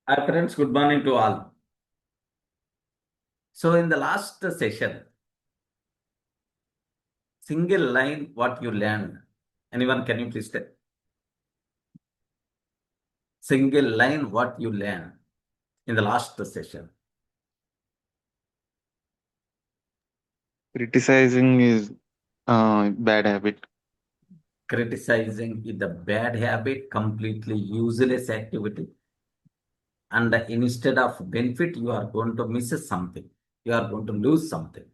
Hi friends, good morning to all. So in the last session, single line what you learned. Anyone can you please tell? Single line what you learned in the last session. Criticizing is bad habit. Criticizing is the bad habit, completely useless activity. And instead of benefit, you are going to miss something. You are going to lose something.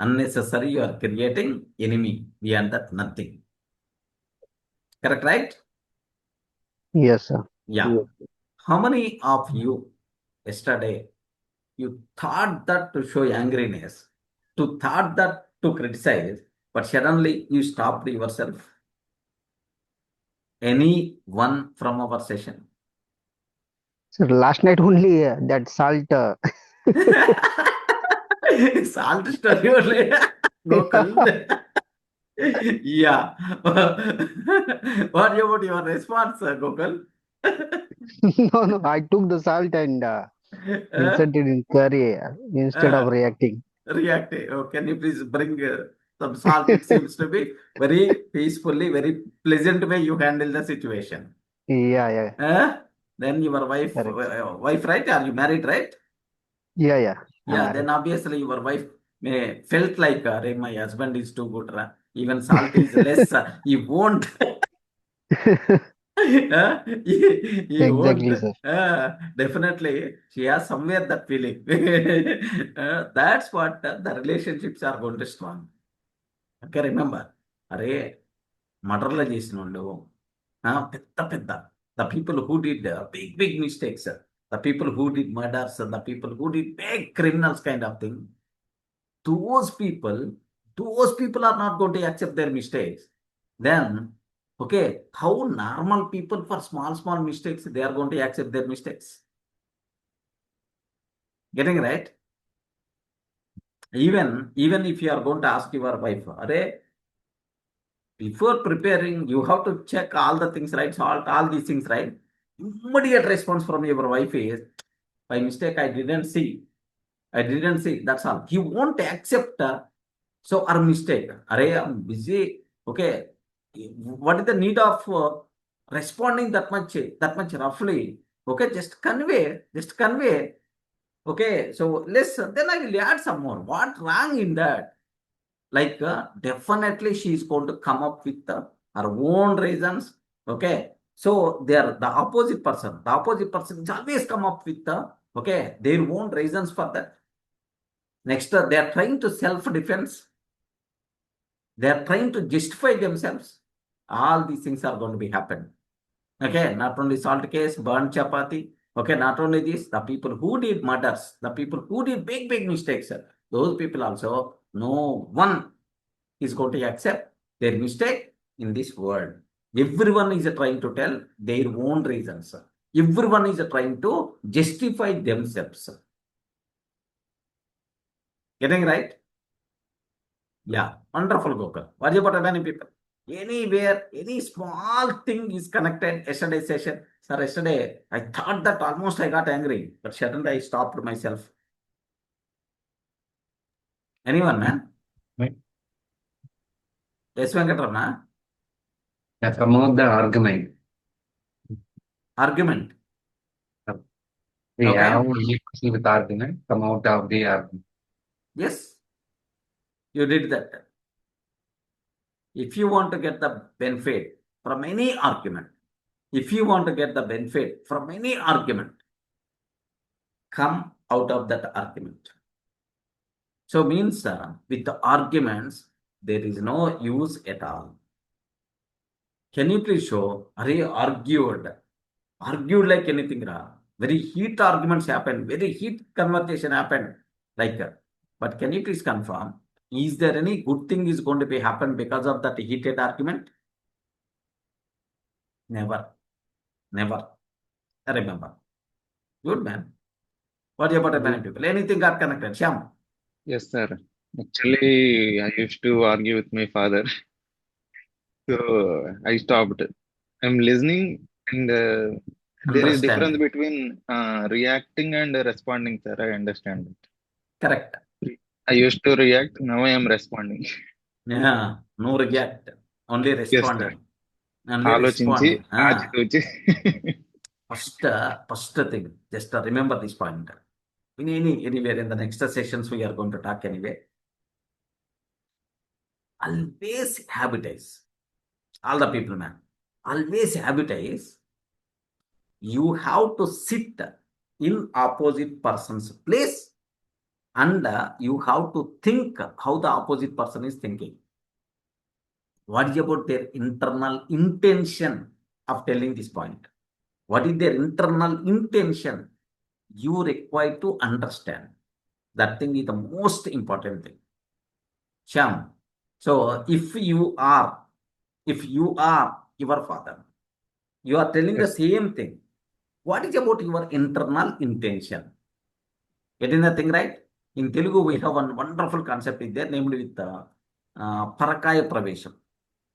Unnecessary, you are creating enemy. Beyond that, nothing. Correct, right? Yes, sir. Yeah. How many of you yesterday you thought that to show angriness, to thought that to criticize, but suddenly you stopped yourself? Any one from our session? So last night only that salt. Salt story only. Gokul. Yeah. What about your response, Gokul? No, no, I took the salt and Uh, inserted in curry instead of uh, reacting. Reactive. Oh, can you please bring some salt? It seems to be very peacefully, very pleasant way you handle the situation. Yeah, yeah, Then your wife, correct. wife, right? Are you married, right? Yeah, yeah, I'm Yeah. Then married. obviously your wife may felt like, my husband is too good. Even salt is less. He won't. He won't. Exactly, sir. Definitely, she has somewhere that feeling. That's what the relationships are going to strong. Okay, remember, అరే మర్డర్లు చేసిన వాళ్ళు పెద్ద పెద్ద the people who did big big mistakes the people who did murders the people who did big criminals kind of thing those people those people are not going to accept their mistakes. Then okay, how normal people for small small mistakes they are going to accept their mistakes? Getting right? Even if you are going to ask your wife, "Arey, before preparing, you have to check all the things, right? Salt, all these things, right?" Immediate response from your wife is, by mistake, I didn't see. I didn't see. That's all. He won't accept. So, our mistake. Array, I'm busy. Okay. What is the need of responding that much roughly? Okay, just convey. Just convey. Okay, so listen. Then I will add some more. What wrong in that? Like definitely she is going to come up with her own reasons. Okay, so they are the opposite person. The opposite person is always come up with okay, their own reasons for that. Next, they are trying to self defense. They are trying to justify themselves. All these things are going to be happen. Okay, not only salt case, burnt chapati. Okay, not only this, the people who did murders, the people who did big big mistakes, those people also, no one is going to accept their mistake in this world. Everyone is trying to tell their own reasons. Everyone is trying to justify themselves. Getting right? Yeah, wonderful, Gokul. What about many people? Anywhere, any small thing is connected. Yesterday session, sir, yesterday I thought that almost I got angry, but suddenly I stopped myself. Anyone, man? Right. Yes, Venkatramana? Yeah, come out the argument. Argument. We have Okay. only question with argument, come out of the argument. Yes, you did that. If you want to get the benefit from any argument, if you want to get the benefit from any argument, come out of that argument. So means with the arguments, there is no use at all. Can you please show? Are you argued like anything? Very heat arguments happen. Very heat conversation happen. Like, but can you please confirm? Is there any good thing is going to be happen because of that heated argument? Never, never. Remember. Good man. What about many people? Anything got connected? Sham. Yes, sir. Actually, I used to argue with my father, so I stopped. I'm listening, and There is difference Understand. between reacting and responding, sir. I understand it. Correct. I used to react, now I am responding. Yeah. No react. Only Yes, sir. responding. Only ఆలోచించి respond. ఆచితూచి First thing, just remember this point. In anywhere in the next sessions we are going to talk anyway. Always habitize. All the people, man. Always habitize. You have to sit in opposite person's place and you have to think how the opposite person is thinking. What is about their internal intention of telling this point? What is their internal intention? You require to understand. That thing is the most important thing. Sham. So if you are your father, you are telling the Yes. same thing. What is about your internal intention? Getting the thing right? In Telugu, we have one wonderful concept is there, namely with Parakaya Pravesham.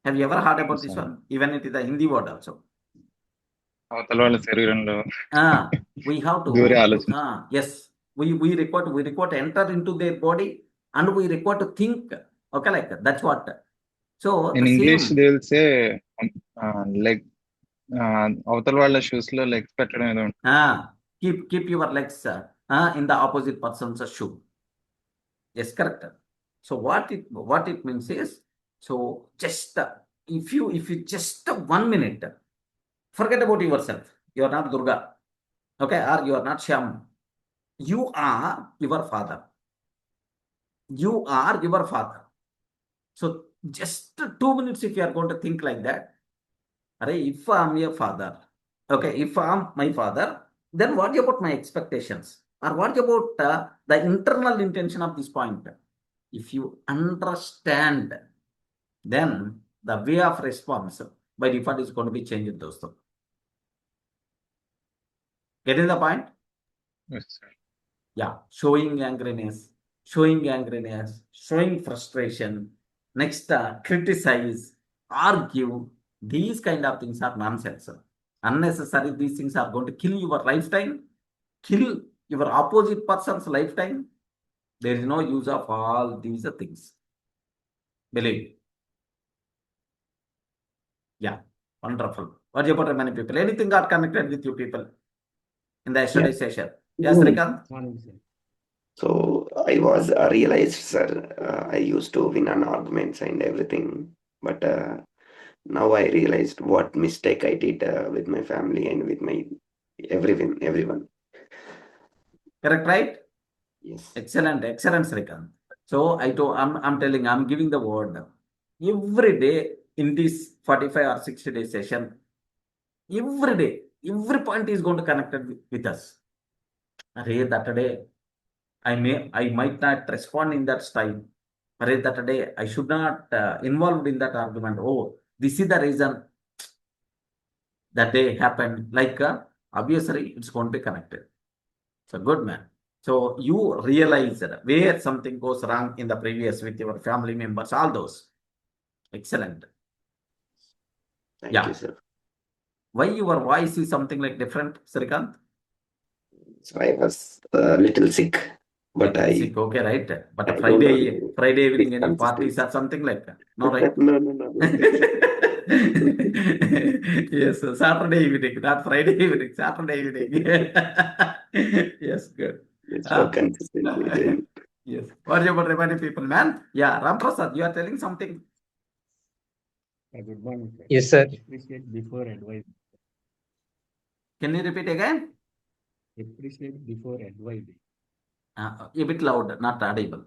Have you ever heard about Yes, this sir. one? Even it is a Hindi word also. అవతల వాళ్ళ శరీరంలో We have to, దూరే ఆలోచన. yes, we require to enter into their body and we require to think. Okay, like that. That's what. So In the English same. they will say like అవతల వాళ్ళ shoes లో legs పెట్టడం ఏదో ఉంటుంది. Keep your legs in the opposite person's shoe. Yes, correct. So what it means is, so just if you just 1 minute forget about yourself. You are not Durga, okay, or you are not Shyam. You are your father. You are your father. So just 2 minutes if you are going to think like that. If I am your father, okay, if I am my father, then what about my expectations? Or what about the internal intention of this point? If you understand, then the way of response by default is going to be changed, dosto. Getting the point? Yes, sir. Yeah, showing angriness, showing frustration. Next, criticize, argue. These kind of things are nonsense. Unnecessary, these things are going to kill your lifetime, kill your opposite person's lifetime. There is no use of all these things. Believe. Yeah, wonderful. What about many people? Anything got connected with you people in the yesterday session? Yes, Srikanth? So I realized, sir, I used to win on arguments and everything, but now I realized what mistake I did with my family and with my everyone. Correct, right? Yes. Excellent, Srikanth. So I'm telling, I'm giving the word. Every day in this 45 or 60 day session, every day, every point is going to connect with us. That day, I might not respond in that style. That day, I should not involved in that argument. Oh, this is the reason that day happened. Like, obviously, it's going to be connected. So, good man. So, you realize where something goes wrong in the previous with your family members, all those. Excellent. Thank Yeah. you, sir. Why your voice is something like different, Srikanth? So I was a little sick, but Sick, okay, right? But I don't Friday evening, any consistency. parties or something like that? No, right? No. Yes, Saturday evening, not Friday evening, Saturday evening. Yes, good. It's for consistency. Then. Yes. What about remaining people, man? Yeah, Ram Prasad, you are telling something. Good morning, sir. Yes, sir. Appreciate before advising. Can you repeat again? Appreciate before advising. A bit loud, not audible.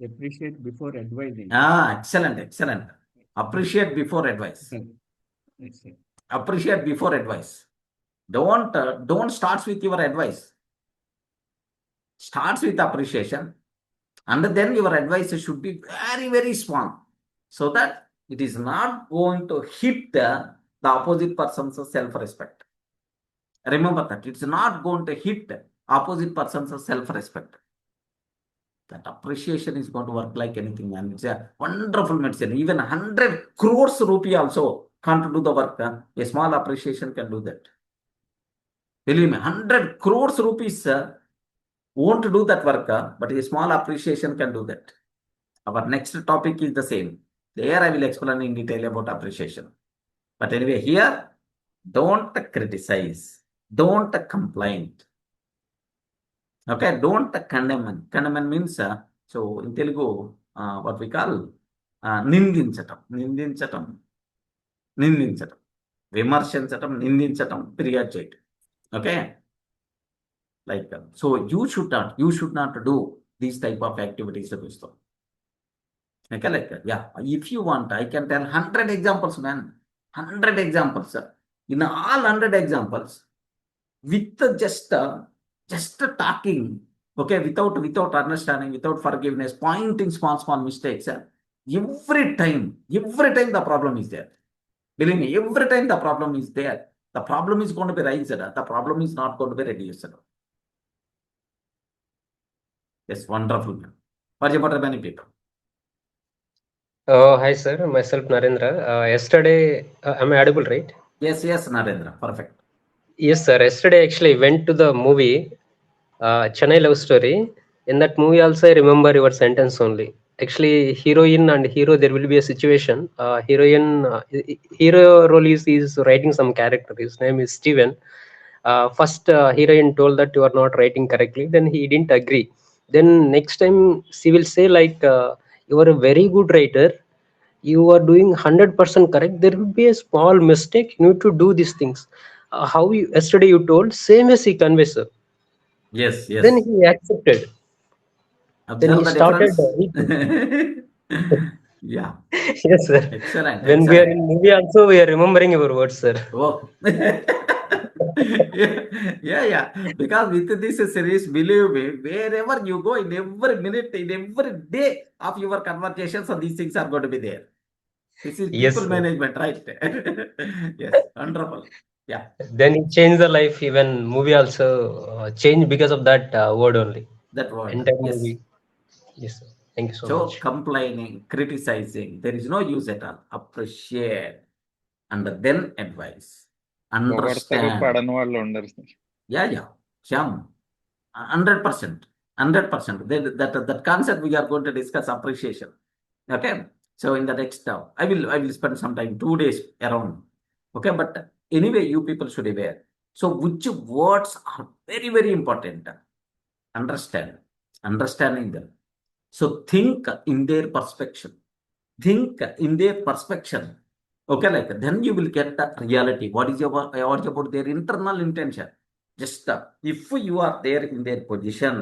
Appreciate before advising. Excellent. Appreciate before advice. Yes, sir. Appreciate before advice. Don't start with your advice. Starts with appreciation, and then your advice should be very, very small, so that it is not going to hit the opposite person's self-respect. Remember that it's not going to hit opposite person's self-respect. That appreciation is going to work like anything, and it's a wonderful medicine. Even 100 crores rupee also can't do the work. A small appreciation can do that. Believe me, 100 crores rupees won't do that work, but a small appreciation can do that. Our next topic is the same. There I will explain in detail about appreciation. But anyway, here, don't criticize, don't complain. Okay, don't condemn. Condemn means, so in Telugu, what we call నిందించటం నిందించటం నిందించటం విమర్శించటం నిందించటం ఫిర్యాదు చేయటం. Okay, like so you should not do these type of activities. Okay, like yeah, if you want, I can tell 100 examples, man. 100 examples. In all 100 examples, with just talking, okay, without understanding, without forgiveness, pointing small mistakes, every time the problem is there. Believe me, every time the problem is there, the problem is going to be raised, the problem is not going to be reduced. Yes, wonderful. What about many people? Hi sir, myself Narendra. Yesterday, am I audible, right? Yes, Narendra, perfect. Yes sir, yesterday actually I went to the movie Chennai Love Story. In that movie also I remember your sentence only. Actually, heroine and hero, there will be a situation. Hero role is writing some character. His name is Steven. First heroine told that you are not writing correctly. Then he didn't agree. Then next time she will say like, you are a very good writer. You are doing 100% correct. There will be a small mistake. You need to do these things. How you yesterday you told, same as he conveys, sir. Yes. Then he accepted. Then Observe he the started. Yeah. Yes, sir. Excellent. When we are in movie also, we are remembering your words, sir. Oh. yeah. Because with this series, believe me, wherever you go, in every minute, in every day of your conversations, so these things are going to be there. This is Yes, people sir. management, right? Yes, wonderful. Yeah. Then he changed the life. Even movie also changed because of that word only. That word. Entire Yes. movie. Yes, sir. Thank you so So much. complaining, criticizing, there is no use at all. Appreciate and then advise. పొగడతారు, Understand. పడని వాళ్ళు ఉండరు. Yeah. Sham. 100%. That concept we are going to discuss appreciation. Okay. So in the next, I will spend some time, 2 days around. Okay. But anyway, you people should be aware. So which words are very, very important? Understanding them. So think in their perspective. Okay, like then you will get the reality. What is about their internal intention? Just if you are there in their position,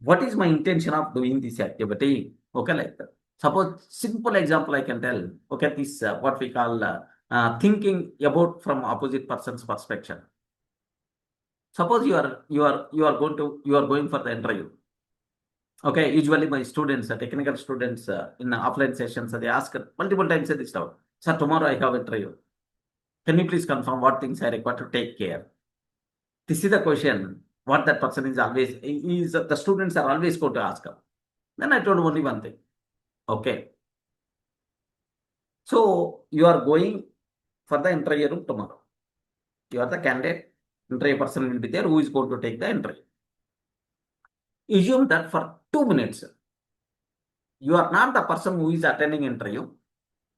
what is my intention of doing this activity? Okay, like that. Suppose simple example I can tell. Okay, this what we call thinking about from opposite person's perspective. Suppose you are going for the interview. Okay, usually my students, technical students in offline sessions, they ask multiple times this doubt. Sir, tomorrow I have interview. Can you please confirm what things I require to take care? This is the question. What that person is the students are always going to ask. Then I told only one thing. Okay. So you are going for the interview room tomorrow. You are the candidate. Interview person will be there who is going to take the interview. Assume that for 2 minutes, you are not the person who is attending interview.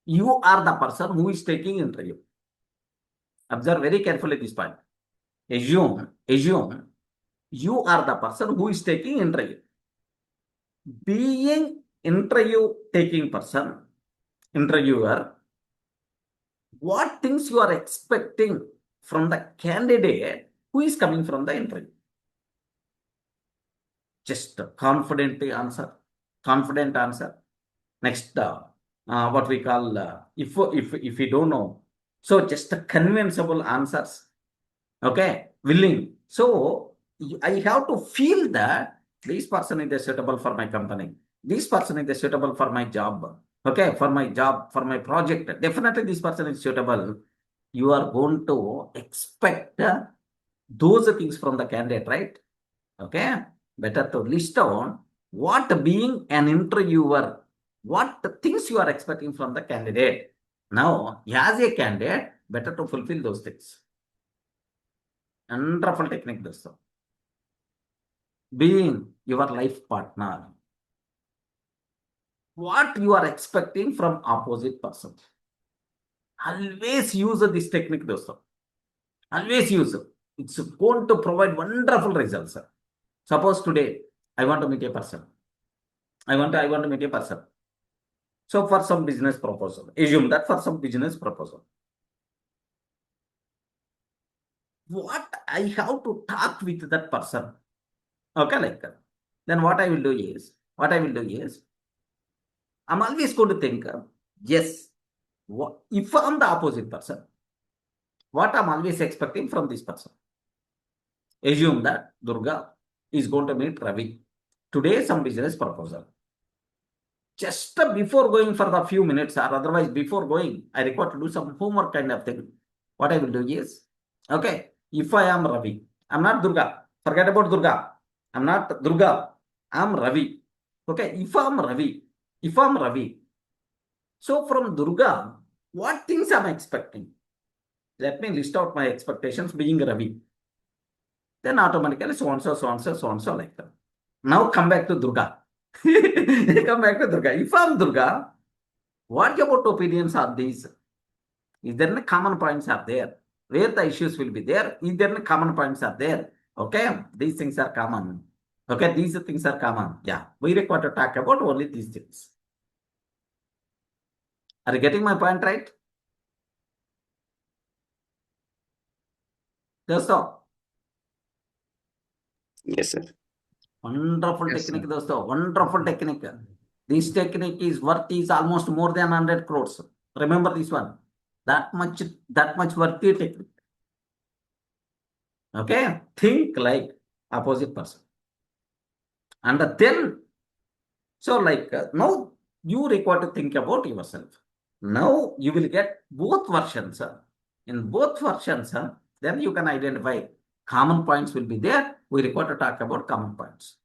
You are the person who is taking interview. Observe very carefully this point. Assume you are the person who is taking interview. Being interview taking person, interviewer, what things you are expecting from the candidate who is coming from the interview? Just confident answer. Next, what we call if you don't know, so just convincible answers. Okay, willing. So I have to feel that this person is suitable for my company. This person is suitable for my job. Okay, for my job, for my project. Definitely this person is suitable. You are going to expect those things from the candidate, right? Okay, better to list down what being an interviewer, what things you are expecting from the candidate. Now, as a candidate, better to fulfill those things. Wonderful technique, dosto. Being your life partner. What you are expecting from opposite person. Always use this technique, dosto. Always use it. It's going to provide wonderful results. Suppose today I want to meet a person. I want to meet a person. So for some business proposal, assume that for some business proposal, what I have to talk with that person. Okay, like that. Then what I will do is, I'm always going to think, yes, if I'm the opposite person, what I'm always expecting from this person. Assume that Durga is going to meet Ravi. Today, some business proposal. Just before going for the few minutes, or otherwise before going, I require to do some homework kind of thing. What I will do is, okay, if I am Ravi, I'm not Durga. Forget about Durga. I'm not Durga. I'm Ravi. Okay, if I'm Ravi. So from Durga, what things I'm expecting? Let me list out my expectations being Ravi. Then automatically so and so like that. Now come back to Durga. If I'm Durga, what about opinions are these? Is there any common points are there? Where the issues will be there? Is there any common points are there? Okay, these things are common. Okay, these things are common. Yeah, we require to talk about only these things. Are you getting my point right? Dosto. Yes, sir. Wonderful Yes, technique, sir. dosto. Wonderful technique. This technique is worth is almost more than 100 crores. Remember this one. That much worthy technique. Okay, think like opposite person. And then, so like now you require to think about yourself. Now you will get both versions. In both versions, then you can identify common points will be there. We require to talk about common points.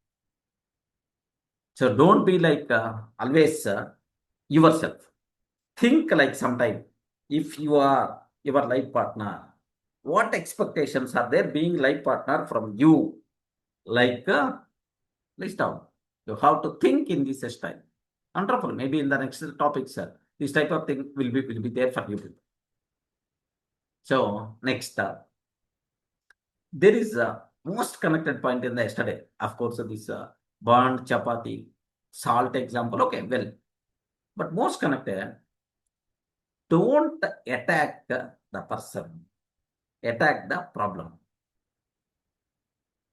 So don't be like always yourself. Think like sometime if you are your life partner, what expectations are there being life partner from you? Like list down. You have to think in this style. Wonderful. Maybe in the next topic, sir, this type of thing will be there for you. So next, there is a most connected point in the yesterday. Of course, this burnt chapati, salt example. Okay, well, but most connected. Don't attack the person. Attack the problem.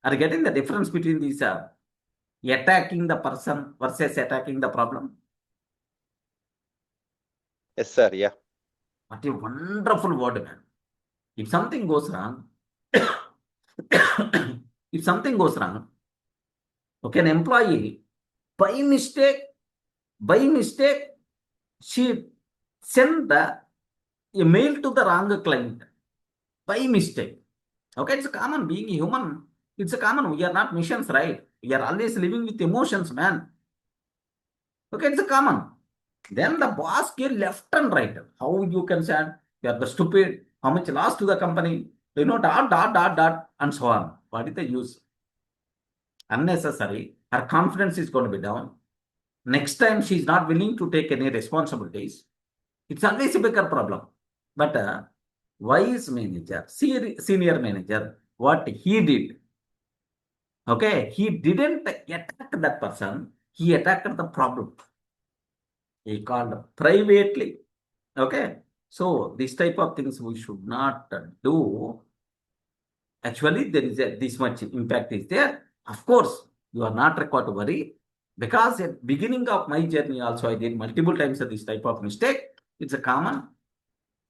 Are you getting the difference between these attacking the person versus attacking the problem? Yes, sir. Yeah. What a wonderful word, man. If something goes wrong, okay, an employee, by mistake, she sent a mail to the wrong client. By mistake. Okay, it's a common being human. It's a common. We are not machines, right? We are always living with emotions, man. Okay, it's a common. Then the boss came left and right. How you can say you are the stupid? How much loss to the company? Dot, and so on. What is the use? Unnecessary. Her confidence is going to be down. Next time she is not willing to take any responsibilities. It's always a bigger problem. But wise manager, senior manager, what he did? Okay, he didn't attack that person. He attacked the problem. He called privately. Okay, so this type of things we should not do. Actually, there is this much impact is there. Of course, you are not required to worry because at beginning of my journey also I did multiple times this type of mistake. It's a common.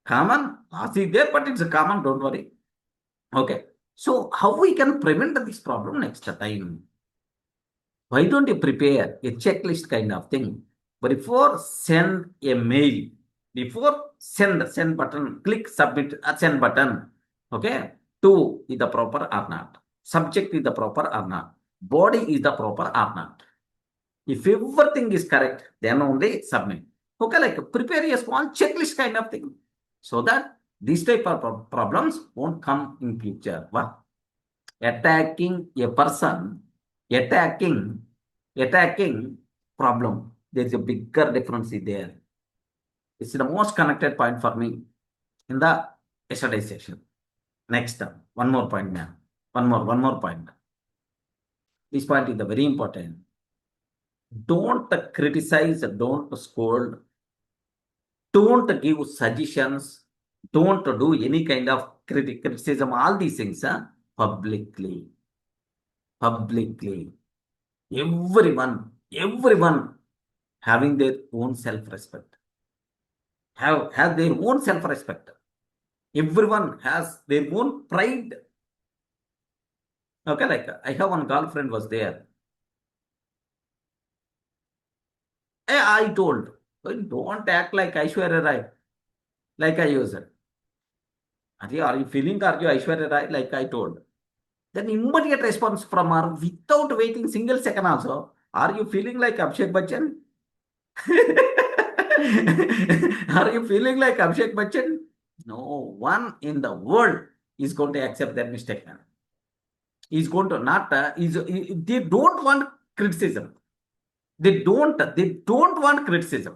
Loss is there, but it's a common. Don't worry. Okay. So how we can prevent this problem next time? Why don't you prepare a checklist kind of thing? But before send a mail, before send button, click submit send button. Okay. To is the proper or not? Subject is the proper or not? Body is the proper or not? If everything is correct, then only submit. Okay, like prepare a small checklist kind of thing so that these type of problems won't come in future. Wow. attacking a person, attacking problem. There's a bigger difference there. It's the most connected point for me in the yesterday session. Next, one more point, ma'am. One more point. This point is the very important. Don't criticize, don't scold, don't give suggestions, don't do any kind of criticism, all these things publicly. Everyone having their own self-respect. Have their own self-respect. Everyone has their own pride. Okay, like I have one girlfriend was there. I told, don't act like Aishwarya Rai, like I used. Are you feeling Aishwarya Rai, like I told? Then immediate response from her without waiting single second also. Are you feeling like Abhishek Bachchan? Are you feeling like Abhishek Bachchan? No one in the world is going to accept that mistake. Is going to not. They don't want criticism. They don't want criticism.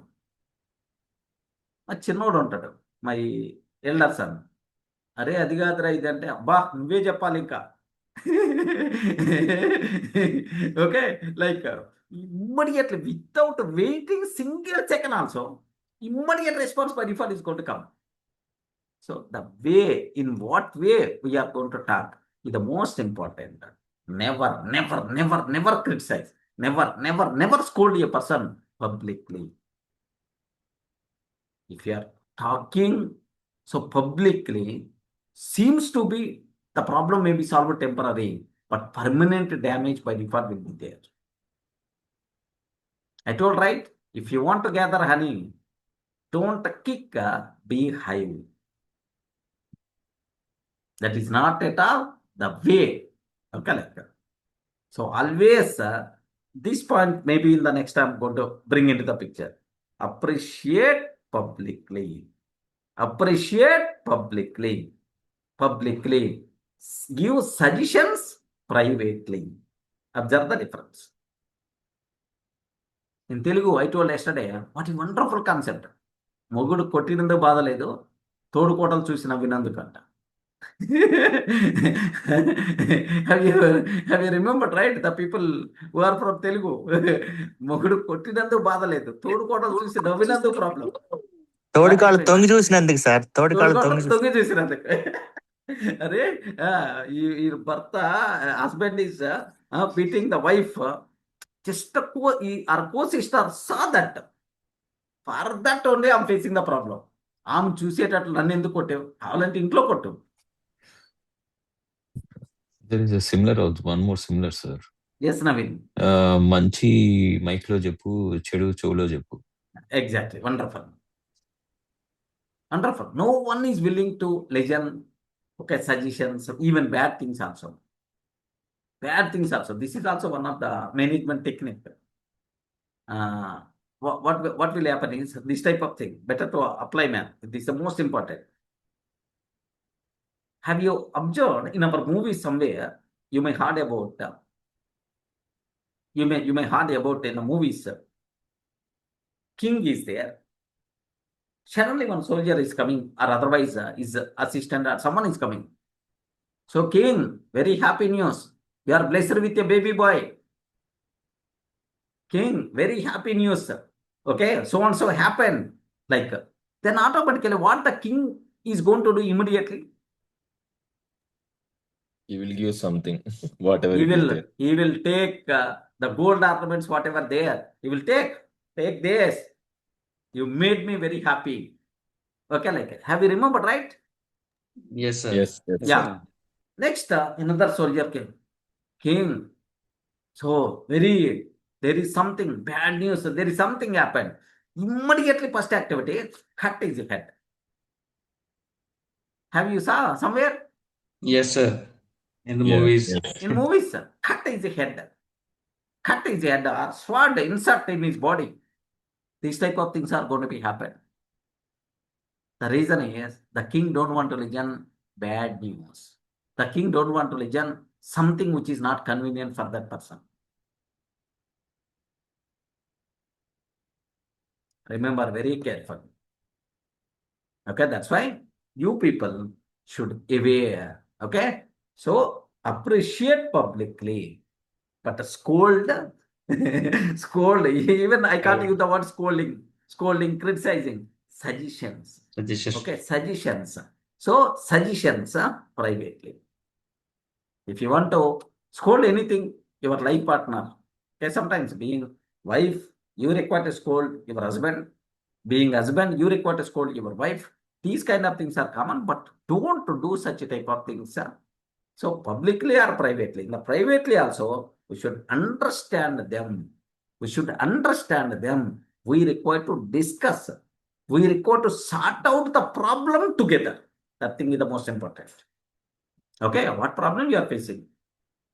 మా చిన్నోడు ఉంటాడు my elder son. అరే అది కాదురా ఇదంటే అబ్బా నువ్వే చెప్పాలి ఇంకా. Okay, like immediately without waiting single second also, immediate response by default is going to come. So the way, in what way we are going to talk is the most important. Never criticize. Never scold a person publicly. If you are talking so publicly, seems to be the problem may be solved temporary, but permanent damage by default will be there. I told, right? If you want to gather honey, don't kick a beehive. That is not at all the way. Okay, like that. So always this point maybe in the next time I'm going to bring into the picture. Appreciate publicly. Give suggestions privately. Observe the difference. In Telugu, I told yesterday, what a wonderful concept. మొగుడు కొట్టినందుకు బాధ లేదు, తోడు కోటలు చూసి నవ్వినందుకంట. have you remembered, right? The people who are from Telugu. మొగుడు కొట్టినందుకు బాధ లేదు, తోడు కోటలు చూసి నవ్వినందుకు ప్రాబ్లం. తోడికాళ్ళు తొంగి చూసినందుకు సార్, తోడికాళ్ళు తొంగి చూసినందుకు. అరే ఈ భర్త husband is beating the wife. Just our co-sister saw that. For that only I'm facing the problem. ఆమె చూసేటట్లు నన్ను ఎందుకు కొట్టావు, కావాలంటే ఇంట్లో కొట్టు. There is a similar also, one more similar, sir. Yes, Naveen. మంచి మైక్ లో చెప్పు, చెడు చెవులో చెప్పు. Exactly. Wonderful. No one is willing to listen, okay, suggestions, even bad things also. This is also one of the management technique. What will happen is this type of thing. Better to apply, man. This is the most important. Have you observed in our movies somewhere? You may heard about. You may heard about in the movies. King is there. Suddenly one soldier is coming, or otherwise his assistant or someone is coming. So king, very happy news. You are blessed with a baby boy. King, very happy news. Okay, so and so happened. Like, then automatically what the king is going to do immediately? He will give something, whatever he will take the gold ornaments, whatever there. He will take this. You made me very happy. Okay, like, have you remembered, right? Yes, sir. Yes. Yeah. Next, another soldier came. King, so there is something bad news. There is something happened. Immediately first activity, cut his head. Have you saw somewhere? Yes, sir. In the movies. Yes. In movies, cut his head. Cut his head or sword insert in his body. These type of things are going to be happen. The reason is the king don't want to listen bad news. The king don't want to listen something which is not convenient for that person. Remember very carefully. Okay, that's why you people should aware. Okay, so appreciate publicly, but scold, scold. Even I can't use the word scolding, criticizing, suggestions. Suggestions. Okay, suggestions. So suggestions privately. If you want to scold anything, your life partner. Okay, sometimes being wife, you require to scold your husband. Being husband, you require to scold your wife. These kind of things are common, but don't do such a type of things. So publicly or privately. In the privately also, we should understand them. We should understand them. We require to discuss. We require to sort out the problem together. That thing is the most important. Okay, what problem you are facing?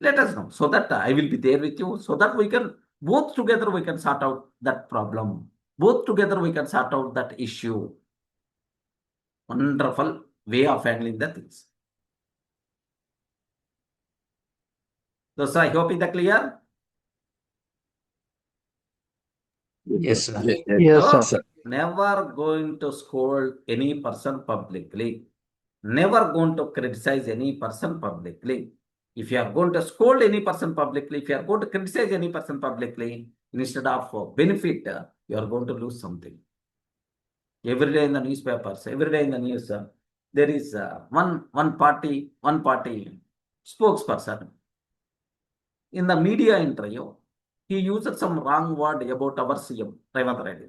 Let us know, so that I will be there with you, so that we can both together we can sort out that problem. Both together we can sort out that issue. Wonderful way of handling the things. So I hope it's clear. Yes, sir. Yes, So, sir. never going to scold any person publicly. Never going to criticize any person publicly. If you are going to scold any person publicly, if you are going to criticize any person publicly, instead of benefit, you are going to lose something. Every day in the newspapers, every day in the news, there is one party spokesperson. In the media interview, he used some wrong word about our CM, Ratan Reddy.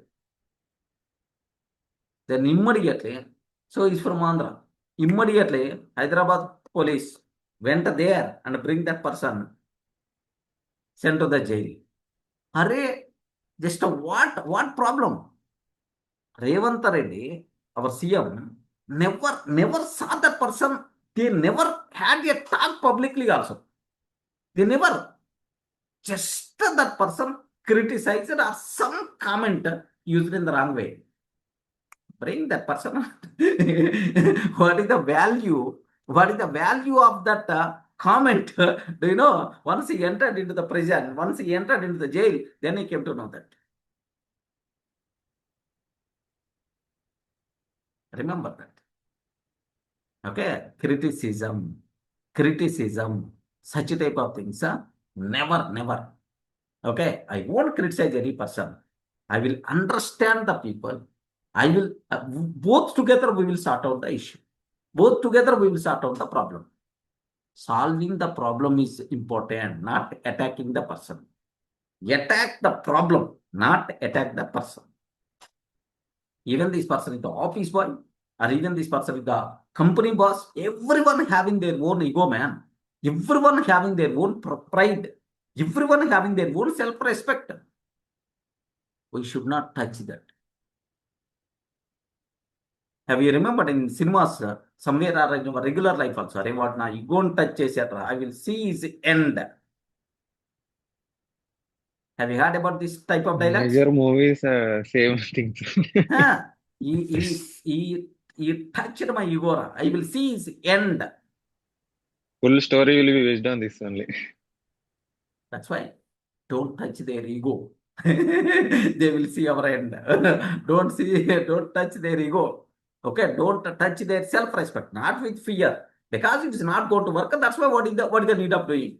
Then immediately, so he's from Andhra. Immediately, Hyderabad police went there and bring that person, sent to the jail. Array, just what problem? Ratan Reddy, our CM, never saw that person. They never had a talk publicly also. They never. Just that person criticized or some comment used in the wrong way. Bring that person. What is the value? What is the value of that comment? Do you know? Once he entered into the prison, once he entered into the jail, then he came to know that. Remember that. Okay, criticism, such type of things. Never. Okay, I won't criticize any person. I will understand the people. I will, both together we will sort out the issue. Both together we will sort out the problem. Solving the problem is important, not attacking the person. Attack the problem, not attack the person. Even this person is the office boy, or even this person is the company boss. Everyone having their own ego, man. Everyone having their own pride. Everyone having their own self-respect. We should not touch that. Have you remembered in cinemas, somewhere or in our regular life also, what now you go and touch, etc. I will see his end. Have you heard about this type of dialogues? Major movies, same things. He touched my ego. I will see his end. Full story will be based on this only. That's why don't touch their ego. They will see our end. Don't touch their ego. Okay, don't touch their self-respect, not with fear. Because it is not going to work, that's why what is the need of doing?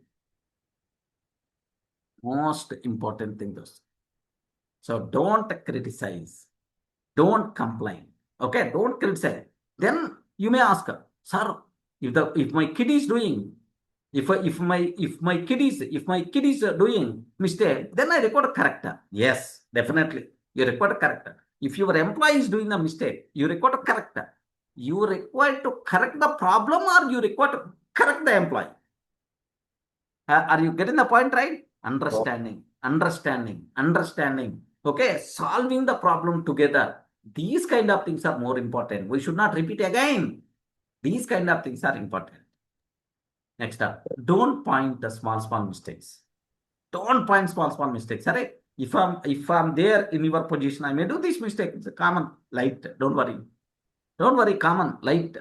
Most important thing those. So don't criticize. Don't complain. Okay, don't criticize. Then you may ask, sir, if my kid is doing, if my kid is doing mistake, then I record a character. Yes, definitely. You record a character. If your employee is doing a mistake, you record a character. You require to correct the problem, or you require to correct the employee. Are you getting the point, right? Understanding. Okay, solving the problem together. These kind of things are more important. We should not repeat again. These kind of things are important. Next up, don't point the small mistakes. Don't point small mistakes. Sorry, if I'm there in your position, I may do this mistake. It's a common, light. Don't worry, common, light.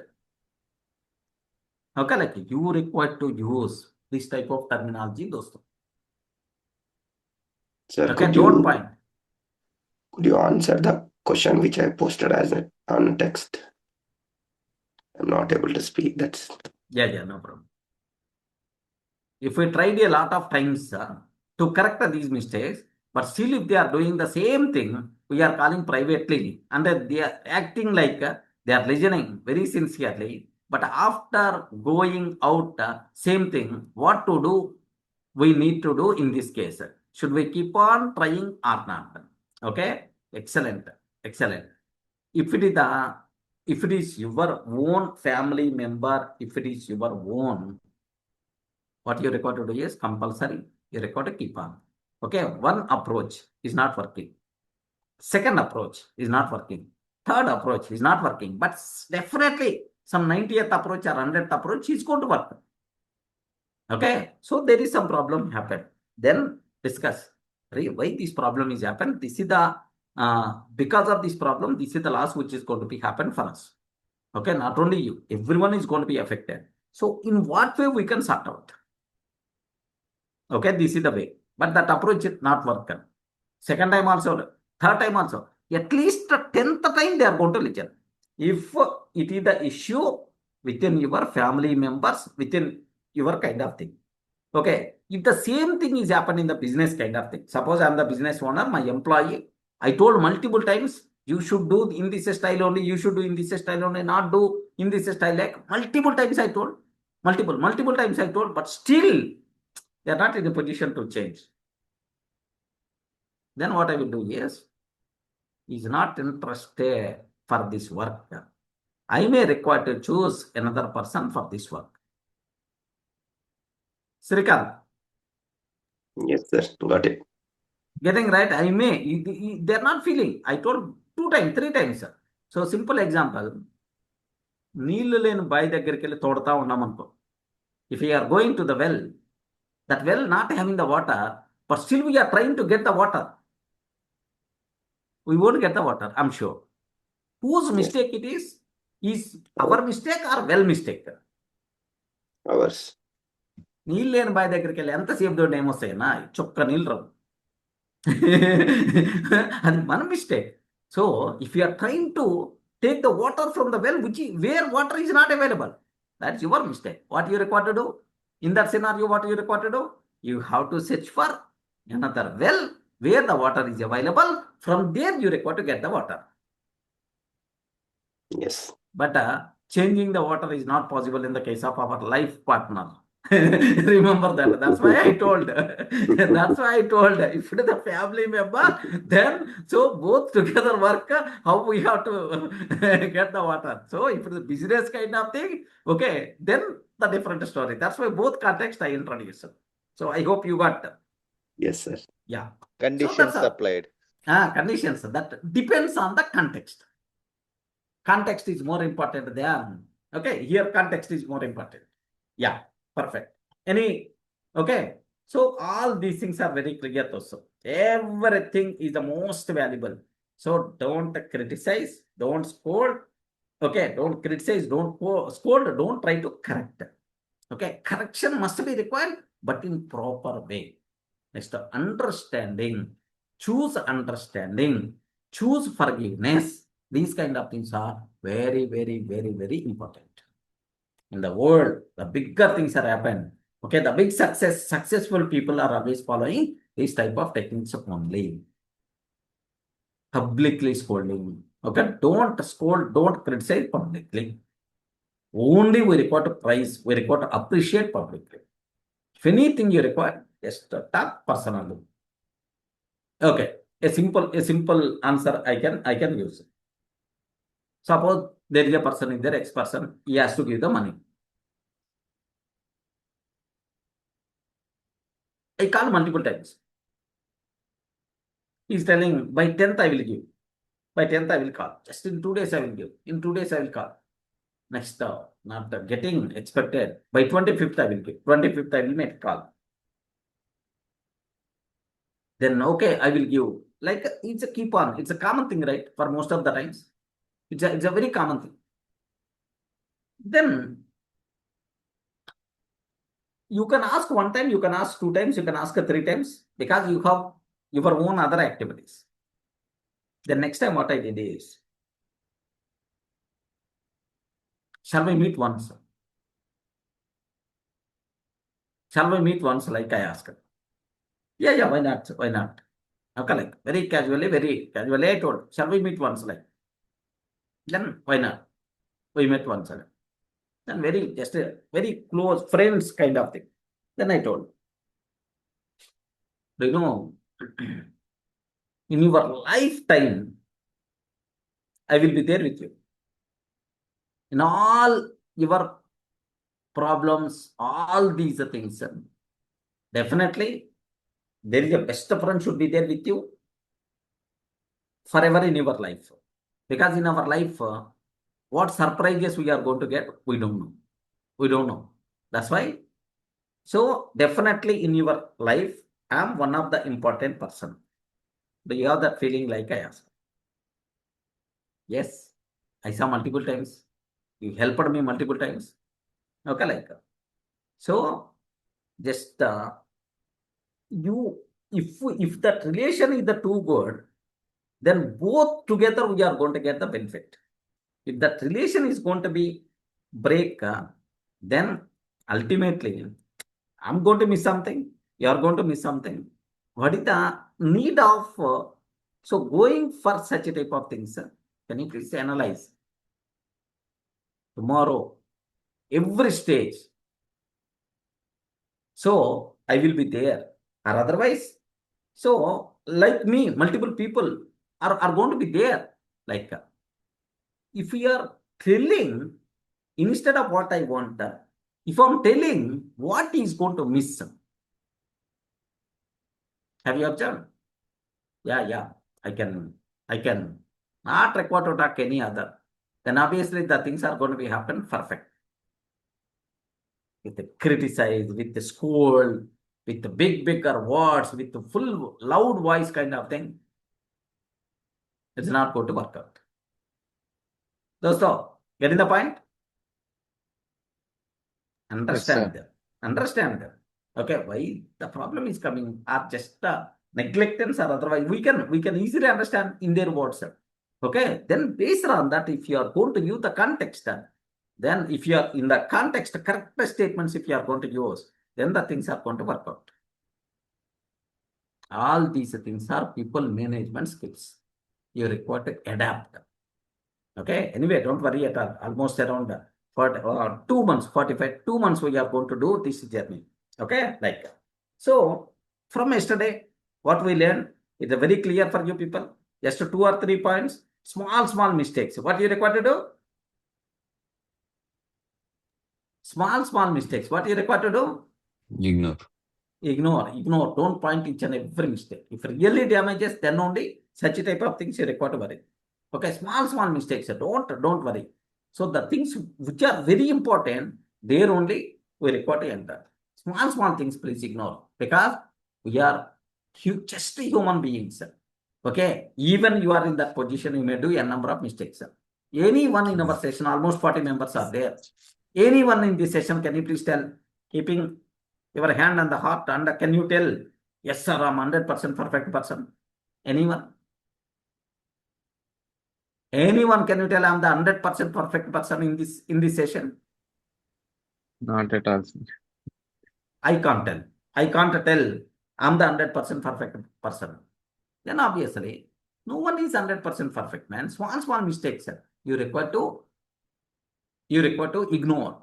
Okay, like you require to use this type of terminology, dosto. Sir, Okay, don't point. could you answer the question which I posted as on text? I'm not able to speak. That's Yeah, no problem. If we tried a lot of times to correct these mistakes, but still if they are doing the same thing, we are calling privately, and they are acting like they are listening very sincerely. But after going out, same thing, what to do? We need to do in this case. Should we keep on trying or not? Okay, excellent. If it is your own family member, if it is your own, what you require to do is compulsory. You require to keep on. Okay, one approach is not working. Second approach is not working. Third approach is not working. But definitely some 90th approach or 100th approach is going to work. Okay, so there is some problem happen. Then discuss why this problem is happened. This is the because of this problem, this is the loss which is going to be happen for us. Okay, not only you, everyone is going to be affected. So in what way we can sort out? Okay, this is the way. But that approach is not working. Second time also, third time also. At least the 10th time they are going to listen. If it is the issue within your family members, within your kind of thing. Okay, if the same thing is happening in the business kind of thing. Suppose I am the business owner, my employee. I told multiple times, you should do in this style only, you should do in this style only, not do in this style. Like multiple times I told, multiple times I told, but still they are not in a position to change. Then what I will do is not interested for this work. I may require to choose another person for this work. Srikant. yes, sir. Got it. Getting right, I may. They are not feeling. I told 2 times, 3 times. So simple example. నీళ్లు లేని బావి దగ్గరికి వెళ్ళి తోడుతా ఉన్నామనుకో. If we are going to the well, that well not having the water, but still we are trying to get the water. We won't get the water, I'm sure. Whose mistake it is? Is our mistake or well mistake? Ours. నీళ్ళు లేని బావి దగ్గరికి వెళ్ళి ఎంతసేపు దొడ్డు ఏమొస్తాయన్నా చొక్క నీళ్ళు రావు. అది మన mistake. So if you are trying to take the water from the well where water is not available, that's your mistake. What you require to do in that scenario? What you require to do? You have to search for another well where the water is available. From there you require to get the water. Yes. But changing the water is not possible in the case of our life partner. Remember that. That's why I told. If it is a family member, then so both together work how we have to get the water. So if it is a business kind of thing, okay, then the different story. That's why both context I introduced. So I hope you got. Yes, sir. Yeah. Conditions So applied. Conditions. That depends on the context. Context is more important than. Okay, here context is more important. Yeah. Perfect. Okay. So all these things are very clear also. Everything is the most valuable. So don't criticize, don't scold. Okay, don't criticize, don't scold, don't try to correct. Okay, correction must be required, but in proper way. Next, understanding. Choose understanding. Choose forgiveness. These kind of things are very, very, very, very important. In the world, the bigger things are happening. Okay, the big successful people are always following this type of techniques only. Publicly scolding. Okay, don't scold, don't criticize publicly. Only we require to praise, we require to appreciate publicly. If anything you require, just talk personally. Okay, a simple answer I can use. Suppose there is a person in there, X person, he has to give the money. I call multiple times. He's telling, by 10th I will give. By 10th I will call. Just in 2 days I will give. In 2 days I will call. Next, not getting expected. By 25th I will give. 25th I will make a call. Then, okay, I will give. Like, it's a keep on. It's a common thing, right? For most of the times. It's a very common thing. Then You can ask one time, you can ask 2 times, you can ask 3 times, because you have your own other activities. The next time what I did is, shall we meet once? Shall we meet once, like I asked? Yeah, why not? Why not? Okay, like very casually, I told, shall we meet once? Like, then why not? We met once. Then just a very close friends kind of thing. Then I told, do you know, in your lifetime, I will be there with you. In all your problems, all these things. Definitely, there is a best friend should be there with you forever in your life. Because in our life, what surprises we are going to get, we don't know. We don't know. That's why. So definitely in your life, I am one of the important person. Do you have that feeling, like I asked? Yes, I saw multiple times. You helped me multiple times. Okay, like so. Just if that relation is the too good, then both together we are going to get the benefit. If that relation is going to be break, then ultimately I'm going to miss something. You are going to miss something. What is the need of so going for such a type of things? Can you please analyze tomorrow every stage? So I will be there, or otherwise. So like me, multiple people are going to be there. Like if we are telling instead of what I want, if I'm telling what is going to miss, have you observed? Yeah. I can not require to talk any other. Then obviously the things are going to be happen perfect. With the criticize, with the scold, with the bigger words, with the full loud voice kind of thing, it's not going to work out. Dosto, getting the point? Understand them. Understand them. Okay, why the problem is coming are just neglectance or otherwise we can easily understand in their words. Okay, then based on that, if you are going to use the context, then if you are in the context, correct statements if you are going to use, then the things are going to work out. All these things are people management skills. You require to adapt. Okay, anyway, don't worry at all. Almost around 2 months, 2 months we are going to do this journey. Okay, like so from yesterday, what we learned is very clear for you people. Just 2 or 3 points, small mistakes. What you require to do? Small mistakes. What you require to do? Ignore. Don't point each and every mistake. If really damages, then only such a type of things you require to worry. Okay, small mistakes. Don't worry. So the things which are very important, there only we require to enter. Small things, please ignore, because we are just human beings. Okay, even you are in that position, you may do a number of mistakes. Anyone in our session, almost 40 members are there. Anyone in this session, can you please tell, keeping your hand on the heart, and can you tell, yes sir, I'm 100% perfect person? Anyone? Anyone, can you tell I'm the 100% perfect person in this session? Not at all. I can't tell. I'm the 100% perfect person. Then obviously, no one is 100% perfect, man. Small mistakes, you require to ignore.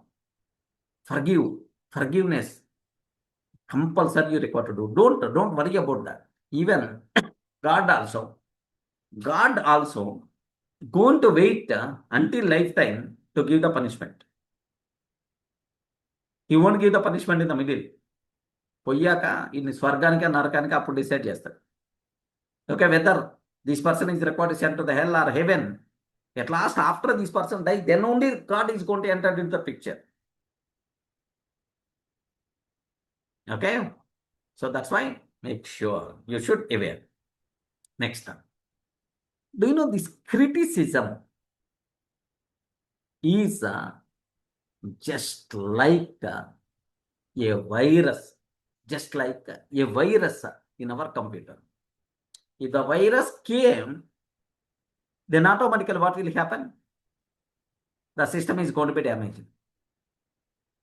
Forgiveness. Compulsory you require to do. Don't worry about that. Even God also going to wait until lifetime to give the punishment. He won't give the punishment in the middle. పోయాక ఇన్ని స్వర్గానికి నరకానికి అప్పుడు decide చేస్తాడు. Okay, whether this person is required to send to the hell or heaven, at last after this person dies, then only God is going to enter into the picture. Okay, so that's why make sure you should aware. Next time, do you know this criticism is just like a virus, just like a virus in our computer. If the virus came, then automatically what will happen? The system is going to be damaged.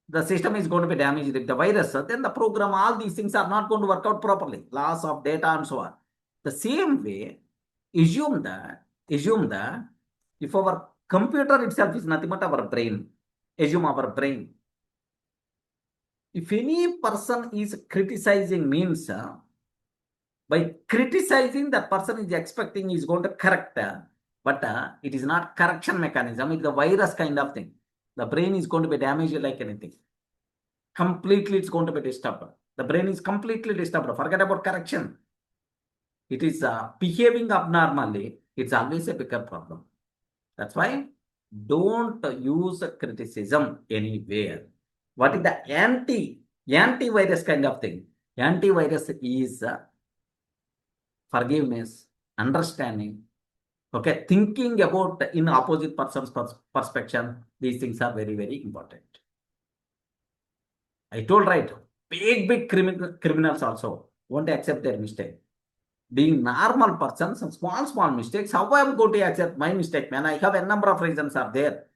The system is going to be damaged if the virus, then the program, all these things are not going to work out properly. Loss of data and so on. The same way, assume that if our computer itself is nothing but our brain, assume our brain. If any person is criticizing means, by criticizing, that person is expecting is going to correct, but it is not correction mechanism. It's a virus kind of thing. The brain is going to be damaged like anything. Completely it's going to be disturbed. The brain is completely disturbed. Forget about correction. It is behaving abnormally. It's always a bigger problem. That's why don't use criticism anywhere. What is the antivirus kind of thing? Antivirus is forgiveness, understanding, okay, thinking about in opposite person's perspective. These things are very, very important. I told right, big criminals also won't accept their mistake. Being normal persons and small mistakes, how I am going to accept my mistake, man? I have a number of reasons are there.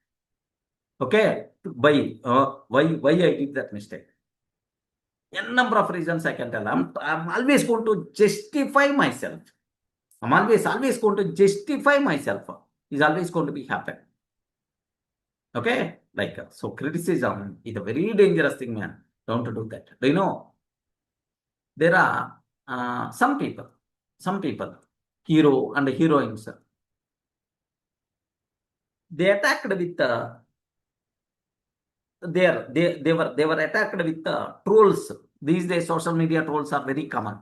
Okay, why I did that mistake? A number of reasons I can tell. I'm always going to justify myself. I'm always going to justify myself. Is always going to be happen. Okay, like so criticism is a very dangerous thing, man. Don't do that. Do you know? There are some people, hero and heroines. They attacked with they were attacked with trolls. These days, social media trolls are very common.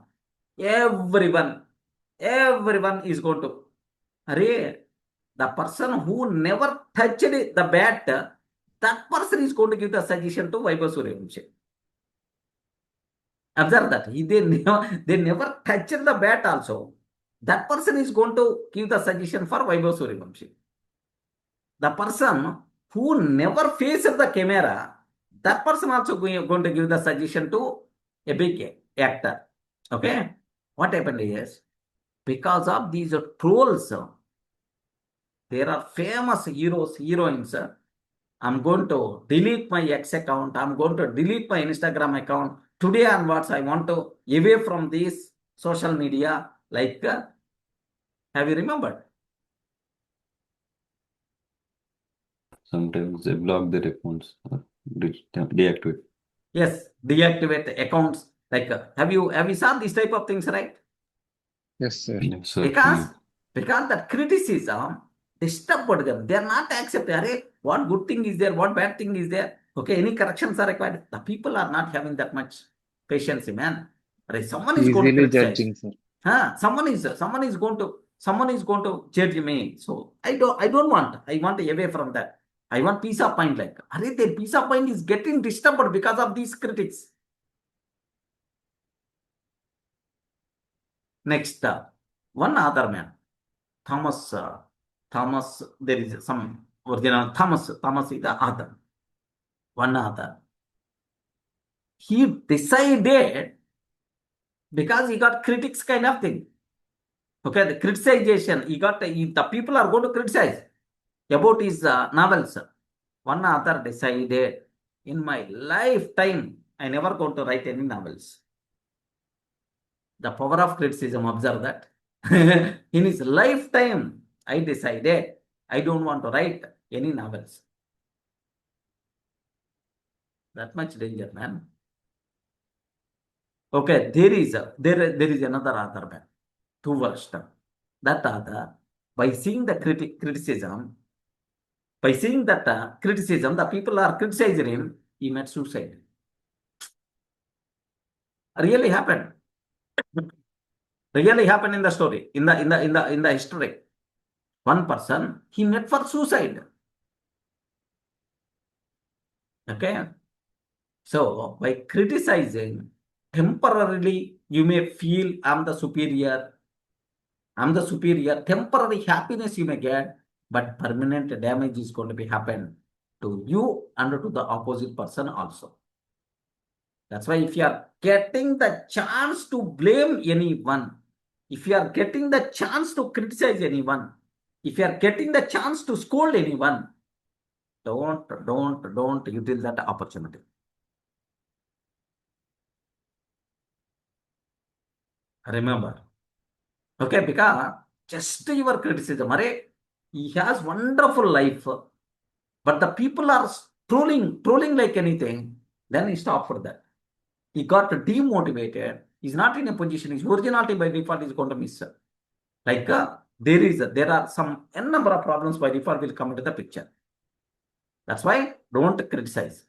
Everyone is going to, the person who never touched the bat, that person is going to give the suggestion to Vaibhav Suryavanshi. Observe that. They never touched the bat also. That person is going to give the suggestion for Vaibhav Suryavanshi. The person who never faced the camera, that person also going to give the suggestion to a big actor. Okay? What happened is, because of these trolls, there are famous heroes, heroines. I'm going to delete my X account. I'm going to delete my Instagram account. Today onwards, I want to away from this social media. Like, have you remembered? Sometimes they block their accounts or deactivate. Yes, deactivate accounts. Like, have you saw this type of things, right? Yes, sir. Yes, sir. Because that criticism disturbed them. They are not accepting. What good thing is there? What bad thing is there? Okay, any corrections are required. The people are not having that much patience, man. Someone is going to Easily criticize. judging, sir. Someone is going to judge me. So I don't want. I want away from that. I want peace of mind. Like, their peace of mind is getting disturbed because of these critics. Next, one other man, Thomas. There is some original Thomas is the author. One author. He decided, because he got critics kind of thing. Okay, the criticization, the people are going to criticize about his novels. One author decided, in my lifetime, I never going to write any novels. The power of criticism, observe that. In his lifetime, I decided I don't want to write any novels. That much danger, man. Okay, there is another author, man. Two worst. That author, by seeing the criticism, the people are criticizing him, he made suicide. Really happened. Really happened in the story, in the history. One person, he made for suicide. Okay. So by criticizing, temporarily you may feel I'm the superior. Temporary happiness you may get, but permanent damage is going to be happen to you and to the opposite person also. That's why if you are getting the chance to blame anyone, if you are getting the chance to criticize anyone, if you are getting the chance to scold anyone, don't utilize that opportunity. Remember. Okay, because just your criticism, he has wonderful life, but the people are trolling like anything, then he stopped for that. He got demotivated. He's not in a position, his originality by default is going to miss. Like there are some n number of problems by default will come into the picture. That's why don't criticize.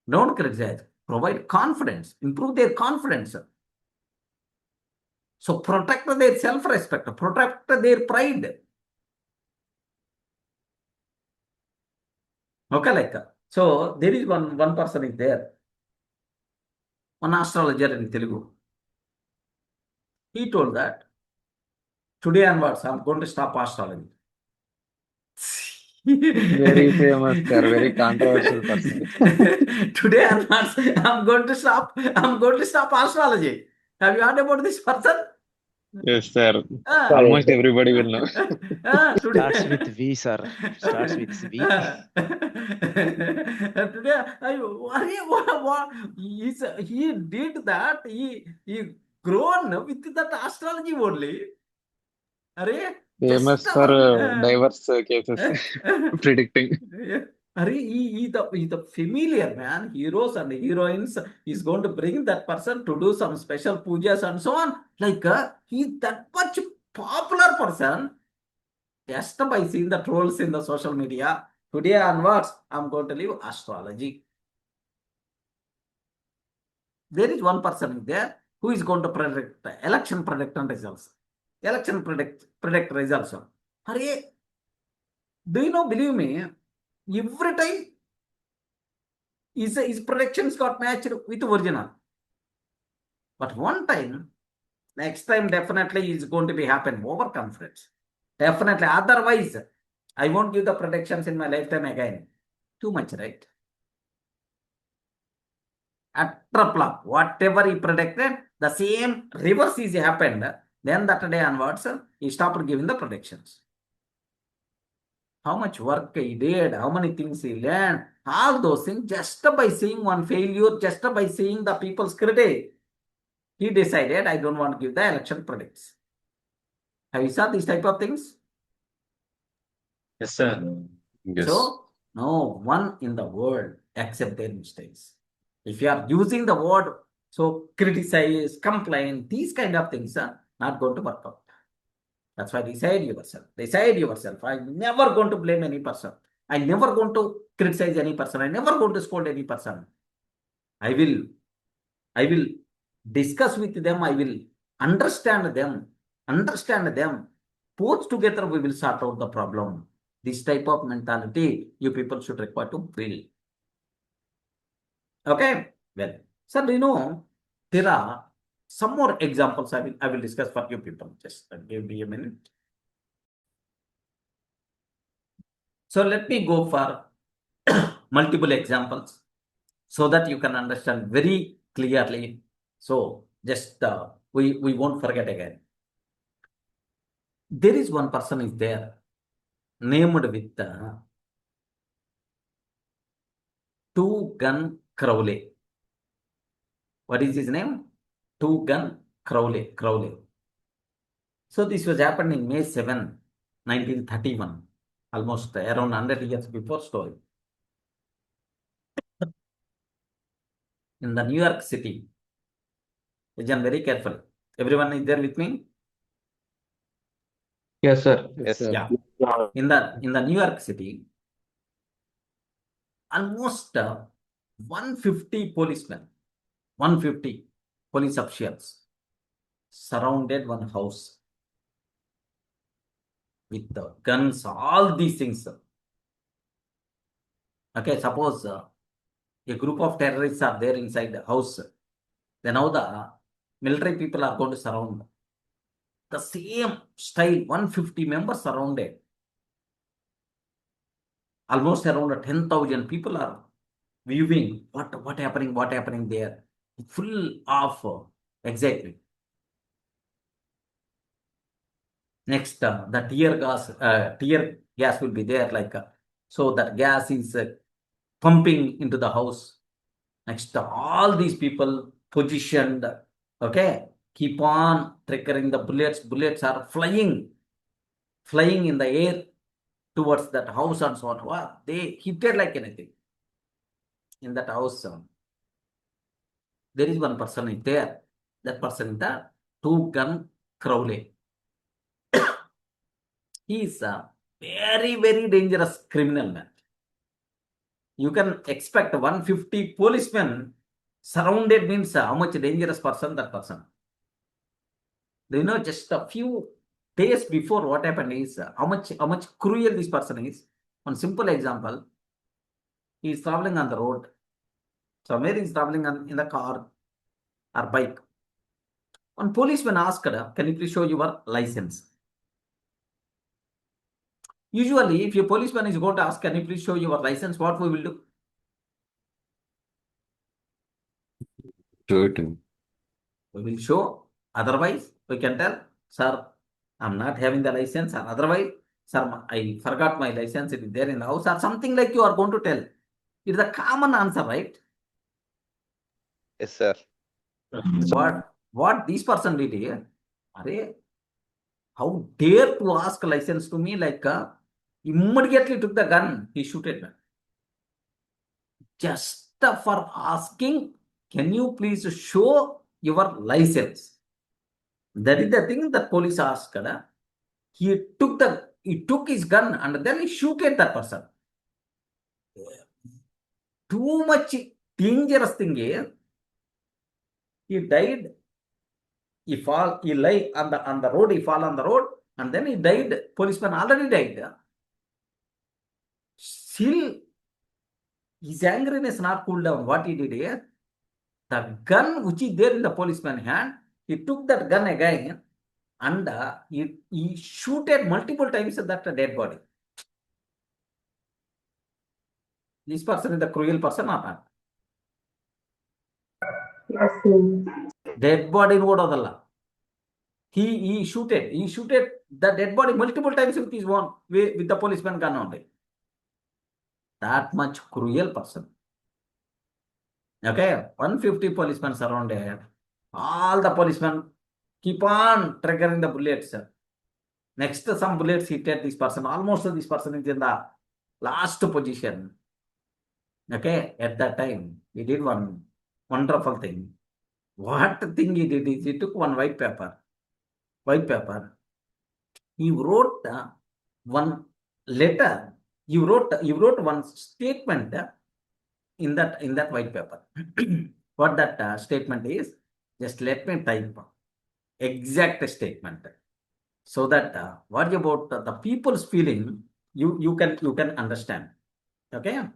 Don't criticize. Provide confidence. Improve their confidence. So protect their self-respect. Protect their pride. Okay, like so there is one person is there. One astrologer in Telugu. He told that today onwards I'm going to stop astrology. Very famous, sir. Very controversial person. Today onwards I'm going to stop astrology. Have you heard about this person? Yes, sir. Ah. Almost everybody will know. Starts with V, sir. Starts with V. Today, he did that. He grown with that astrology only. Famous just for diverse cases predicting. He the familiar man, heroes and heroines is going to bring that person to do some special pujas and so on. Like he that much popular person. Just by seeing the trolls in the social media, today onwards, I'm going to leave astrology. There is one person there who is going to predict election predict and results. Election predict results. Hurry, do you know, believe me, every time his predictions got matched with original. But one time, next time definitely is going to be happen overconfidence. Definitely. Otherwise, I won't give the predictions in my lifetime again. Too much, right? At flop, whatever he predicted, the same reverse is happened. Then that day onwards, he stopped giving the predictions. How much work he did, how many things he learned, all those things, just by seeing one failure, just by seeing the people's critique, he decided, I don't want to give the election predicts. Have you saw these type of things? Yes, sir. Yes. So, no one in the world accept their mistakes. If you are using the word, so criticize, complain, these kind of things are not going to work out. That's why decide yourself. Decide yourself. I'm never going to blame any person. I'm never going to criticize any person. I'm never going to scold any person. I will discuss with them. I will understand them. Both together we will sort out the problem. This type of mentality you people should require to build. Okay, well, sir, do you know there are some more examples I will discuss for you people. Just give me a minute. So let me go for multiple examples so that you can understand very clearly. So just we won't forget again. There is one person is there named with Two-Gun Crowley. What is his name? Two-Gun Crowley. So this was happened in May 7, 1931, almost around 100 years before story. In the New York City. Listen very careful. Everyone is there with me? Yes, sir. Yes, sir. Yeah. In the New York City, almost 150 policemen, 150 police officials surrounded one house with the guns, all these things. Okay, suppose a group of terrorists are there inside the house. Then now the military people are going to surround. The same style, 150 members surrounded. Almost around 10,000 people are viewing what happening there, full of exactly. Next, the tear gas will be there, like so that gas is pumping into the house. Next, all these people positioned, okay, keep on triggering the bullets. Bullets are flying in the air towards that house and so on. Wow, they hit it like anything in that house. There is one person is there. That person is the two-gun Crowley. He is a very, very dangerous criminal man. You can expect 150 policemen surrounded means how much dangerous person that person. Do you know, just a few days before what happened is how much cruel this person is. One simple example, he is traveling on the road. Somewhere he is traveling in the car or bike. One policeman asked, can you please show your license? Usually, if your policeman is going to ask, can you please show your license, what we will do? Show it to me. We will show. Otherwise, we can tell, sir, I'm not having the license. Or otherwise, sir, I forgot my license. It is there in the house. Or something like you are going to tell. It's a common answer, right? Yes, sir. What this person did here? How dare to ask license to me? Like immediately took the gun. He shoot it. Just for asking, can you please show your license? That is the thing that police asked. He took his gun and then he shoot at that person. Too much dangerous thing here. He died. He lay on the road. He fall on the road and then he died. Policeman already died. Still, his angriness not cooled down. What he did here? The gun which is there in the policeman's hand, he took that gun again and he shooted multiple times at that dead body. This person is the cruel person or not? Yes, sir. Dead body nodadalla. He shooted the dead body multiple times with his own with the policeman gun only. That much cruel person. Okay, 150 policemen surrounded. All the policemen keep on triggering the bullets. Next, some bullets hit at this person. Almost this person is in the last position. Okay, at that time, he did one wonderful thing. What thing he did is he took one white paper. He wrote one letter. You wrote one statement in that white paper. What that statement is? Just let me type exact statement, so that what about the people's feeling you can understand. Okay,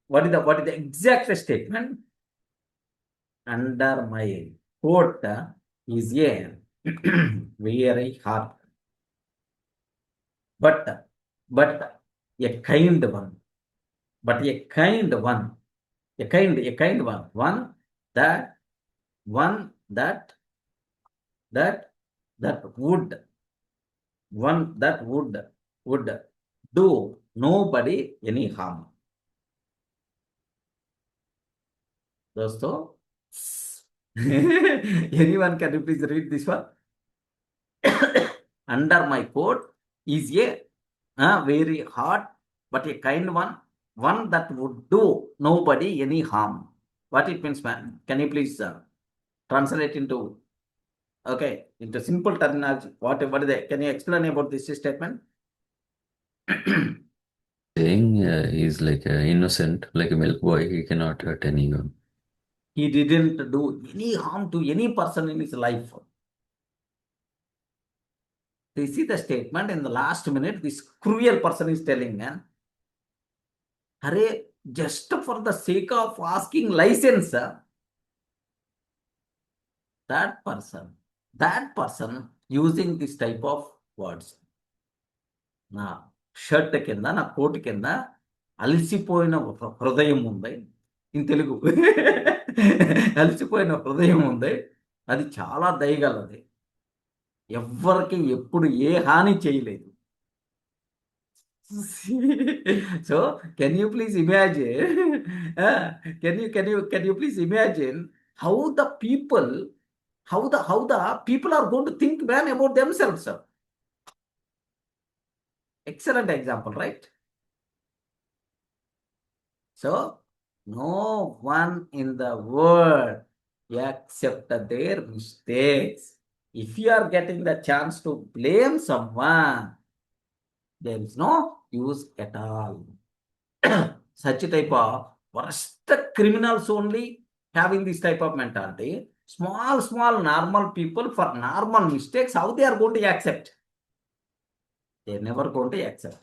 what is the exact statement? Under my coat is a very hard, but a kind one, a kind one that would do nobody any harm. Dosto, anyone can you please read this one? Under my coat is a very hard but a kind one that would do nobody any harm. What it means, man? Can you please translate into simple terminology? What is it? Can you explain about this statement? Saying he's like innocent, like a milk boy. He cannot hurt anyone. He didn't do any harm to any person in his life. You see the statement in the last minute, this cruel person is telling, man, just for the sake of asking license, that person using this type of words. Na shirt kinda, na coat kinda, అలసిపోయిన హృదయం ఉంది in Telugu అలసిపోయిన హృదయం ఉంది, అది చాలా దయగలది, ఎవ్వరికి ఎప్పుడు ఏ హాని చేయలేదు. So can you please imagine can you please imagine how the people are going to think man about themselves, sir? Excellent example, right? So no one in the world accept their mistakes. If you are getting the chance to blame someone, there is no use at all. Such a type of worst criminals only having this type of mentality. Small normal people for normal mistakes, how they are going to accept? They are never going to accept.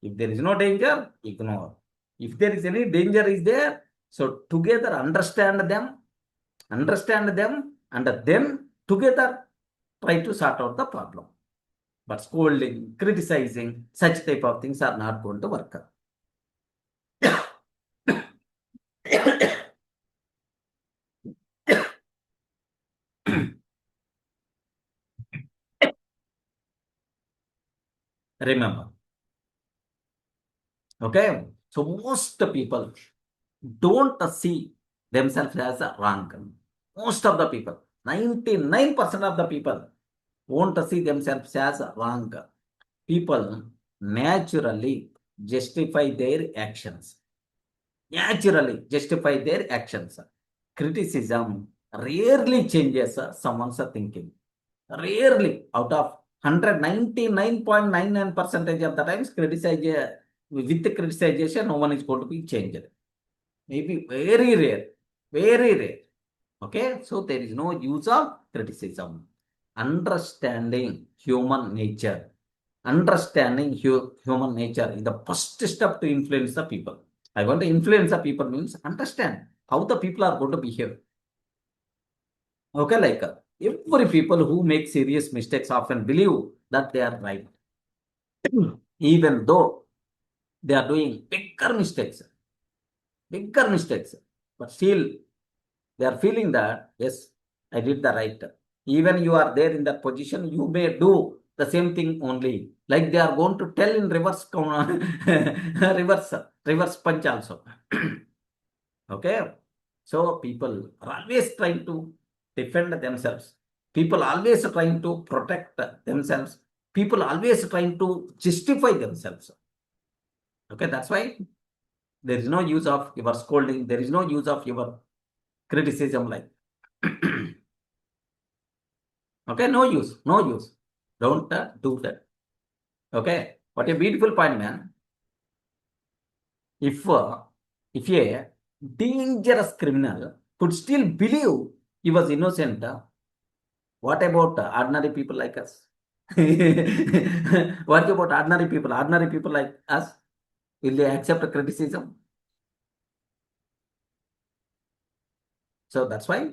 If there is no danger, ignore. If there is any danger is there, so together understand them, and then together try to sort out the problem. But scolding, criticizing, such type of things are not going to work. Remember. Okay, so most people don't see themselves as a wrong. Most of the people, 99% of the people won't see themselves as wrong. People naturally justify their actions. Criticism rarely changes someone's thinking. Rarely. Out of 199.99% of the times, with the criticization, no one is going to be changed. Maybe very rare. Okay, so there is no use of criticism. Understanding human nature is the first step to influence the people. I want to influence the people means understand how the people are going to behave. Okay, like every people who make serious mistakes often believe that they are right, even though they are doing bigger mistakes, but still they are feeling that yes, I did the right. Even you are there in that position, you may do the same thing only, like they are going to tell in reverse reverse punch also. Okay, so people are always trying to defend themselves, people always trying to protect themselves, people always trying to justify themselves. Okay, that's why there is no use of your scolding, there is no use of your criticism, like okay, no use. Don't do that. Okay, what a beautiful point, man. If a dangerous criminal could still believe he was innocent, what about ordinary people like us? What about ordinary people like us? Will they accept criticism? So that's why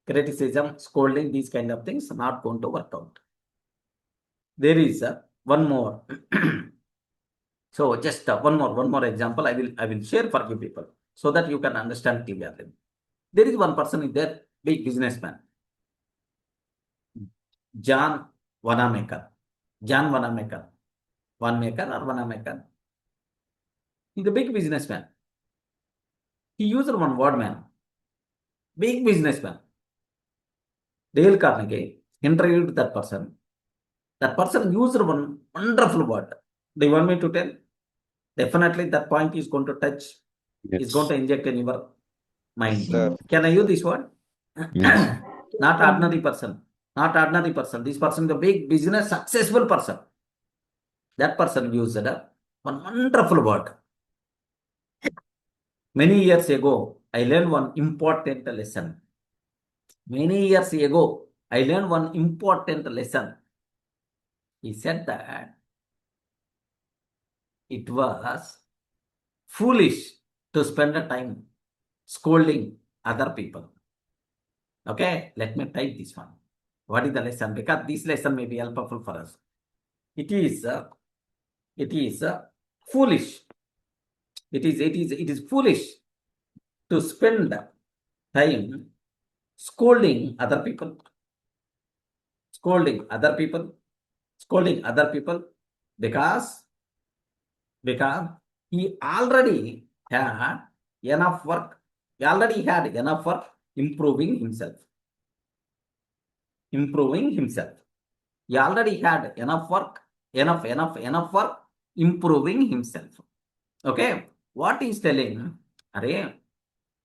criticism, scolding, these kind of things are not going to work out. There is one more. So just one more example I will share for you people so that you can understand clearly. There is one person in there, big businessman, John Wanamaker. Wanamaker. He's a big businessman. He used one word, man. Big businessman. Dale Carnegie interviewed that person. That person used one wonderful word. Do you want me to tell? Definitely that point is going to touch, is going to inject in your mind. Sir. Can I use this word? Yes. Not ordinary person. This person is a big business successful person. That person used one wonderful word. Many years ago, I learned one important lesson. He said that it was foolish to spend the time scolding other people. Okay, let me type this one. What is the lesson? Because this lesson may be helpful for us. It is foolish It is foolish to spend time scolding other people, because he already had enough work. He already had enough work improving himself. He already had enough work, enough work improving himself. Okay, what he's telling, Arey,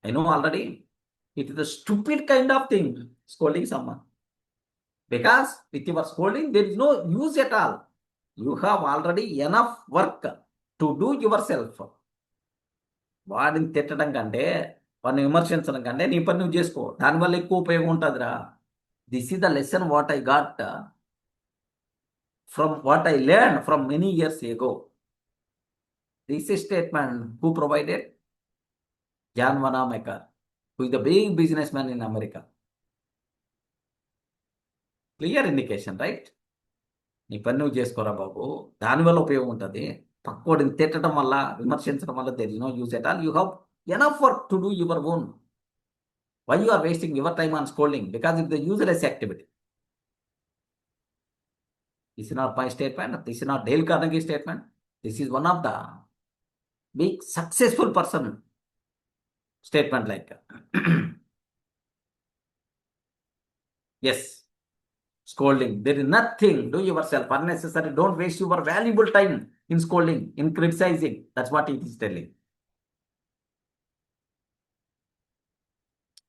I know already, it is a stupid kind of thing, scolding someone. Because with your scolding, there is no use at all. You have already enough work to do yourself. వాడిని తిట్టడం కంటే, వాడిని విమర్శించడం కంటే నీ పని నువ్వు చేసుకో. దానివల్ల ఎక్కువ ఉపయోగం ఉంటుందిరా. This is the lesson what I got from what I learned from many years ago. This statement, who provided? John Wanamaker, who is the big businessman in America. Clear indication, right? నీ పని నువ్వు చేసుకోరా బాబు, దానివల్ల ఉపయోగం ఉంటుంది. పక్కోడిని తిట్టడం వల్ల, విమర్శించడం వల్ల there is no use at all. You have enough work to do your own. Why you are wasting your time on scolding? Because it's the useless activity. This is not my statement. This is not Dale Carnegie statement. This is one of the big successful person statement like. Yes, scolding. There is nothing. Do yourself unnecessary. Don't waste your valuable time in scolding, in criticizing. That's what it is telling.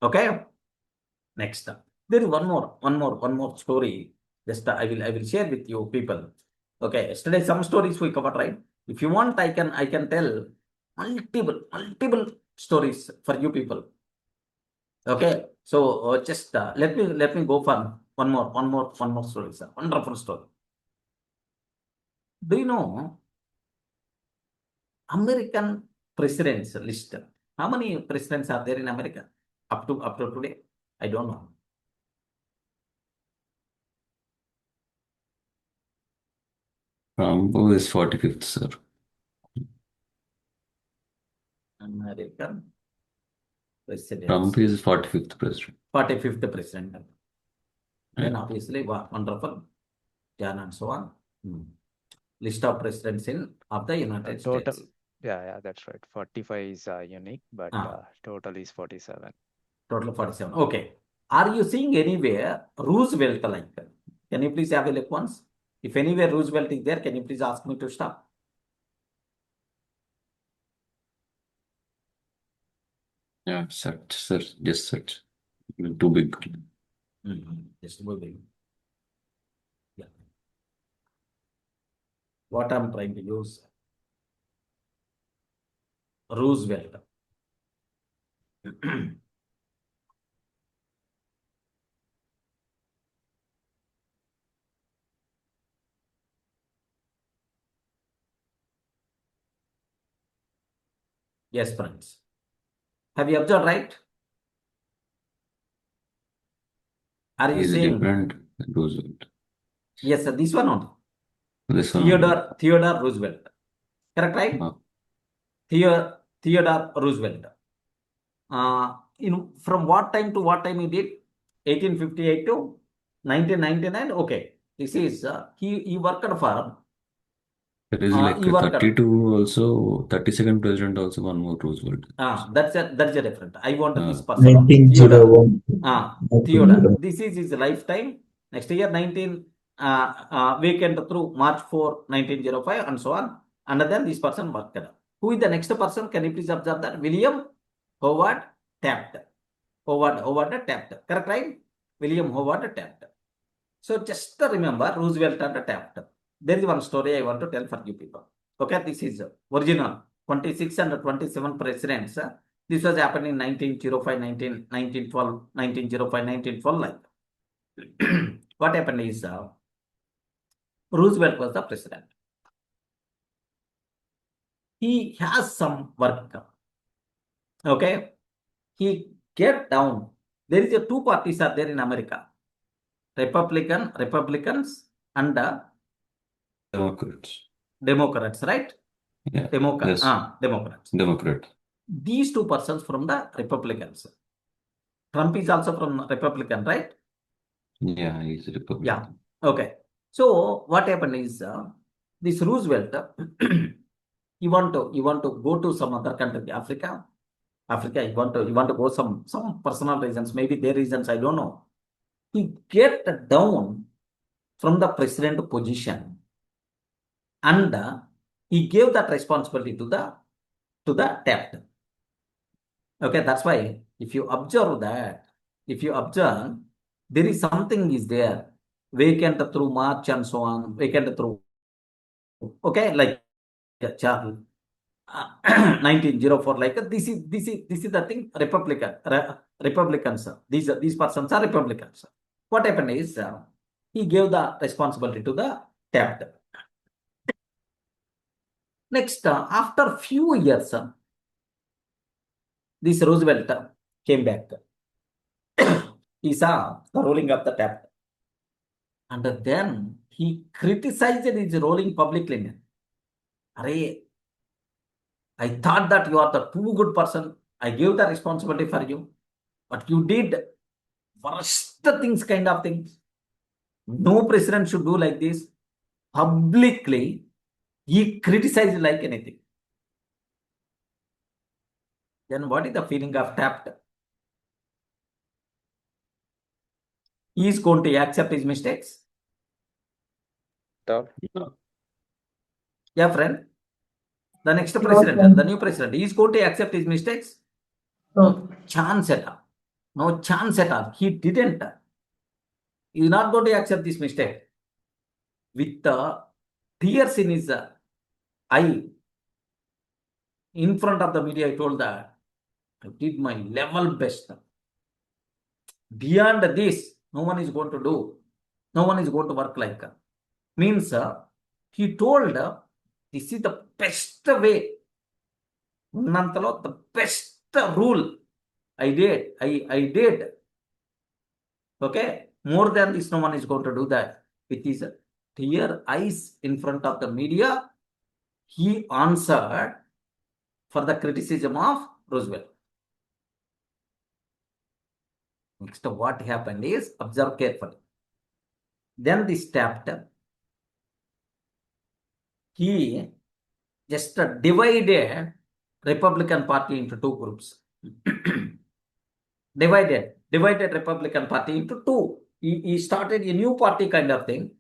Okay. Next, there is one more story. Just I will share with you people. Okay, yesterday some stories we covered, right? If you want, I can tell multiple stories for you people. Okay, so just let me go for one more story, sir. Wonderful story. Do you know American presidents list? How many presidents are there in America up to today? I don't know. Trump is 45th, sir. American president. Trump is 45th president. 45th president. Then obviously, wonderful. Jan and so on. List of presidents of the United Total, States. yeah, that's right. 45 is unique, but total is 47. Total 47. Okay. Are you seeing anywhere Roosevelt like that? Can you please have a look once? If anywhere Roosevelt is there, can you please ask me to stop? Yeah, search, sir. Just search. Too big. Just too big. Yeah. What I'm trying to use. Roosevelt. Yes, friends. Have you observed, right? Are you He's seeing? different. Roosevelt. Yes, sir. This one only. This one. Theodore Roosevelt. Correct, right? Theodore Roosevelt. From what time to what time he did? 1858 to 1999. Okay. This is he worked for. There is like 32 also, 32nd president also, one more Roosevelt. That's a different. I want this person. Theodore. Theodore. This is his lifetime. Next year, weekend through March 4, 1905 and so on. And then this person worked. Who is the next person? Can you please observe that? William Howard Taft. Howard Taft. Correct, right? William Howard Taft. So just remember Roosevelt and Taft. There is one story I want to tell for you people. Okay, this is original 26 and 27 presidents. This was happened in 1905, 1912, 1905, 1912. Like what happened is Roosevelt was the president. He has some work. Okay, he get down. There is two parties are there in America: Republicans and Democrats. Democrats, right? Yeah. Democrats. Yes. Democrats. Democrat. These two persons from the Republicans. Trump is also from Republican, right? Yeah, he's a Republican. Yeah. Okay. So what happened is this Roosevelt, you want to go to some other country, Africa. You want to go some personal reasons, maybe their reasons, I don't know. He get down from the president position, and he gave that responsibility to the Taft. Okay, that's why if you observe, there is something is there, vacant through March and so on, vacant through, okay, like Charles. 1904, like this is the thing. Republicans, these persons are Republicans. What happened is he gave the responsibility to the Taft. Next, after few years, this Roosevelt came back. He saw the rolling of the Taft, and then he criticized his rolling publicly. Array, I thought that you are the too good person. I gave the responsibility for you, but you did worst things, kind of things. No president should do like this. Publicly, he criticized like anything. Then what is the feeling of Taft? He is going to accept his mistakes. Yeah, friend. The next president, the new president, he is going to accept his mistakes. No chance at all. No chance at all. He didn't. He is not going to accept this mistake. With tears in his eye, in front of the media, I told that I did my level best. Beyond this, no one is going to do. No one is going to work like that. Means he told this is the best way. The best rule I did. I did. Okay. More than this, no one is going to do that. With his tear eyes in front of the media, he answered for the criticism of Roosevelt. Next, what happened is, observe carefully. Then this Taft, he just divided Republican Party into two groups. divided Republican Party into two. He started a new party kind of thing.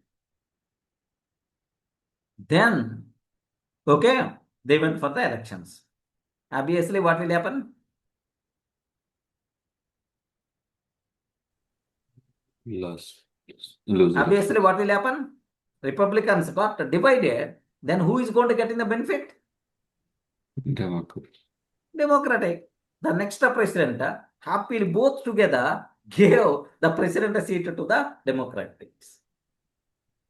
Then, okay, they went for the elections. Obviously, what will happen? Lose. Obviously, what will happen? Republicans got divided. Then who is going to get in the benefit? Democratic. The next president, happily both together gave the presidency to the Democrats.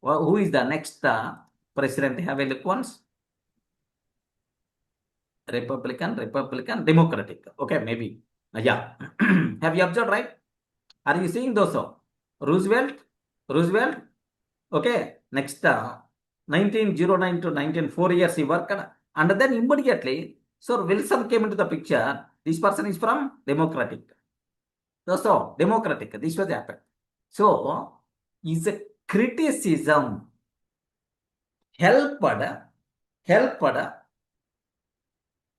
Well, who is the next president? Have a look once. Republican, Democratic. Okay, maybe. Yeah. Have you observed, right? Are you seeing those? Roosevelt. Okay. Next, 1909 to 1904 years he worked, and then immediately, so Wilson came into the picture. This person is from Democratic. So Democratic. This was happened. So is a criticism helped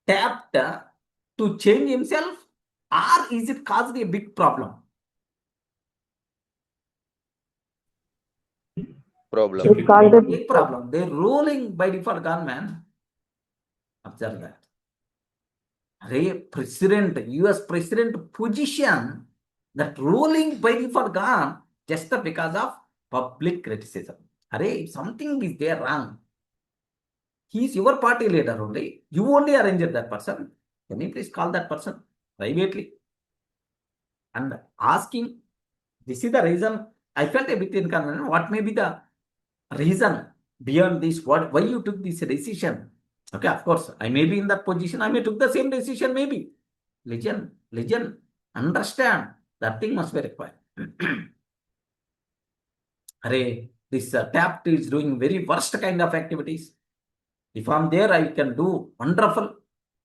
Taft to change himself, or is it caused a big problem? Big problem. They're ruling by default gone, man. Observe that. President, US president position, that ruling by default gone just because of public criticism. If something is there wrong, he is your party leader only. You only arranged that person. Can you please call that person privately and ask him? This is the reason I felt a bit inconvenient. What may be the reason beyond this? Why you took this decision? Okay, of course, I may be in that position. I may took the same decision, maybe. Legend, understand that thing must be required. This Taft is doing very worst kind of activities. If I'm there, I can do wonderful.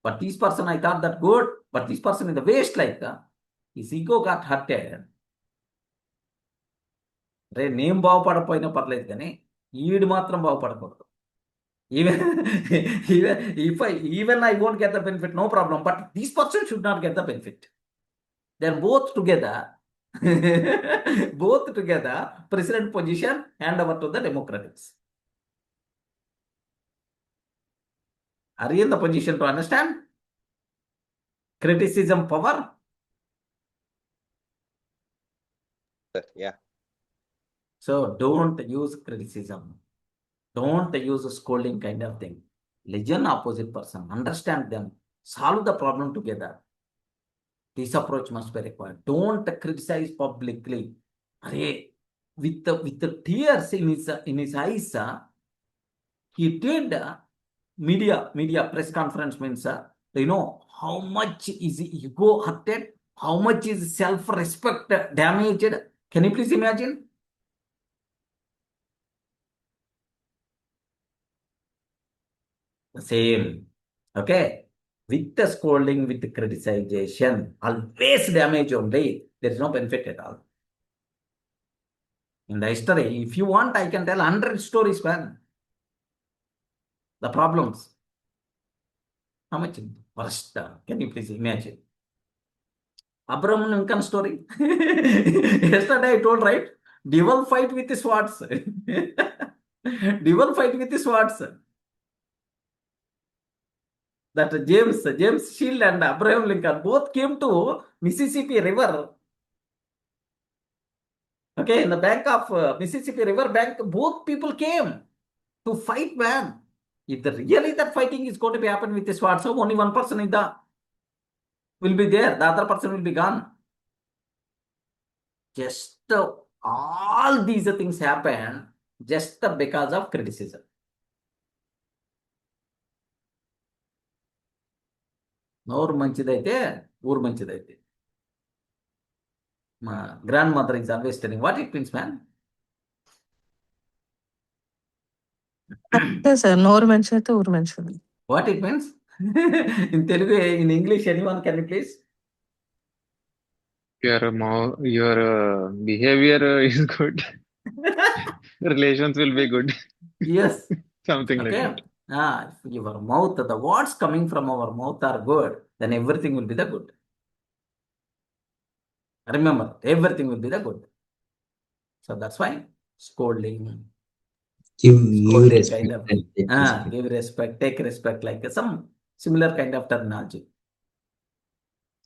But this person, I thought that good, but this person is the waste, like his ego got hurted. రే నేను బాగుపడపోయినా పర్లేదు కానీ ఈడు మాత్రం బాగుపడకూడదు. Even even I won't get the benefit, no problem. But this person should not get the benefit. They're both together. Both together, president position, hand over to the Democrats. Are you in the position to understand? Criticism power? Yeah. So don't use criticism. Don't use a scolding kind of thing. Listen opposite person, understand them, solve the problem together. This approach must be required. Don't criticize publicly. With the tears in his eyes, he did media press conference means, how much is ego hurted, how much is self-respect damaged. Can you please imagine? The same. Okay. With the scolding, with the criticization, always damage only. There is no benefit at all. In the history, if you want, I can tell 100 stories, man. The problems. How much worst? Can you please imagine? Abraham Lincoln story. Yesterday I told, right? Devil fight with the swords. Devil fight with the swords. That James Shield and Abraham Lincoln both came to Mississippi River. Okay, in the bank of Mississippi River bank, both people came to fight, man. If really that fighting is going to be happen with the sword, so only one person will be there, the other person will be gone. Just all these things happen just because of criticism. నోరు మంచిదైతే ఊరు మంచిదైతే. మా grand mother is always telling what it means, man. Sir, నోరు మంచిదైతే ఊరు మంచిది. What it means? In Telugu, in English, anyone can you please? Your behavior is good. Relations will be good. Yes. Something like that. If your mouth, the words coming from our mouth are good, then everything will be the good. Remember, everything will be the good. So that's why scolding, Give scolding respect kind of and take respect. give respect, take respect, like some similar kind of terminology.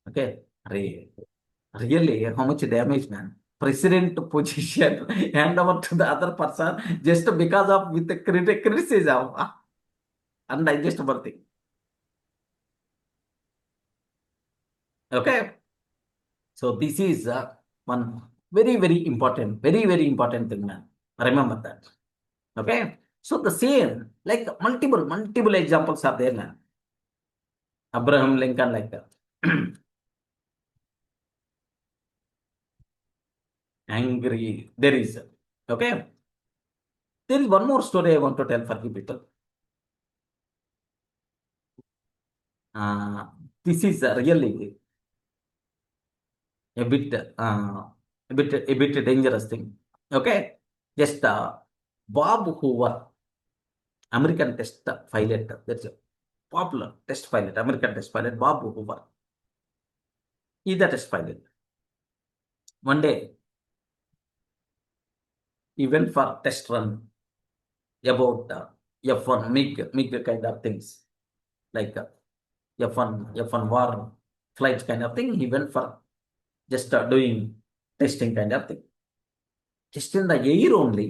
Okay, really, how much damage, man? President position hand over to the other person just because of with the criticism. Undigestible thing. Okay, so this is one very important thing, man. Remember that. Okay, so the same, like multiple examples are there, man. Abraham Lincoln, like that. Angry, there is. Okay, there is one more story I want to tell for you people. This is really a bit dangerous thing. Okay, just Bob Hoover, American test pilot. That's a popular test pilot, American test pilot, Bob Hoover. He's the test pilot. One day, he went for test run about F1 MiG kind of things, like F1 war flights kind of thing. He went for just doing testing kind of thing. Just in the air only,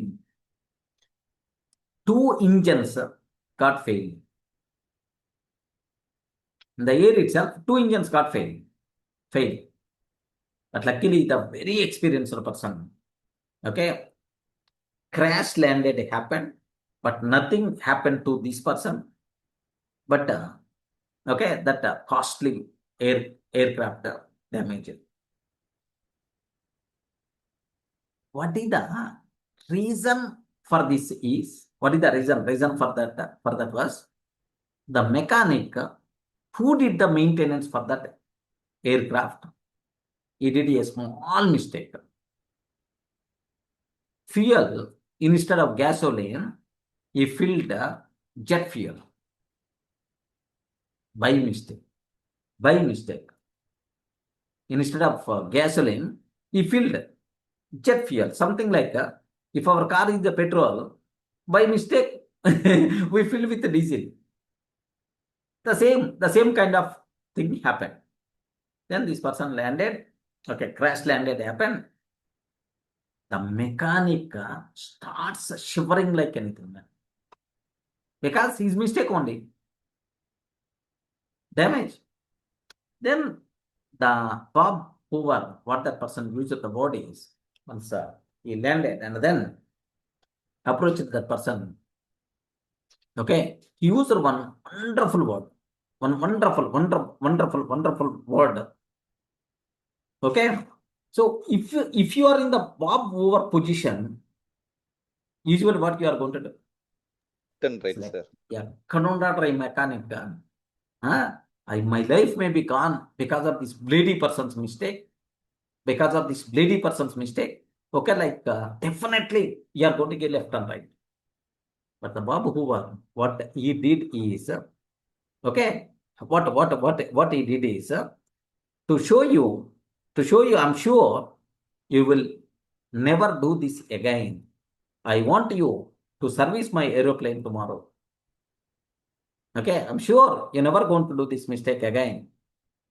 2 engines got failed. In the air itself, 2 engines got failed. But luckily, the very experienced person, okay, crash landed happened, but nothing happened to this person. But okay, that costly aircraft damaged. What is the reason for this? What is the reason for that? Was the mechanic who did the maintenance for that aircraft, he did a small mistake. Fuel, instead of gasoline, he filled jet fuel by mistake. Instead of gasoline, he filled jet fuel. Something like if our car is the petrol, by mistake, we fill with the diesel. The same kind of thing happened. Then this person landed, okay, crash landed happened. The mechanic starts shivering like anything, because his mistake only. Damage. Then the Bob Hoover, what that person used the word is, once he landed and then approached that person. Okay, he used one wonderful word, wonderful word. Okay, so if you are in the Bob Hoover position, usually what you are going to do? Right, like, sir. Yeah, Kanonda try mechanic gun. My life may be gone because of this bloody person's mistake. Okay, like definitely you are going to get left and right. But the Bob Hoover, what he did is, okay, what he did is to show you, I'm sure you will never do this again. I want you to service my aeroplane tomorrow. Okay, I'm sure you're never going to do this mistake again.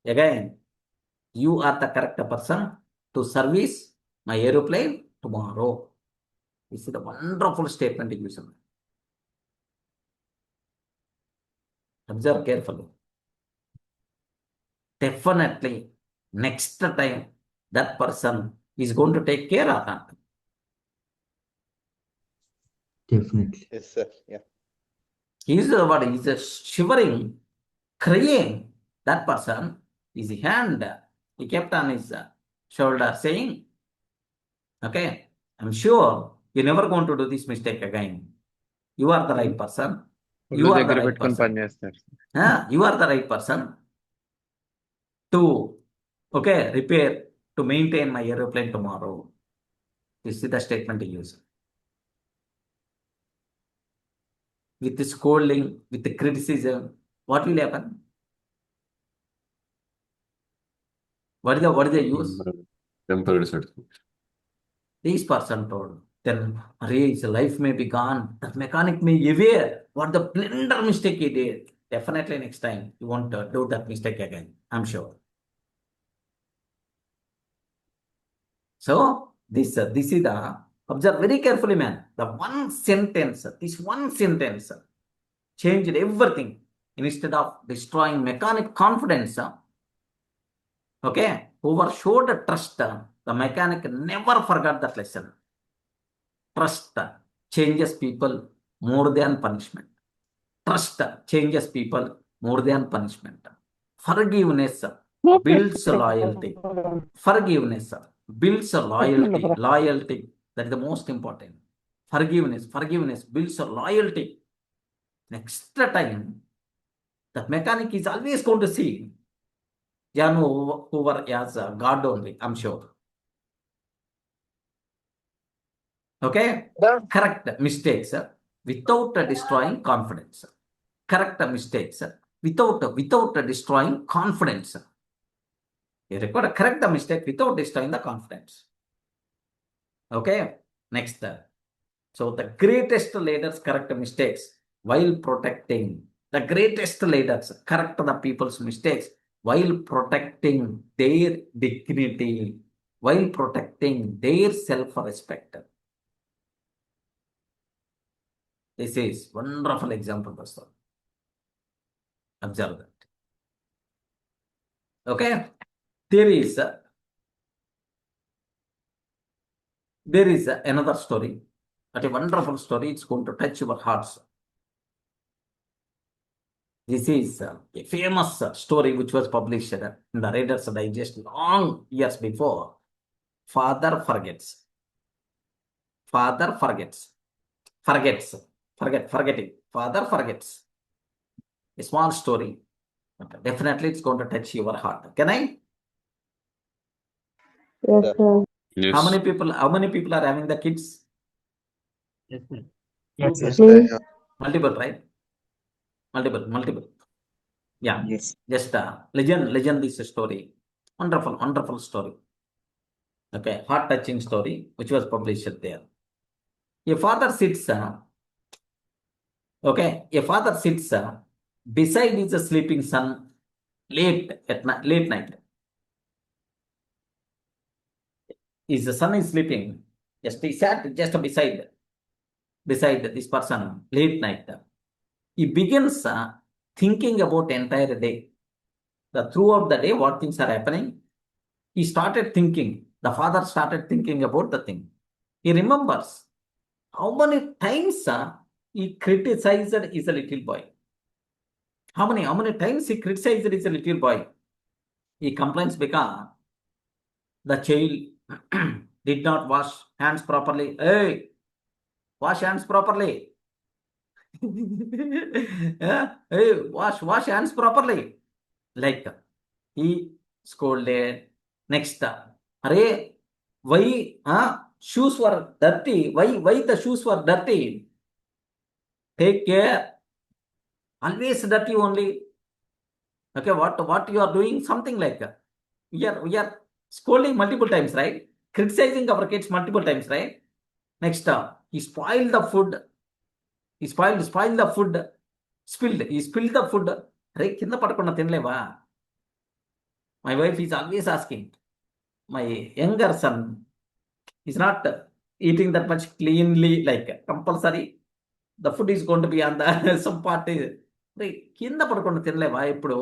You are the correct person to service my aeroplane tomorrow. This is a wonderful statement you use. Observe carefully. Definitely, next time, that person is going to take care of that. Definitely. Yes, sir. Yeah. He's shivering, crying. That person, his hand, he kept on his shoulder saying, okay, I'm sure you're never going to do this mistake again. You are the right person. You are the right person. You are the right person to, okay, repair, to maintain my aeroplane tomorrow. This is the statement he used. With the scolding, with the criticism, what will happen? What is the use? Temporary certificate. This person told, then his life may be gone. The mechanic may be aware what the blunder mistake he did. Definitely next time you won't do that mistake again. I'm sure. So this is the, observe very carefully, man. The one sentence, this one sentence changed everything. Instead of destroying mechanic confidence, okay, whoever showed trust, the mechanic never forgot that lesson. Trust changes people more than punishment. Trust changes people more than punishment. Forgiveness builds loyalty. Forgiveness builds loyalty. Loyalty, that is the most important. Forgiveness builds loyalty. Next time, the mechanic is always going to see Jan Hoover as God only, I'm sure. Okay? Correct mistakes without destroying confidence. Correct mistakes without destroying confidence. You require to correct the mistake without destroying the confidence. Okay? Next. So the greatest leaders correct mistakes while protecting. The greatest leaders correct the people's mistakes while protecting their dignity, while protecting their self-respect. This is wonderful example, Pastor. Observe that. Okay? There is another story, but a wonderful story. It's going to touch your hearts. This is a famous story which was published in the Reader's Digest long years before. Father forgets. Father forgets. Forgetting. Father forgets. a small story, but definitely it's going to touch your heart. Can I? Yes, sir. Yes. How many people are having the kids? Yes, sir. Yes, Please. sir. Multiple, right? Multiple. Yeah. Yes. Just legend this story. Wonderful story. Okay, heart-touching story, which was published there. A father sits, beside his sleeping son late night. His son is sleeping. He sat just beside this person late night. He begins thinking about entire day. Throughout the day, what things are happening. He started thinking. The father started thinking about the thing. He remembers how many times he criticized his little boy. How many times he criticized his little boy? He complains because the child did not wash hands properly. Hey, wash hands properly. Yeah, hey, wash hands properly. Like he scolded. Next, Arey, why shoes were dirty? Why the shoes were dirty? Take care. Always dirty only. Okay, what you are doing? Something like we are scolding multiple times, right? Criticizing our kids multiple times, right? Next, he spoiled the food. He spoiled the food. He spilled the food. Arey, kinda padakonna tinleva. My wife is always asking. My younger son is not eating that much cleanly, like compulsory. The food is going to be on the some part. కింద పడుకున్న తినలేవా ఇప్పుడు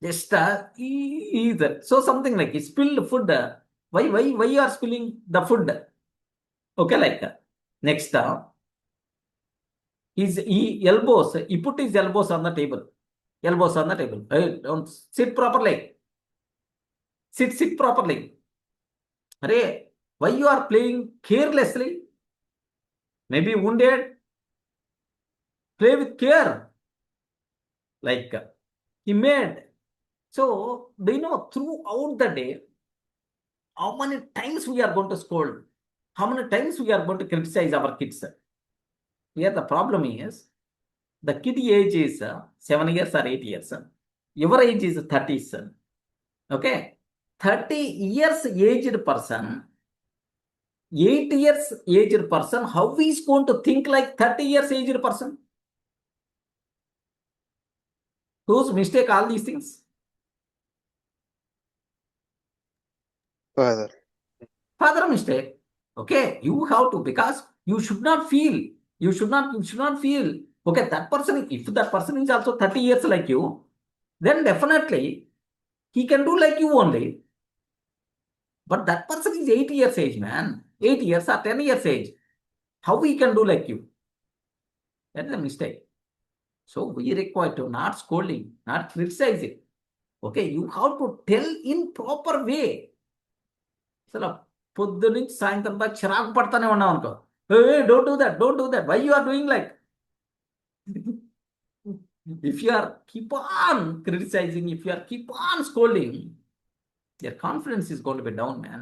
just either so something like spilled food. Why you are spilling the food? Okay, like next he put his elbows on the table. Hey, don't sit properly. Sit properly. Arey, why you are playing carelessly? Maybe wounded. Play with care. Like he made. So, do you know throughout the day, how many times we are going to scold? How many times we are going to criticize our kids? Here the problem is, the kid age is 7 years or 8 years. Your age is 30. Okay? 30 years aged person, 8 years aged person, how is going to think like 30 years aged person? Whose mistake all these things? Father mistake. Okay, you have to, because you should not feel. You should not feel. Okay, that person, if that person is also 30 years like you, then definitely he can do like you only. But that person is 8 years age, man. 8 years or 10 years age. How he can do like you? That is a mistake. So we require to not scolding, not criticizing. Okay, you have to tell in proper way. So, పొద్దు నుంచి సాయంత్రం దాకా చిరాకు పడతానే ఉన్నాం అనుకో. Don't do that. Why you are doing like? If you are keep on criticizing, if you are keep on scolding, their confidence is going to be down, man.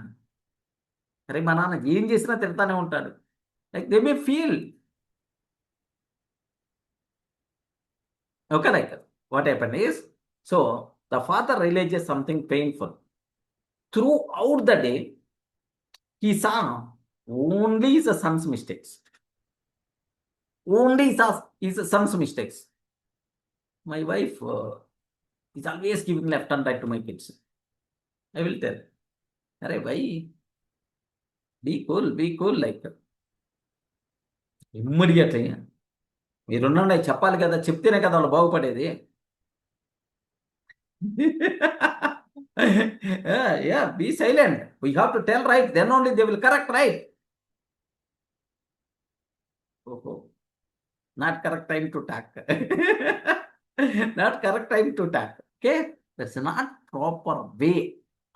అరే మా నాన్న ఏం చేసినా తిడతానే ఉంటాడు. Like they may feel. Okay, like what happened is, so the father realizes something painful. Throughout the day, he saw only his son's mistakes. Only his son's mistakes. My wife is always giving left and right to my kids. I will tell. Arey, why? Be cool, like immediately. మీరున్నా చెప్పాలి కదా, చెప్తేనే కదా వాళ్ళు బాగుపడేది. Yeah, be silent. We have to tell right, then only they will correct, right? Oh, not correct time to talk. Not correct time to talk. Okay, that's not proper way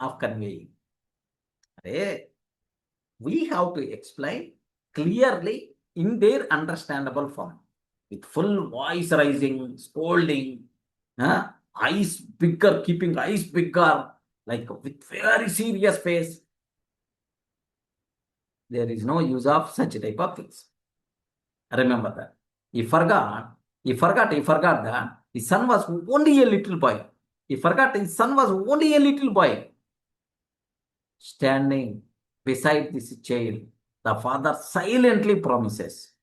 of conveying. We have to explain clearly in their understandable form, with full voice rising, scolding, eyes bigger, keeping eyes bigger, like with very serious face. There is no use of such type of things. Remember that. He forgot that his son was only a little boy. He forgot his son was only a little boy. Standing beside this child, the father silently promises.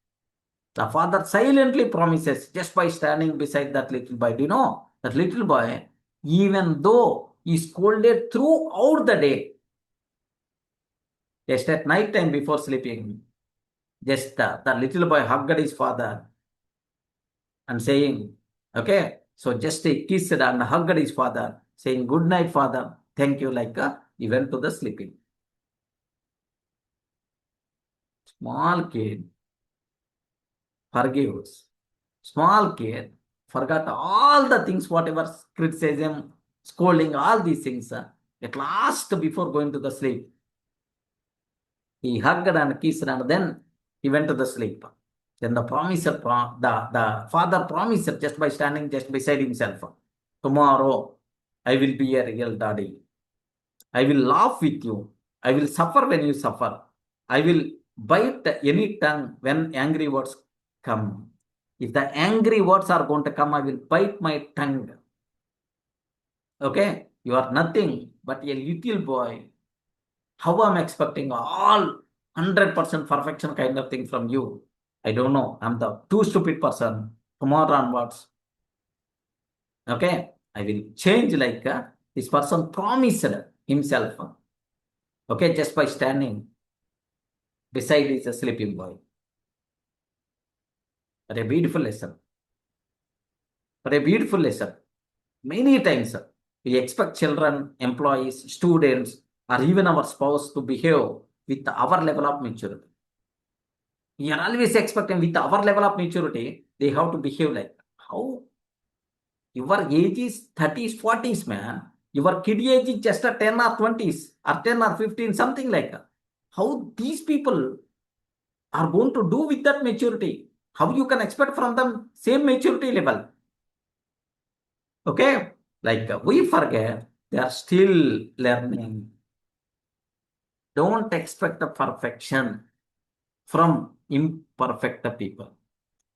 The father silently promises just by standing beside that little boy. Do you know that little boy, even though he scolded throughout the day, just at night time before sleeping, just the little boy hugged his father and saying, okay, so just he kissed and hugged his father, saying, good night, father, thank you, like he went to the sleeping. Small kid forgives. Small kid forgot all the things, whatever criticism, scolding, all these things. At last, before going to the sleep, he hugged and kissed and then he went to the sleep. Then the promiser, the father promised just by standing just beside himself, tomorrow I will be a real daddy. I will laugh with you. I will suffer when you suffer. I will bite any tongue when angry words come. If the angry words are going to come, I will bite my tongue. Okay? You are nothing but a little boy. How I'm expecting all 100% perfection kind of thing from you? I don't know. I'm the too stupid person. Tomorrow onwards. Okay? I will change like this person promised himself. Okay? Just by standing beside his sleeping boy. But a beautiful lesson. But a beautiful lesson. Many times we expect children, employees, students, or even our spouse to behave with our level of maturity. We are always expecting with our level of maturity, they have to behave like how? Your age is 30s, 40s, man. Your kid age is just a 10 or 20s or 10 or 15, something like that. How these people are going to do with that maturity? How you can expect from them same maturity level? Okay? Like we forget they are still learning. Don't expect the perfection from imperfect people.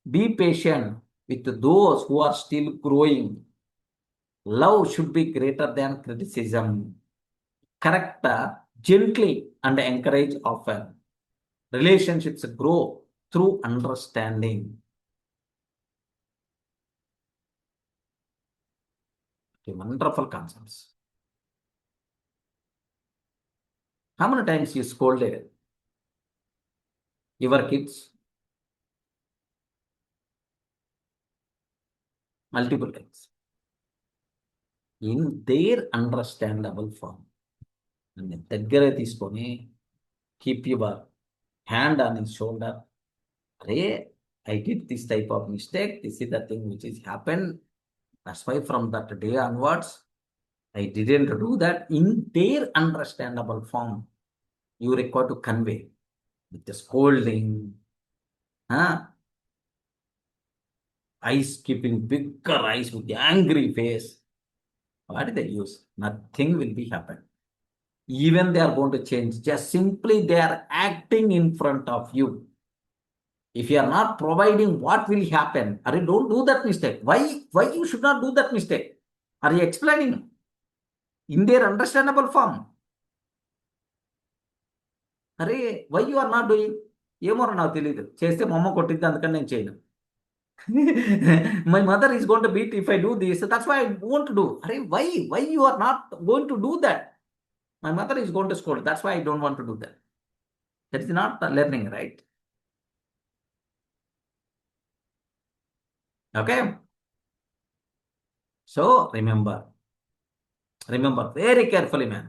Be patient with those who are still growing. Love should be greater than criticism. Correct gently and encourage often. Relationships grow through understanding. Okay, wonderful concepts. How many times you scolded your kids? Multiple times. In their understandable form. And దగ్గర తీసుకొని keep your hand on his shoulder. Hey, I did this type of mistake. This is the thing which is happened. That's why from that day onwards, I didn't do that. In their understandable form, you require to convey with the scolding, eyes keeping bigger eyes with the angry face. What is the use? Nothing will be happen. Even they are going to change. Just simply they are acting in front of you. If you are not providing, what will happen? Are you don't do that mistake? Why you should not do that mistake? Are you explaining in their understandable form? Are why you are not doing? ఏమో నాకు తెలియదు చేస్తే మా అమ్మ కొట్టిద్ది అందుకని నేను చేయను. My mother is going to beat if I do this. That's why I won't do. Are why you are not going to do that? My mother is going to scold. That's why I don't want to do that. That is not learning, right? Okay. So remember very carefully, man.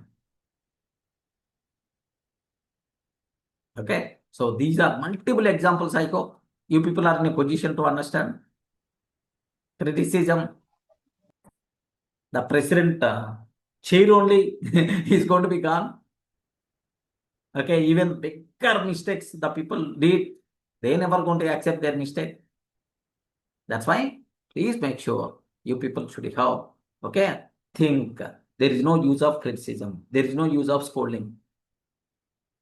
Okay. So these are multiple examples. I hope you people are in a position to understand. Criticism. The president chair only is going to be gone. Okay. Even bigger mistakes the people did. They never going to accept their mistake. That's why please make sure you people should have, okay, think. There is no use of criticism. There is no use of scolding.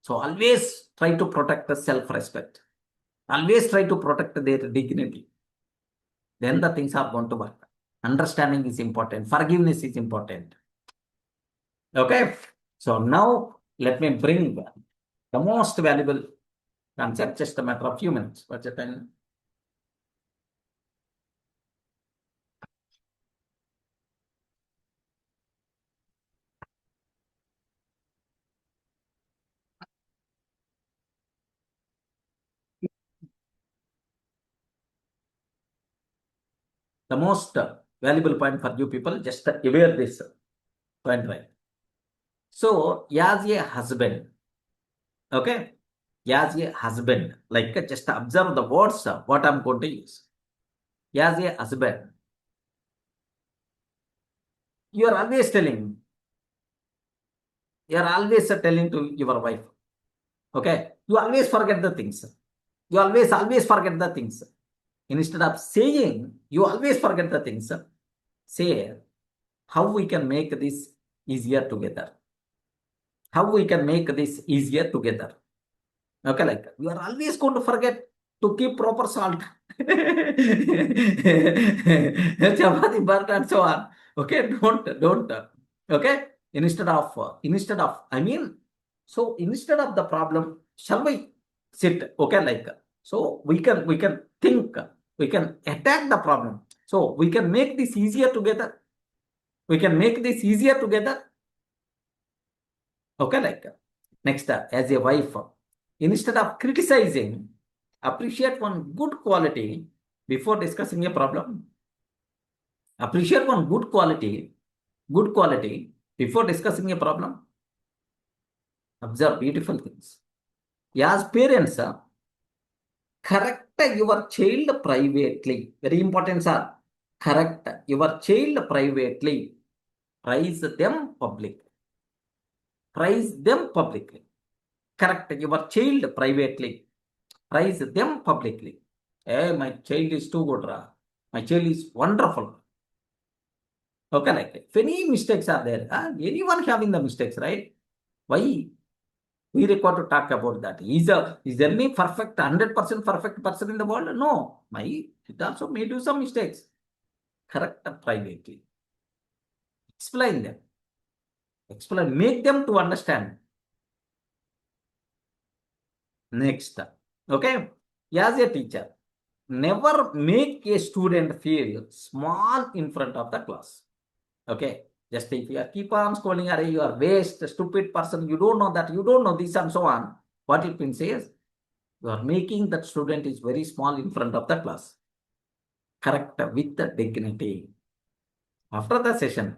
So always try to protect the self-respect. Always try to protect their dignity. Then the things are going to work. Understanding is important. Forgiveness is important. Okay. So now let me bring the most valuable concept, just a matter of few minutes. What's the time? The most valuable point for you people, just aware this point, right? So, as a husband, okay, as a husband, like just observe the words, what I'm going to use. As a husband, you are always telling to your wife, okay, you always forget the things. You always forget the things. Instead of saying, you always forget the things, say, how we can make this easier together. How we can make this easier together. Okay, like you are always going to forget to keep proper salt. Chapati, butter, and so on. Okay, don't. Okay, instead of, I mean, so instead of the problem, shall we sit? Okay, like so we can think, we can attack the problem. So we can make this easier together. We can make this easier together. Okay, like next, as a wife, instead of criticizing, appreciate one good quality before discussing a problem. Appreciate one good quality before discussing a problem. Observe beautiful things. As parents, correct your child privately. Very important, sir. Correct your child privately. Praise them publicly. Praise them publicly. Correct your child privately. Praise them publicly. Hey, my child is too good, Ra. My child is wonderful. Okay, like if any mistakes are there, anyone having the mistakes, right? Why we require to talk about that? Is there any perfect, 100% perfect person in the world? No. It also may do some mistakes. Correct privately. Explain them. Explain. Make them to understand. Next. Okay. As a teacher, never make a student feel small in front of the class. Okay. Just if you keep on scolding, you are waste, stupid person, you don't know that, you don't know this and so on. What it means is, you are making that student is very small in front of the class. Correct with the dignity. After the session,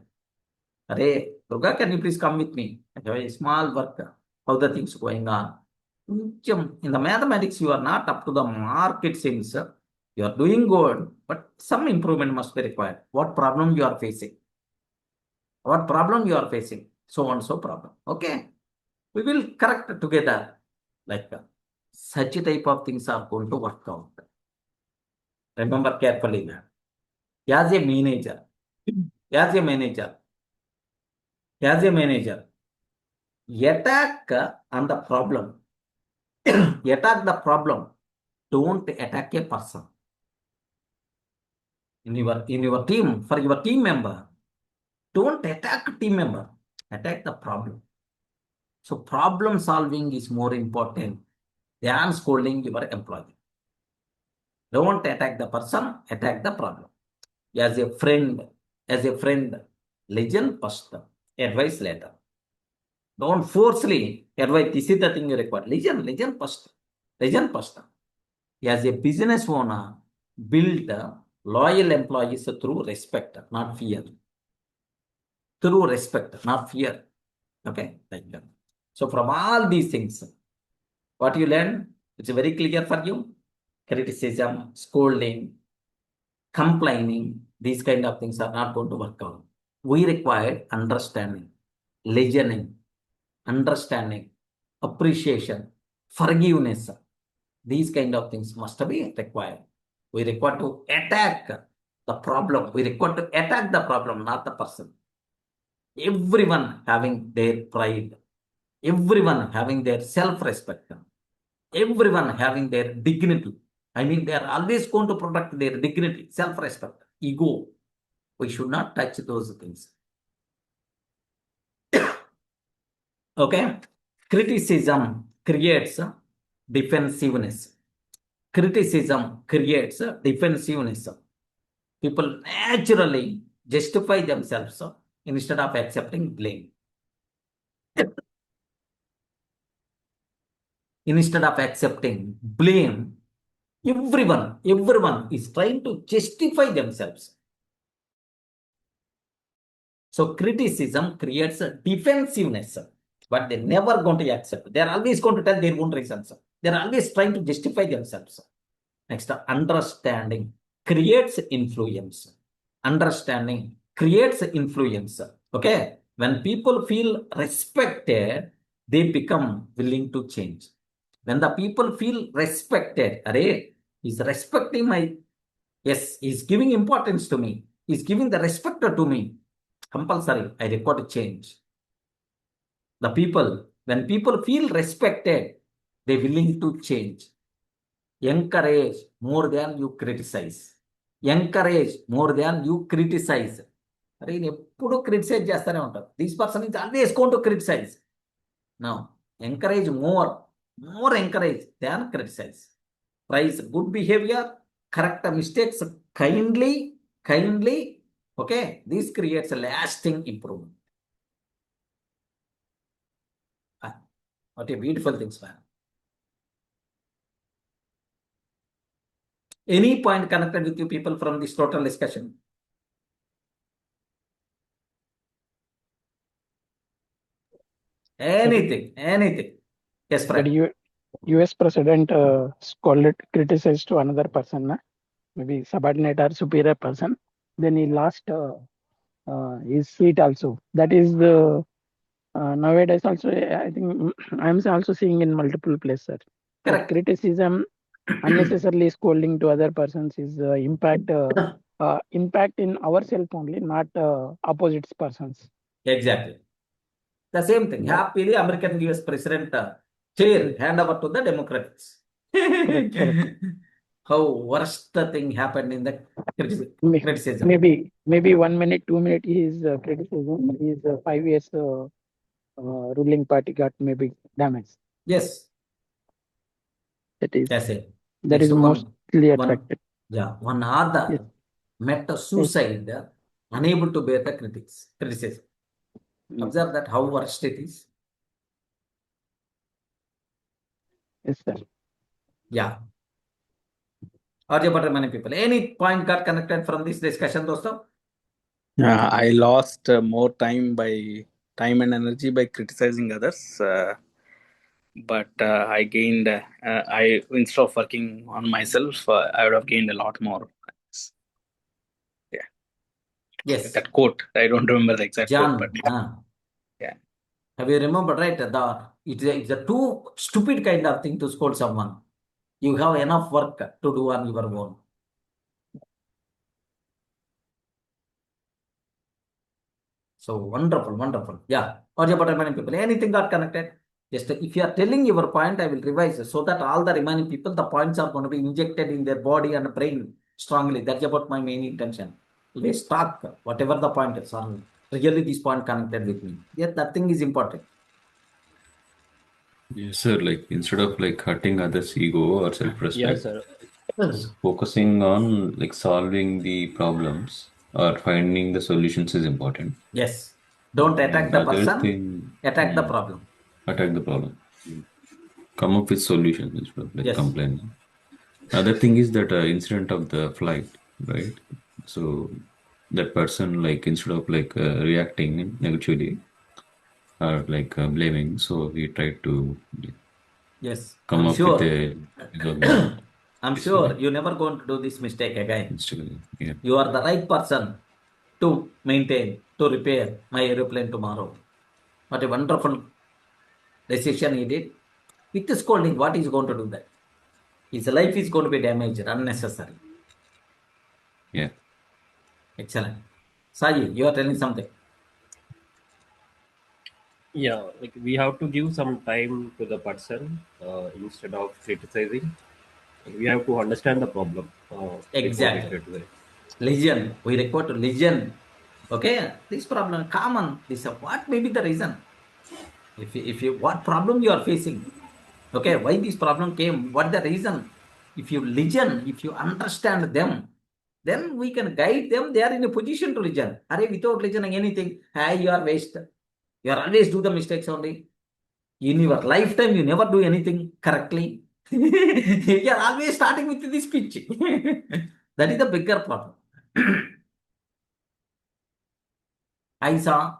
Durga, can you please come with me? I have a small work. How the things going on? In the mathematics, you are not up to the mark, it seems. You are doing good, but some improvement must be required. What problem you are facing? What problem you are facing? So and so problem. Okay. We will correct together. Like such a type of things are going to work out. Remember carefully that. As a manager, attack on the problem. Attack the problem. Don't attack a person. In your team, for your team member, don't attack team member. Attack the problem. So problem solving is more important than scolding your employee. Don't attack the person, attack the problem. As a friend, listen first, advise later. Don't forcefully advise, this is the thing you require. Listen first. As a business owner, build loyal employees through respect, not fear. Through respect, not fear. Okay, like that. So from all these things, what you learn, it's very clear for you. Criticism, scolding, complaining, these kind of things are not going to work out. We require understanding, listening, understanding, appreciation, forgiveness. These kind of things must be required. We require to attack the problem. We require to attack the problem, not the person. Everyone having their pride. Everyone having their self-respect. Everyone having their dignity. I mean, they are always going to protect their dignity, self-respect, ego. We should not touch those things. Okay? Criticism creates defensiveness. Criticism creates defensiveness. People naturally justify themselves instead of accepting blame. Instead of accepting blame, everyone is trying to justify themselves. So criticism creates a defensiveness, but they're never going to accept. They're always going to tell their own reasons. They're always trying to justify themselves. Next, understanding creates influence. Understanding creates influence. Okay? When people feel respected, they become willing to change. When the people feel respected, array, he's respecting my, yes, he's giving importance to me. He's giving the respect to me. Compulsory, I require to change. The people, when people feel respected, they're willing to change. Encourage more than you criticize. Encourage more than you criticize. Array, epudu criticize chestane untaru. This person is always going to criticize. Now, encourage more encourage than criticize. Praise good behavior, correct mistakes kindly. Okay, this creates a lasting improvement. What a beautiful thing, man. Any point connected with you people from this total discussion? Anything. Yes, Fred. US president criticized to another person, maybe subordinate or superior person. Then he lost his seat also. That is the nowadays also. I think I'm also seeing in multiple places. Correct. Criticism, unnecessarily scolding to other persons is impact in ourselves only, not opposite persons. Exactly. The same thing. Happily, American US President chair hand over to the Democrats. Correct. How worst thing happened in the criticism. Maybe 1 minute, 2 minute is criticism. His 5 years ruling party got maybe damaged. Yes. That is. That's it. That is mostly attracted. One other met a suicide, unable to bear the criticism. Observe that how worst it is. Yes, sir. Yeah. But many people. Any point got connected from this discussion, dosto? I lost more time and energy by criticizing others. But I gained, instead of working on myself, I would have gained a lot more. Yeah. Yes. That quote, I don't remember the exact John, quote, but yeah. Have you remembered, right? It's a too stupid kind of thing to scold someone. You have enough work to do on your own. So wonderful. Yeah. But many people, anything got connected? Just if you are telling your point, I will revise so that all the remaining people, the points are going to be injected in their body and brain strongly. That's about my main intention. Let's talk whatever the point is. Really, this point connected with me. Yeah, that thing is important. Yes, sir. Like instead of like hurting others' ego or self-respect, Yes, sir. focusing on like solving the problems or finding the solutions is important. Yes. Don't attack the person. Attack the problem. Attack the problem. Come up with solutions instead of like complaining. Other thing is that incident of the flight, right? So that person, like instead of like reacting negatively or like blaming, so he tried to come up with a. I'm sure you're never going to do this mistake again. Yeah. You are the right person to repair my aeroplane tomorrow. What a wonderful decision he did. With the scolding, what is going to do that? his life is going to be damaged unnecessary. Yeah. Excellent. Sai, you are telling something. Yeah, like we have to give some time to the person instead of criticizing. We have to understand the problem before we Exactly. criticize. Listen, we require to listen. Okay, this problem common. This what may be the reason? If you what problem you are facing? Okay, why this problem came? What the reason? If you listen, if you understand them, then we can guide them. They are in a position to listen. Are without listening anything, hey, you are waste. You are always do the mistakes only. In your lifetime, you never do anything correctly. You are always starting with this pitch. That is the bigger problem. I saw,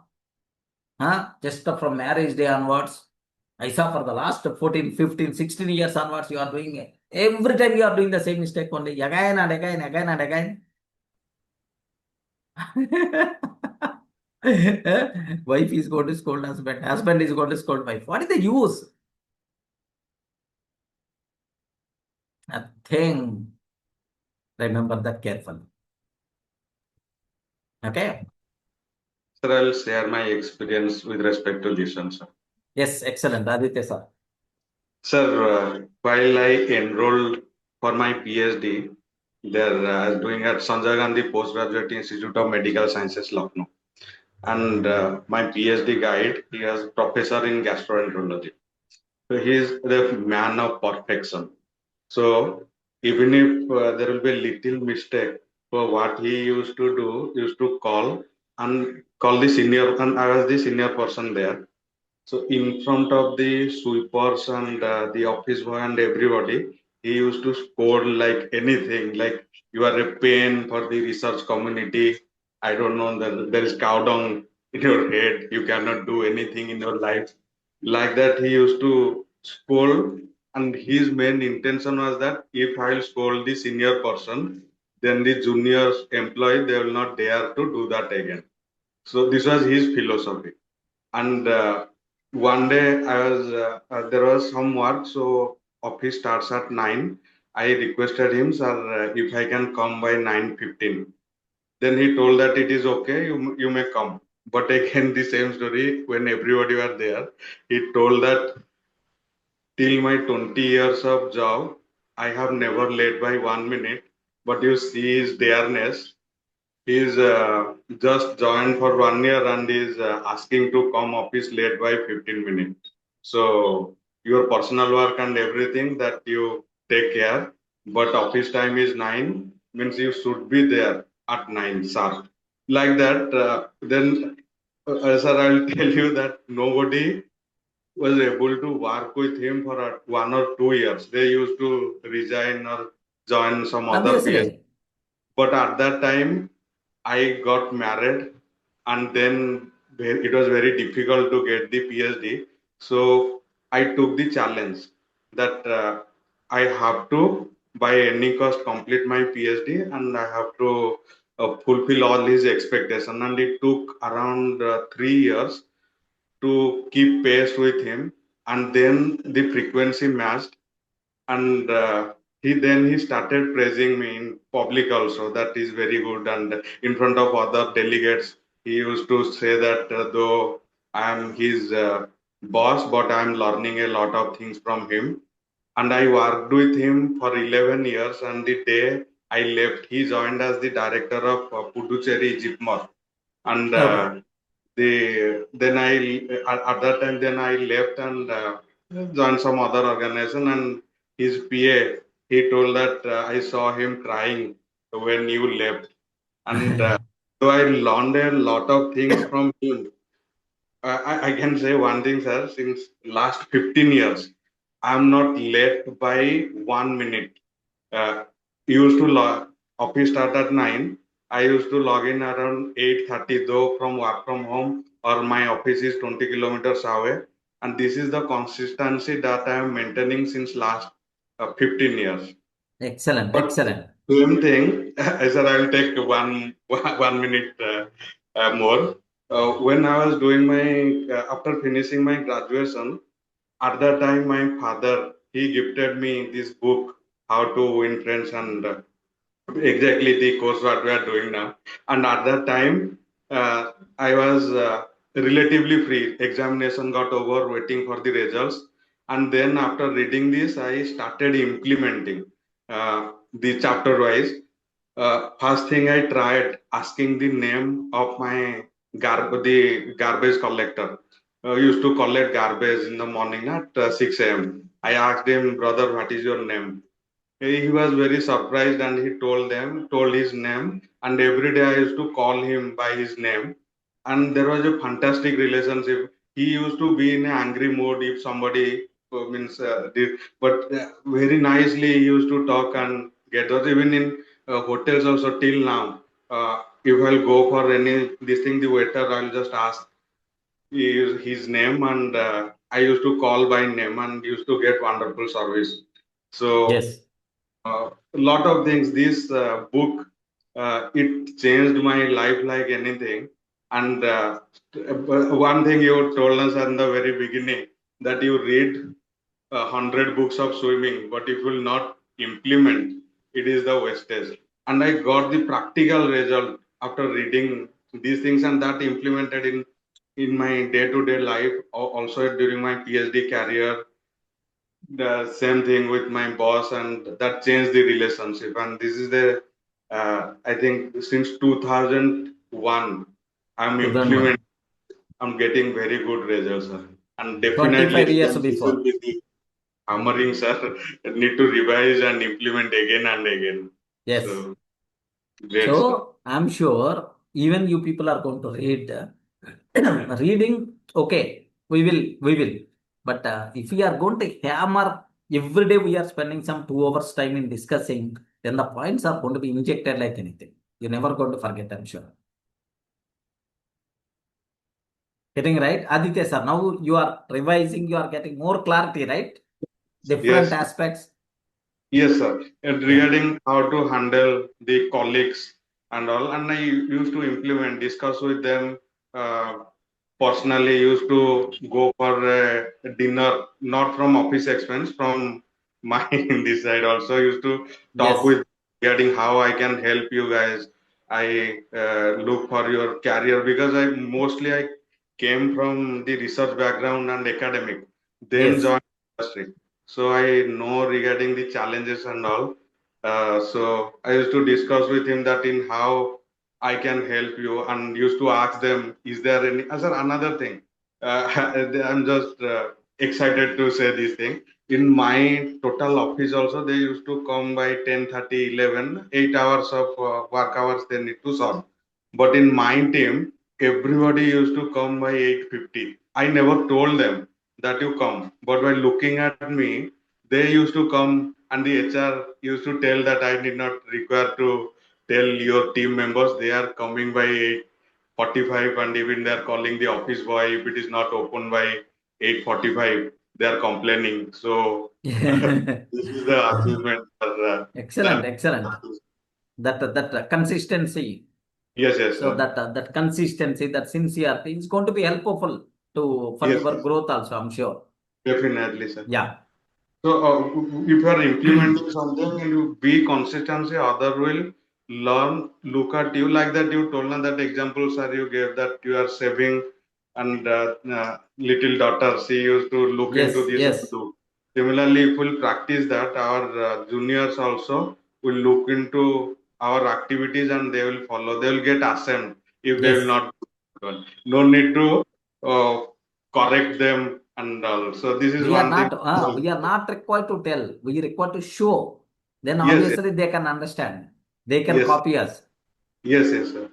just from marriage day onwards, I saw for the last 14, 15, 16 years onwards, you are doing it. Every time you are doing the same mistake only, again and again, again and again. Wife is going to scold husband, husband is going to scold wife. What is the use? Nothing. Remember that carefully. Okay. Sir, I'll share my experience with respect to this one, sir. Yes, excellent. Aditya sir. Sir, while I enrolled for my PhD, there I was doing at Sanjay Gandhi Postgraduate Institute of Medical Sciences, Lucknow. And my PhD guide, he is professor in gastroenterology. So he is the man of perfection. So even if there will be a little mistake, so what he used to do, used to call the senior, and I was the senior person there. So in front of the sweepers and the office boy and everybody, he used to scold like anything, like you are a pain for the research community. I don't know that there is cow dung in your head. You cannot do anything in your life. Like that, he used to scold, and his main intention was that if I'll scold the senior person, then the junior employee they will not dare to do that again. So this was his philosophy. And one day I was there was some work, so office starts at 9. I requested him, sir, if I can come by 9:15. Then he told that it is okay, you may come. But again, the same story when everybody were there. He told that till my 20 years of job, I have never late by 1 minute. But you see his dareness. He's just joined for 1 year and is asking to come office late by 15 minutes. So your personal work and everything that you take care, but office time is 9, means you should be there at 9 sharp. Like that, then sir, I'll tell you that nobody was able to work with him for 1 or 2 years. They used to resign or join some other PS. But at that time, I got married, and then it was very difficult to get the PhD. So I took the challenge that I have to, by any cost, complete my PhD, and I have to fulfill all his expectations. And it took around 3 years to keep pace with him, and then the frequency matched, and he started praising me in public also. That is very good, and in front of other delegates he used to say that though I am his boss, but I am learning a lot of things from him. And I worked with him for 11 years, and the day I left, he joined as the director of Puducherry Jipmar. And then I at that time then I left and joined some other organization, and his PA, he told that I saw him crying when you left, and so I learned a lot of things from him. I can say one thing, sir. Since last 15 years, I'm not late by 1 minute. Used to log office start at 9. I used to log in around 8:30, though from work from home or my office is 20 kilometers away. And this is the consistency that I am maintaining since last 15 years. Excellent, but excellent. Same thing, sir. I will take one minute more. When I was doing my after finishing my graduation, at that time my father he gifted me this book how to win friends and exactly the course what we are doing now. And at that time, I was relatively free. Examination got over, waiting for the results. And then after reading this, I started implementing the chapter wise. First thing I tried asking the name of my the garbage collector. Used to collect garbage in the morning at 6 a.m. I asked him, brother, what is your name? He was very surprised and he told his name. And every day I used to call him by his name. And there was a fantastic relationship. He used to be in an angry mood if somebody did, but very nicely he used to talk and get us. Even in hotels also till now. If I'll go for any this thing, the waiter, I'll just ask his name and I used to call by name and used to get wonderful service. So Yes. a lot of things. This book, it changed my life like anything. And one thing you told us in the very beginning that you read 100 books of swimming, but if you will not implement, it is the wastage. And I got the practical result after reading these things, and that implemented in my day-to-day life. Also during my PhD career, the same thing with my boss, and that changed the relationship. And this is the I think since 2001 I'm 2001. implementing, I'm getting very good results, sir. And definitely 25 years this will before. be the hammering, sir. Need to revise and implement again and again. Yes. So great, sir. So I'm sure even you people are going to read. Reading, okay, we will. But if we are going to hammer every day, we are spending some 2 hours time in discussing, then the points are going to be injected like anything. You're never going to forget, I'm sure. Getting right? Aditya sir, now you are revising, you are getting more clarity, right? Different Yes. aspects. Yes, sir. And regarding how to handle the colleagues and all, and I used to implement, discuss with them. Personally, used to go for a dinner, not from office expense, from my this side. Also, used to talk Yes. with regarding how I can help you guys. I look for your career because I came from the research background and academic, then Yes. joined industry. So I know regarding the challenges and all. So I used to discuss with him that in how I can help you, and used to ask them, is there any? Sir, another thing. I'm just excited to say this thing. In my total office also, they used to come by 10:30, 11, 8 hours of work hours they need to solve. But in my team, everybody used to come by 8:50. I never told them that you come, but by looking at me, they used to come, and the HR used to tell that I did not require to tell your team members they are coming by 8:45, and even they are calling the office boy if it is not open by 8:45, they are complaining. So this is the achievement for Excellent, excellent. That consistency. Yes, yes, So sir. that consistency, that sincerity is going to be helpful for Yes, your yes. growth also, I'm sure. Definitely, sir. Yeah. So if you are implementing something and you be consistency, other will learn, look at you like that. You told us that example, sir, you gave that you are saving, and little daughter, she used to look Yes, into this and yes. do. Similarly, if we'll practice that, our juniors also will look into our activities and they will follow. They will get ashamed if they will Yes. not do it. No need to uh, correct them and all. So this is We are one thing. not required to tell. We are required to show. Then Yes, yes, obviously they can understand. They can yes, copy us. yes, yes, sir.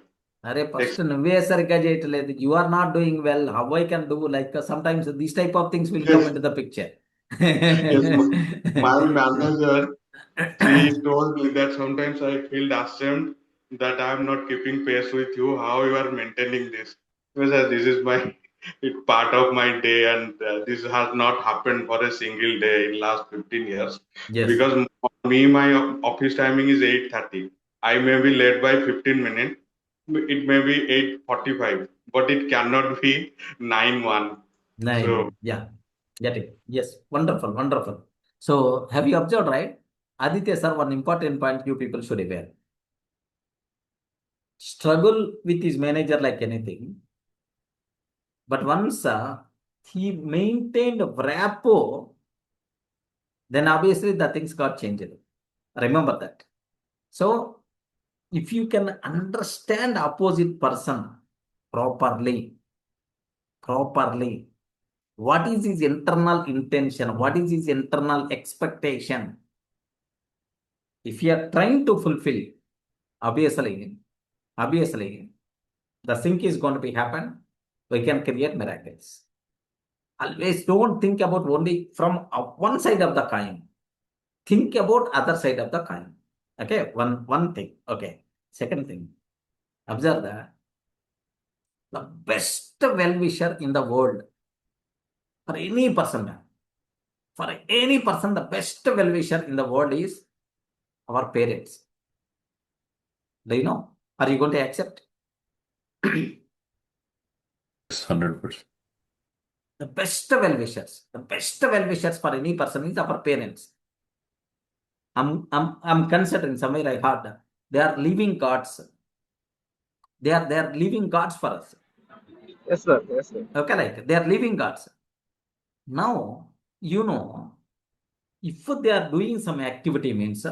అరే first నువ్వే సరిగ్గా చేయట్లేదు, you are not doing well, how I can do, like sometimes these type of things will come Yes, into the picture. yes. My manager, she told me that sometimes I feel ashamed that I am not keeping pace with you. How you are maintaining this? Because this is my it's part of my day, and this has not happened for a single day in last 15 years. Yes. Because for me, my office timing is 8:30. I may be late by 15 minutes. It may be 8:45, but it cannot be 9:1. So 9. Yeah, get it. Yes, wonderful, wonderful. So have you observed, right? Aditya sir, one important point you people should aware. Struggle with his manager like anything. But once he maintained rapport, then obviously the things got changed. Remember that. So if you can understand opposite person properly, what is his internal intention, what is his internal expectation, if you are trying to fulfill, obviously the sync is going to be happen. We can create miracles. Always don't think about only from one side of the coin. Think about other side of the coin. Okay, one thing. Okay, second thing. Observe that the best well-wisher in the world for any person, the best well-wisher in the world is our parents. Do you know? Are you going to accept? 100%. The best well-wishers for any person is our parents. I'm considering somewhere I heard they are living gods. They are living gods for us. Yes, sir. Yes, sir. Okay, like they are living gods. Now, you know, if they are doing some activity means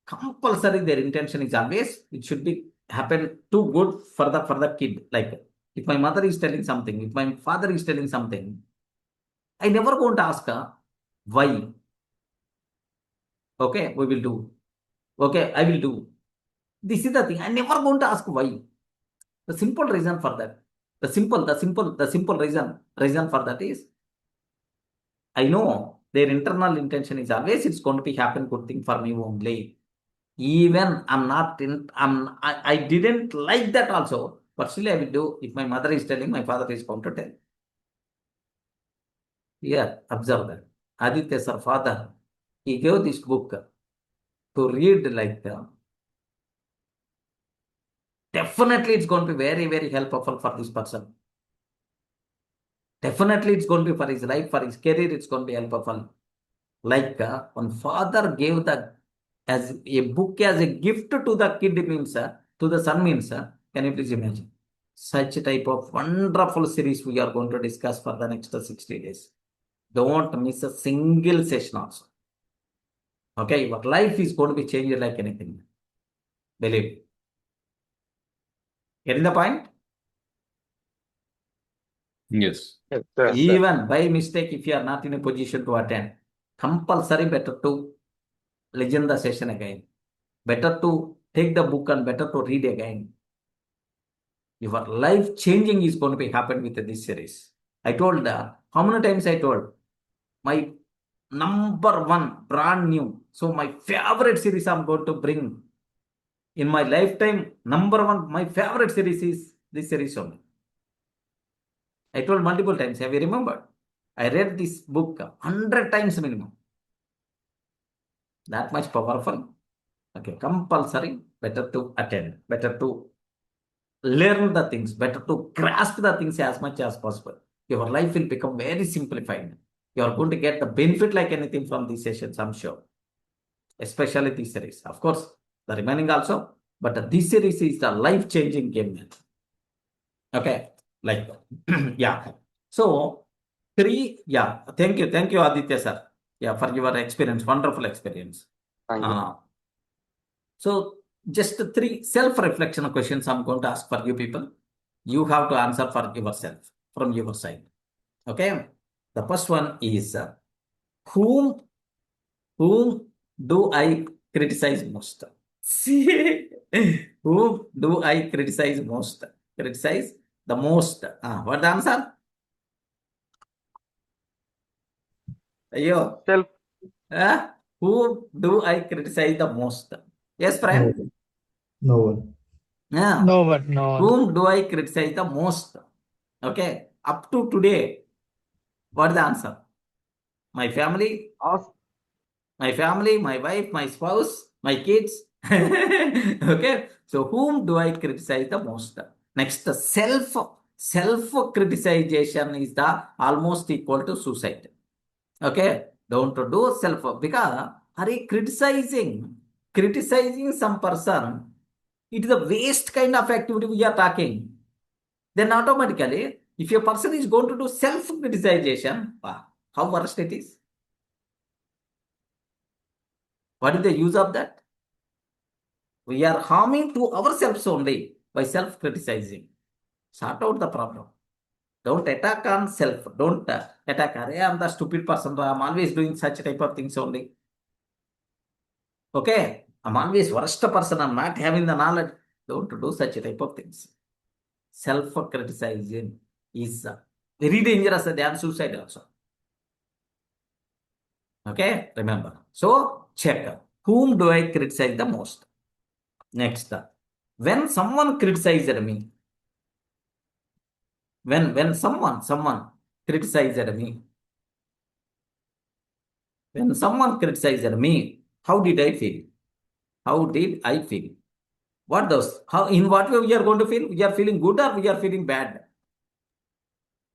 compulsory their intention is always it should be happen too good for the kid. Like if my mother is telling something, if my father is telling something, I never going to ask why. Okay, we will do. Okay, I will do. This is the thing. I never going to ask why. The simple reason for that. The simple reason for that is I know their internal intention is always it's going to be happen good thing for me only. Even I didn't like that also, but still I will do. If my mother is telling, my father is going to tell. Here, observe that. Aditya sir, father, he gave this book to read like that. Definitely it's going to be very, very helpful for this person. Definitely it's going to be for his life, for his career, it's going to be helpful. Like when father gave as a book as a gift to the kid means, to the son means, can you please imagine? Such type of wonderful series we are going to discuss for the next 60 days. Don't miss a single session also. Okay, your life is going to be changed like anything. Believe. Getting the point? Yes. Even by mistake, if you are not in a position to attend, compulsory better to listen the session again. Better to take the book and better to read again. Your life changing is going to be happen with this series. I told how many times I told my number one brand new. So my favorite series I'm going to bring in my lifetime. Number one, my favorite series is this series only. I told multiple times. Have you remembered? I read this book 100 times minimum. That much powerful. Okay, compulsory. Better to attend. Better to learn the things. Better to grasp the things as much as possible. Your life will become very simplified. You are going to get the benefit like anything from these sessions, I'm sure. Especially this series. Of course, the remaining also. But this series is the life-changing game. Okay, like yeah. So thank you, Aditya sir. Yeah, for your experience, wonderful experience. So just 3 self-reflection questions I'm going to ask for you people. You have to answer for yourself from your side. Okay. The first one is whom do I criticize most? See, whom do I criticize most? Criticize the most. What the answer? Ayo. Self. Who do I criticize the most? Yes, friend? No one. Yeah. No one. Whom do I criticize the most? Okay. Up to today, what is the answer? My family, my wife, my spouse, my kids. Okay. So whom do I criticize the most? Next, self-criticization is the almost equal to suicide. Okay. Don't do self because Are you criticizing some person? It is a waste kind of activity we are talking. Then automatically, if a person is going to do self-criticization, how worst it is? What is the use of that? We are harming to ourselves only by self-criticizing. Sort out the problem. Don't attack on self. Don't attack. I am the stupid person. I am always doing such type of things only. Okay? I'm always worst person. I'm not having the knowledge. Don't do such type of things. Self-criticizing is very dangerous than suicide also. Okay? Remember. So, check. Whom do I criticize the most? Next. When someone criticized me, when someone criticized me, when someone criticized me, how did I feel? How did I feel? What those? How, in what way we are going to feel? We are feeling good or we are feeling bad?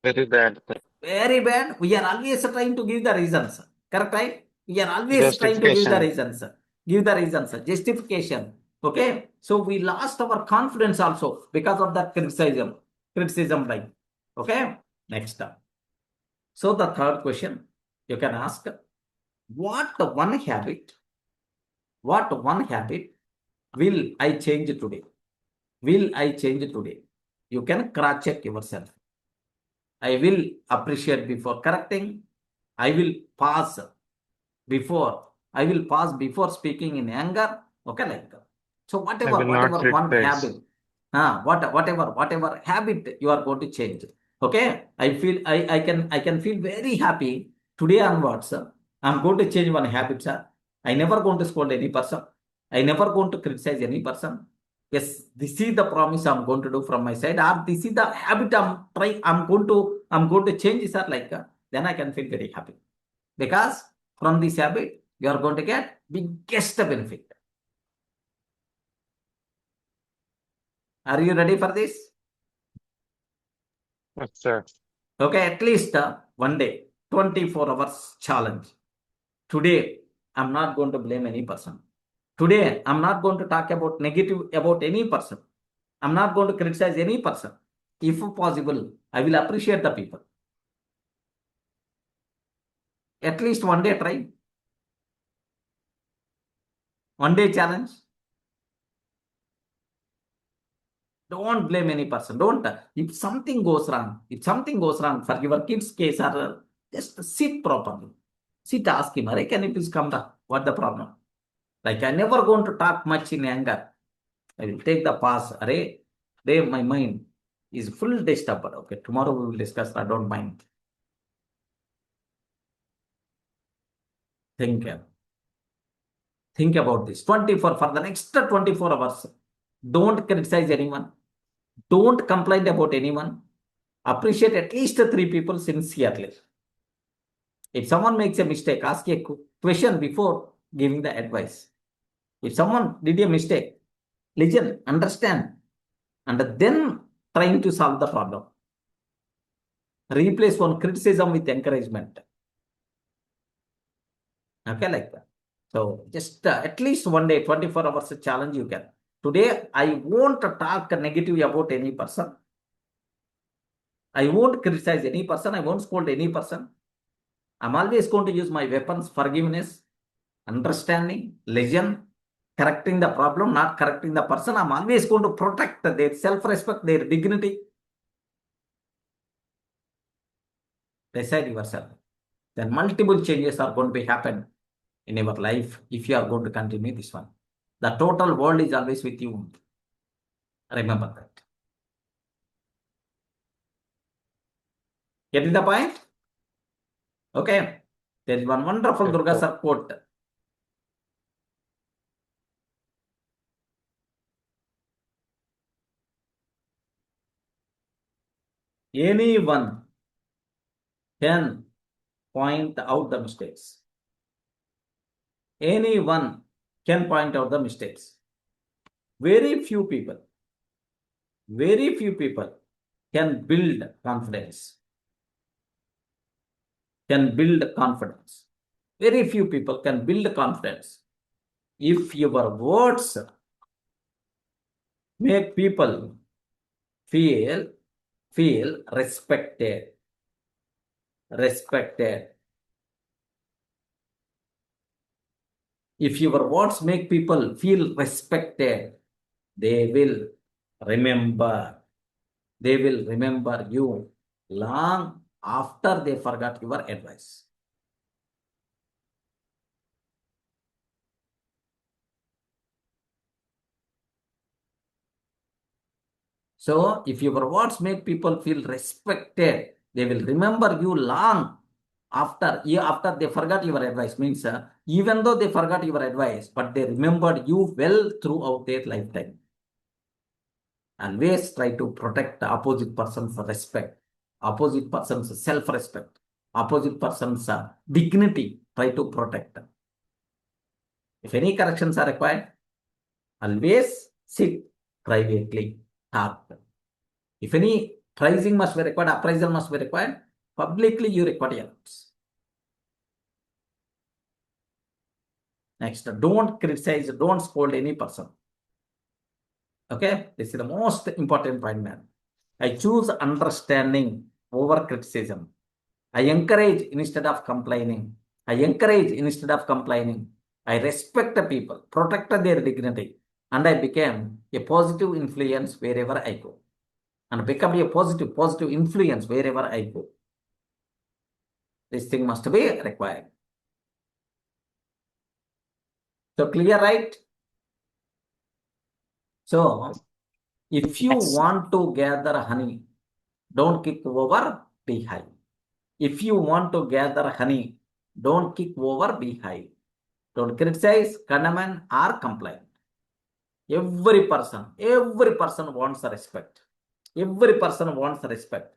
Very bad. Very bad. We are always trying to give the reasons. Correct, right? We are always trying to give the reasons. Give the reasons. Justification. Okay? So we lost our confidence also because of that criticism. Criticism, like. Okay? Next. So the third question you can ask, what one habit will I change today? Will I change today? You can cross-check yourself. I will appreciate before correcting. I will pause before speaking in anger. Okay, like that. So whatever one habit, whatever habit you are going to change. Okay, I can feel very happy today onwards. I'm going to change one habit, sir. I never going to scold any person. I never going to criticize any person. Yes, this is the promise I'm going to do from my side. Or this is the habit I'm going to change, sir. Like then I can feel very happy because from this habit you are going to get biggest benefit. Are you ready for this? Yes, sir. Okay, at least one day, 24 hours challenge. Today, I'm not going to blame any person. Today, I'm not going to talk about negative about any person. I'm not going to criticize any person. If possible, I will appreciate the people. At least one day try. One day challenge. Don't blame any person. Don't. If something goes wrong for your kid's case, or just sit properly. Sit, ask him, can you please come down? What the problem? Like I never going to talk much in anger. I will take the pause. My mind is full disturbed. Okay, tomorrow we will discuss. I don't mind. Think about this. 24 for the next 24 hours. Don't criticize anyone. Don't complain about anyone. Appreciate at least 3 people sincerely. If someone makes a mistake, ask a question before giving the advice. If someone did a mistake, listen, understand, and then trying to solve the problem. Replace one criticism with encouragement. Okay, like that. So just at least one day, 24 hours challenge you can. Today, I won't talk negative about any person. I won't criticize any person. I won't scold any person. I'm always going to use my weapons: forgiveness, understanding, listen, correcting the problem, not correcting the person. I'm always going to protect their self-respect, their dignity. Decide yourself. Then multiple changes are going to be happen in your life if you are going to continue this one. The total world is always with you. Remember that. Getting the point? Okay. There is one wonderful DurGa Sir quote. Anyone can point out the mistakes. Anyone can point out the mistakes. Very few people can build confidence. Very few people can build confidence. If your words make people feel respected. If your words make people feel respected, they will remember. They will remember you long after they forgot your advice. So, if your words make people feel respected, they will remember you long after they forgot your advice. Means even though they forgot your advice, but they remembered you well throughout their lifetime. Always try to protect the opposite person's respect, opposite person's self-respect, opposite person's dignity. Try to protect them. If any corrections are required, always sit privately, talk. If any pricing must be required, appraisal must be required, publicly you record your notes. Next, don't criticize, don't scold any person. Okay, this is the most important point, man. I choose understanding over criticism. I encourage instead of complaining. I respect the people, protect their dignity, and I became a positive influence wherever I go. And become a positive influence wherever I go. This thing must be required. So clear, right? So, if you want to gather honey, don't kick over beehive. If you want to gather honey, don't kick over beehive. Don't criticize, condemn, or complain. Every person wants respect. Every person wants respect.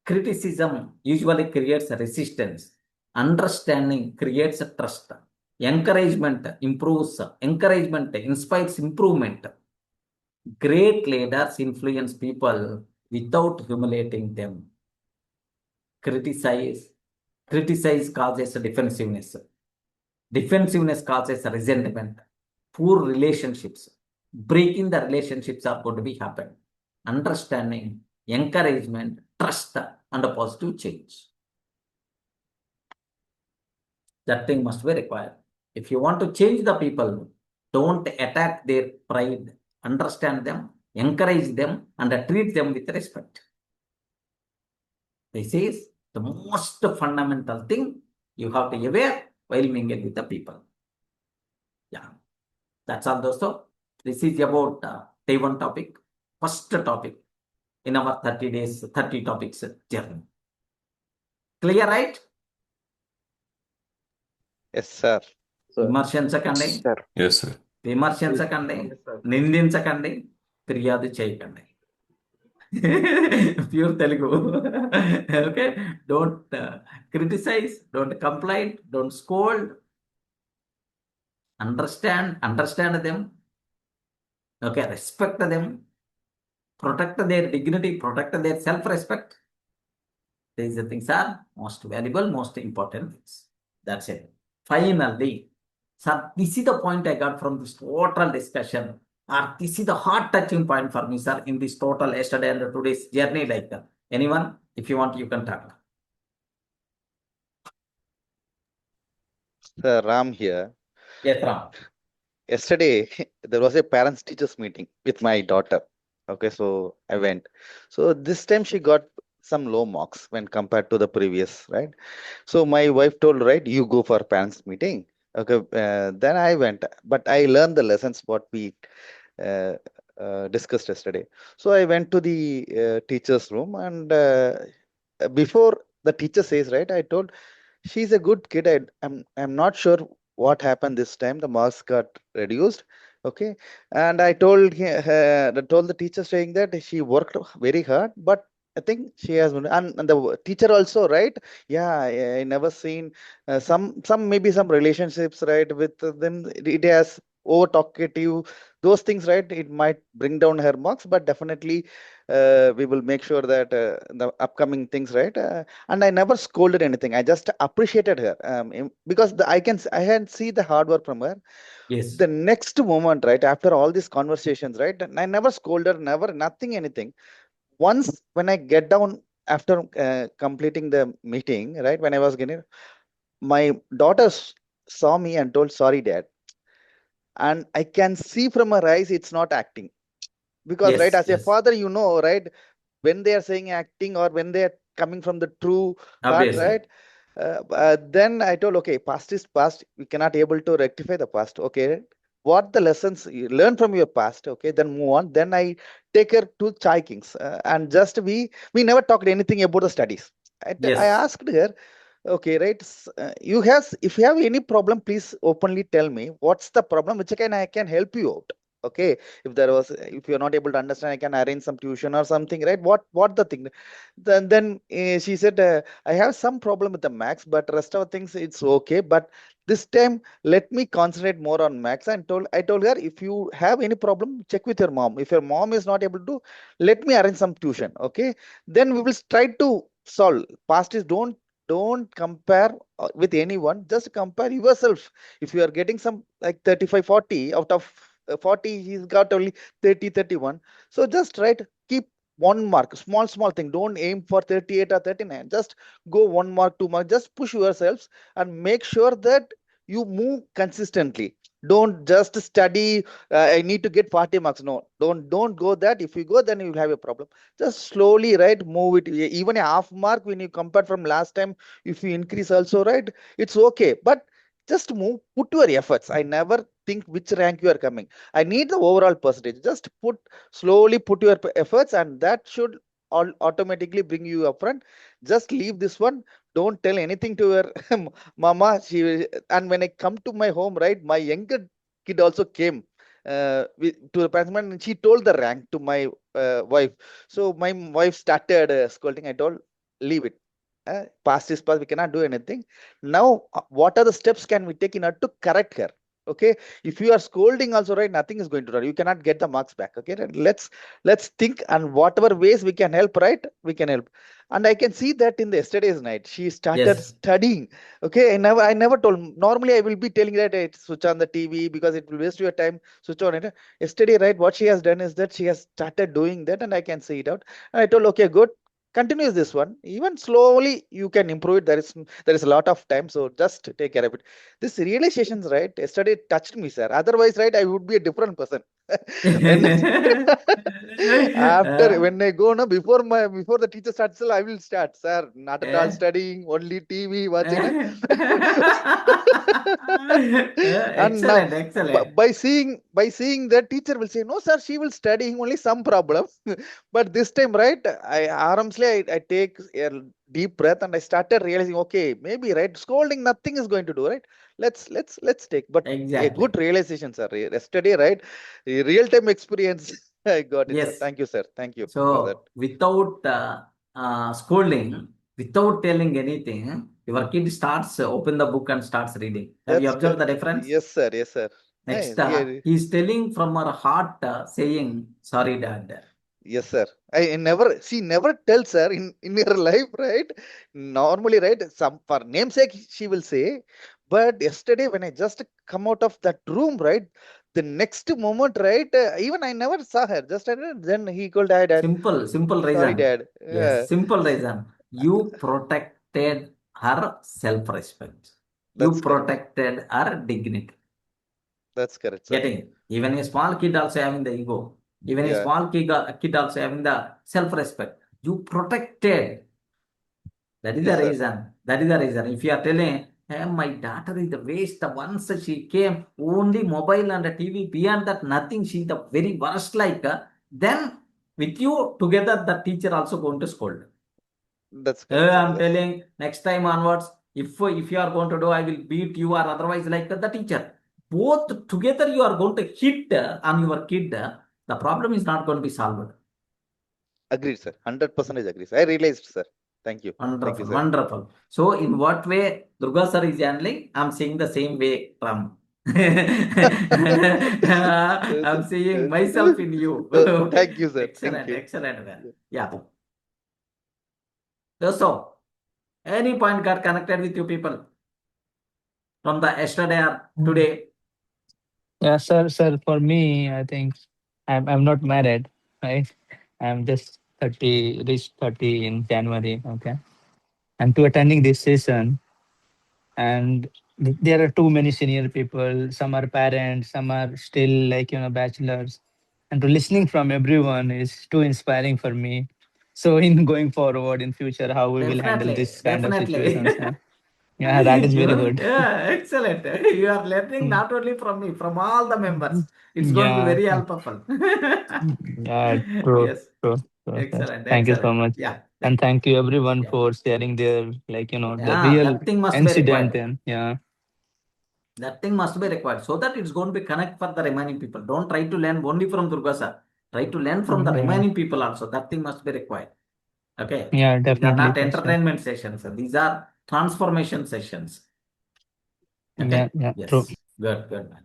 Criticism usually creates resistance. Understanding creates trust. Encouragement inspires improvement. Great leaders influence people without humiliating them. Criticize causes defensiveness. Defensiveness causes resentment. Poor relationships. Breaking the relationships are going to be happen. Understanding, encouragement, trust, and a positive change. That thing must be required. If you want to change the people, don't attack their pride. Understand them, encourage them, and treat them with respect. This is the most fundamental thing you have to be aware while mingling with the people. Yeah, that's all, dosto. This is about day one topic, first topic in our 30 days, 30 topics journey. Clear, right? Yes, sir. విమర్శించకండి. Yes, sir. విమర్శించకండి, నిందించకండి, ఫిర్యాదు చేయకండి. Pure Telugu. Okay, don't criticize, don't complain, don't scold. Understand them. Okay, respect them, protect their dignity, protect their self-respect. These things are most valuable, most important things. That's it. Finally, sir, this is the point I got from this total discussion. This is the heart-touching point for me, sir, in this total yesterday and today's journey. Like anyone, if you want, you can talk. Sir, Ram here. Yes, Ram. Yesterday, there was a parents-teachers meeting with my daughter. Okay, so I went. So this time she got some low marks when compared to the previous, right? So my wife told, right, you go for parents meeting. Okay, then I went, but I learned the lessons what we discussed yesterday. So I went to the teacher's room, and before the teacher says, right, I told, she's a good kid. I'm not sure what happened this time. The marks got reduced. Okay, and I told the teacher saying that she worked very hard, but I think she has, and the teacher also, right? Yeah, I never seen some maybe some relationships, right, with them. It has over talkative, those things, right? It might bring down her marks, but definitely we will make sure that the upcoming things, right? And I never scolded anything. I just appreciated her because I can see the hard work from her. Yes. The next moment, right, after all these conversations, right, and I never scolded, never, nothing, anything. Once when I get down after completing the meeting, right, when I was getting, my daughters saw me and told, "Sorry, Dad." And I can see from her eyes it's not acting, because right, Yes. as a Yes. father, right, when they are saying acting or when they are coming from the true heart, Obviously. right, then I told, okay, past is past, we cannot able to rectify the past, okay, what the lessons you learn from your past, okay, then move on. Then I take her to Chai Kings, and just we never talked anything about the studies. I Yes. asked her, okay, right. If you have any problem, please openly tell me what's the problem, which I can help you out. Okay, if you're not able to understand, I can arrange some tuition or something, right? What the thing? Then she said, I have some problem with the max, but rest of the things it's okay. But this time, let me concentrate more on max. And I told her, if you have any problem, check with your mom. If your mom is not able to, let me arrange some tuition. Okay, then we will try to solve. Past is don't compare with anyone, just compare yourself. If you are getting some like 35 40 out of 40, he's got only 30 31. So just right, keep one mark, small thing, don't aim for 38 or 39, just go 1 mark 2 mark, just push yourselves and make sure that you move consistently. Don't just study, I need to get 40 marks. No, don't go that. If you go, then you will have a problem. Just slowly, right, move it. Even a half mark when you compare from last time, if you increase also, right, it's okay. But just move, put your efforts. I never think which rank you are coming. I need the overall percentage. Just slowly put your efforts, and that should automatically bring you up front. Just leave this one. Don't tell anything to your mama. And when I come to my home, right, my younger kid also came to the principal, and she told the rank to my wife. So my wife started scolding. I told, leave it. Past is past. We cannot do anything. Now, what are the steps can we take in order to correct her? Okay, if you are scolding also, right, nothing is going to run. You cannot get the marks back. Okay, let's think, and whatever ways we can help, right, we can help. And I can see that in the yesterday's night, she started Yes. studying. Okay, I never told. Normally, I will be telling that, hey, switch on the TV because it will waste your time. Switch on it. Yesterday, right, what she has done is that she has started doing that, and I can see it out. And I told, okay, good. Continue this one. Even slowly, you can improve it. There is a lot of time, so just take care of it. This realizations, right, yesterday touched me, sir. Otherwise, right, I would be a different person. when after when I go now, before the teacher starts, I will start, sir. Not at all studying, only TV watching. And now, Excellent. by seeing that, teacher will say, no, sir, she will studying only some problem. But this time, right, I take a deep breath and I started realizing, okay, maybe, right, scolding nothing is going to do, right. Let's take, but a Exactly. good realization, sir. Yesterday, right, a real time experience. I got it, sir. Yes. Thank you, sir. Thank you So for that. without scolding, without telling anything, your kid starts open the book and starts reading. Have you That's observed the correct. difference? Yes, sir. Yes, sir. Next, Yeah. he's telling from her heart, saying, "Sorry, Dad." Yes, sir. She never tells her in her life, right? Normally, right? For namesake, she will say. But yesterday, when I just come out of that room, right? The next moment, right? Even I never saw her. Then he called, Dad. Simple Sorry, reason. Dad. Yes, simple reason. You protected her self-respect. You That's correct. protected her dignity. That's correct, sir. Getting it? Even a small kid also having the ego. Even a small kid also having the self-respect. You protected. That is the Yes, sir. reason. That is the reason. If you are telling, hey, my daughter is the waste. Once she came, only mobile and the TV. Beyond that, nothing. She the very worst. Then with you together, the teacher also going to scold. That's correct. I'm telling next time onwards, if you are going to do, I will beat you, or otherwise like the teacher. Both together you are going to hit on your kid. The problem is not going to be solved. Agreed, sir. 100% agree, sir. I realized, sir. Thank you. Thank you, Wonderful, sir. wonderful. So in what way Durga Sir is handling, I'm saying the same way from I'm seeing myself in you. Thank you, sir. Excellent, Thank you. excellent, man. Yeah. So, any point got connected with you people from the yesterday or today? Yeah, sir, for me, I think I'm not married, right? I'm just 30, reached 30 in January, okay? And to attending this session, and there are too many senior people, some are parents, some are still like, bachelors. And to listening from everyone is too inspiring for me. So in going forward in future, how we will handle Definitely, this kind of definitely. situations. Yeah, that is very good. Yeah, excellent. You are learning not only from me, from all the members. It's going to be Yeah, very helpful. yeah, true, Yes, true, true, sir. excellent, Thank you so excellent. much. Yeah, And thank you everyone yeah. for sharing their, like, the Yeah, real that thing must be incident. required. And yeah, That thing must be required so that it's going to be connect for the remaining people. Don't try to learn only from Durga Sir. Try to learn from the yeah, remaining people also. That thing must be required. Okay. yeah, These are definitely, not for sure. entertainment sessions. These are transformation sessions. Yeah, Okay. yeah, true. Yes. Good, good, man.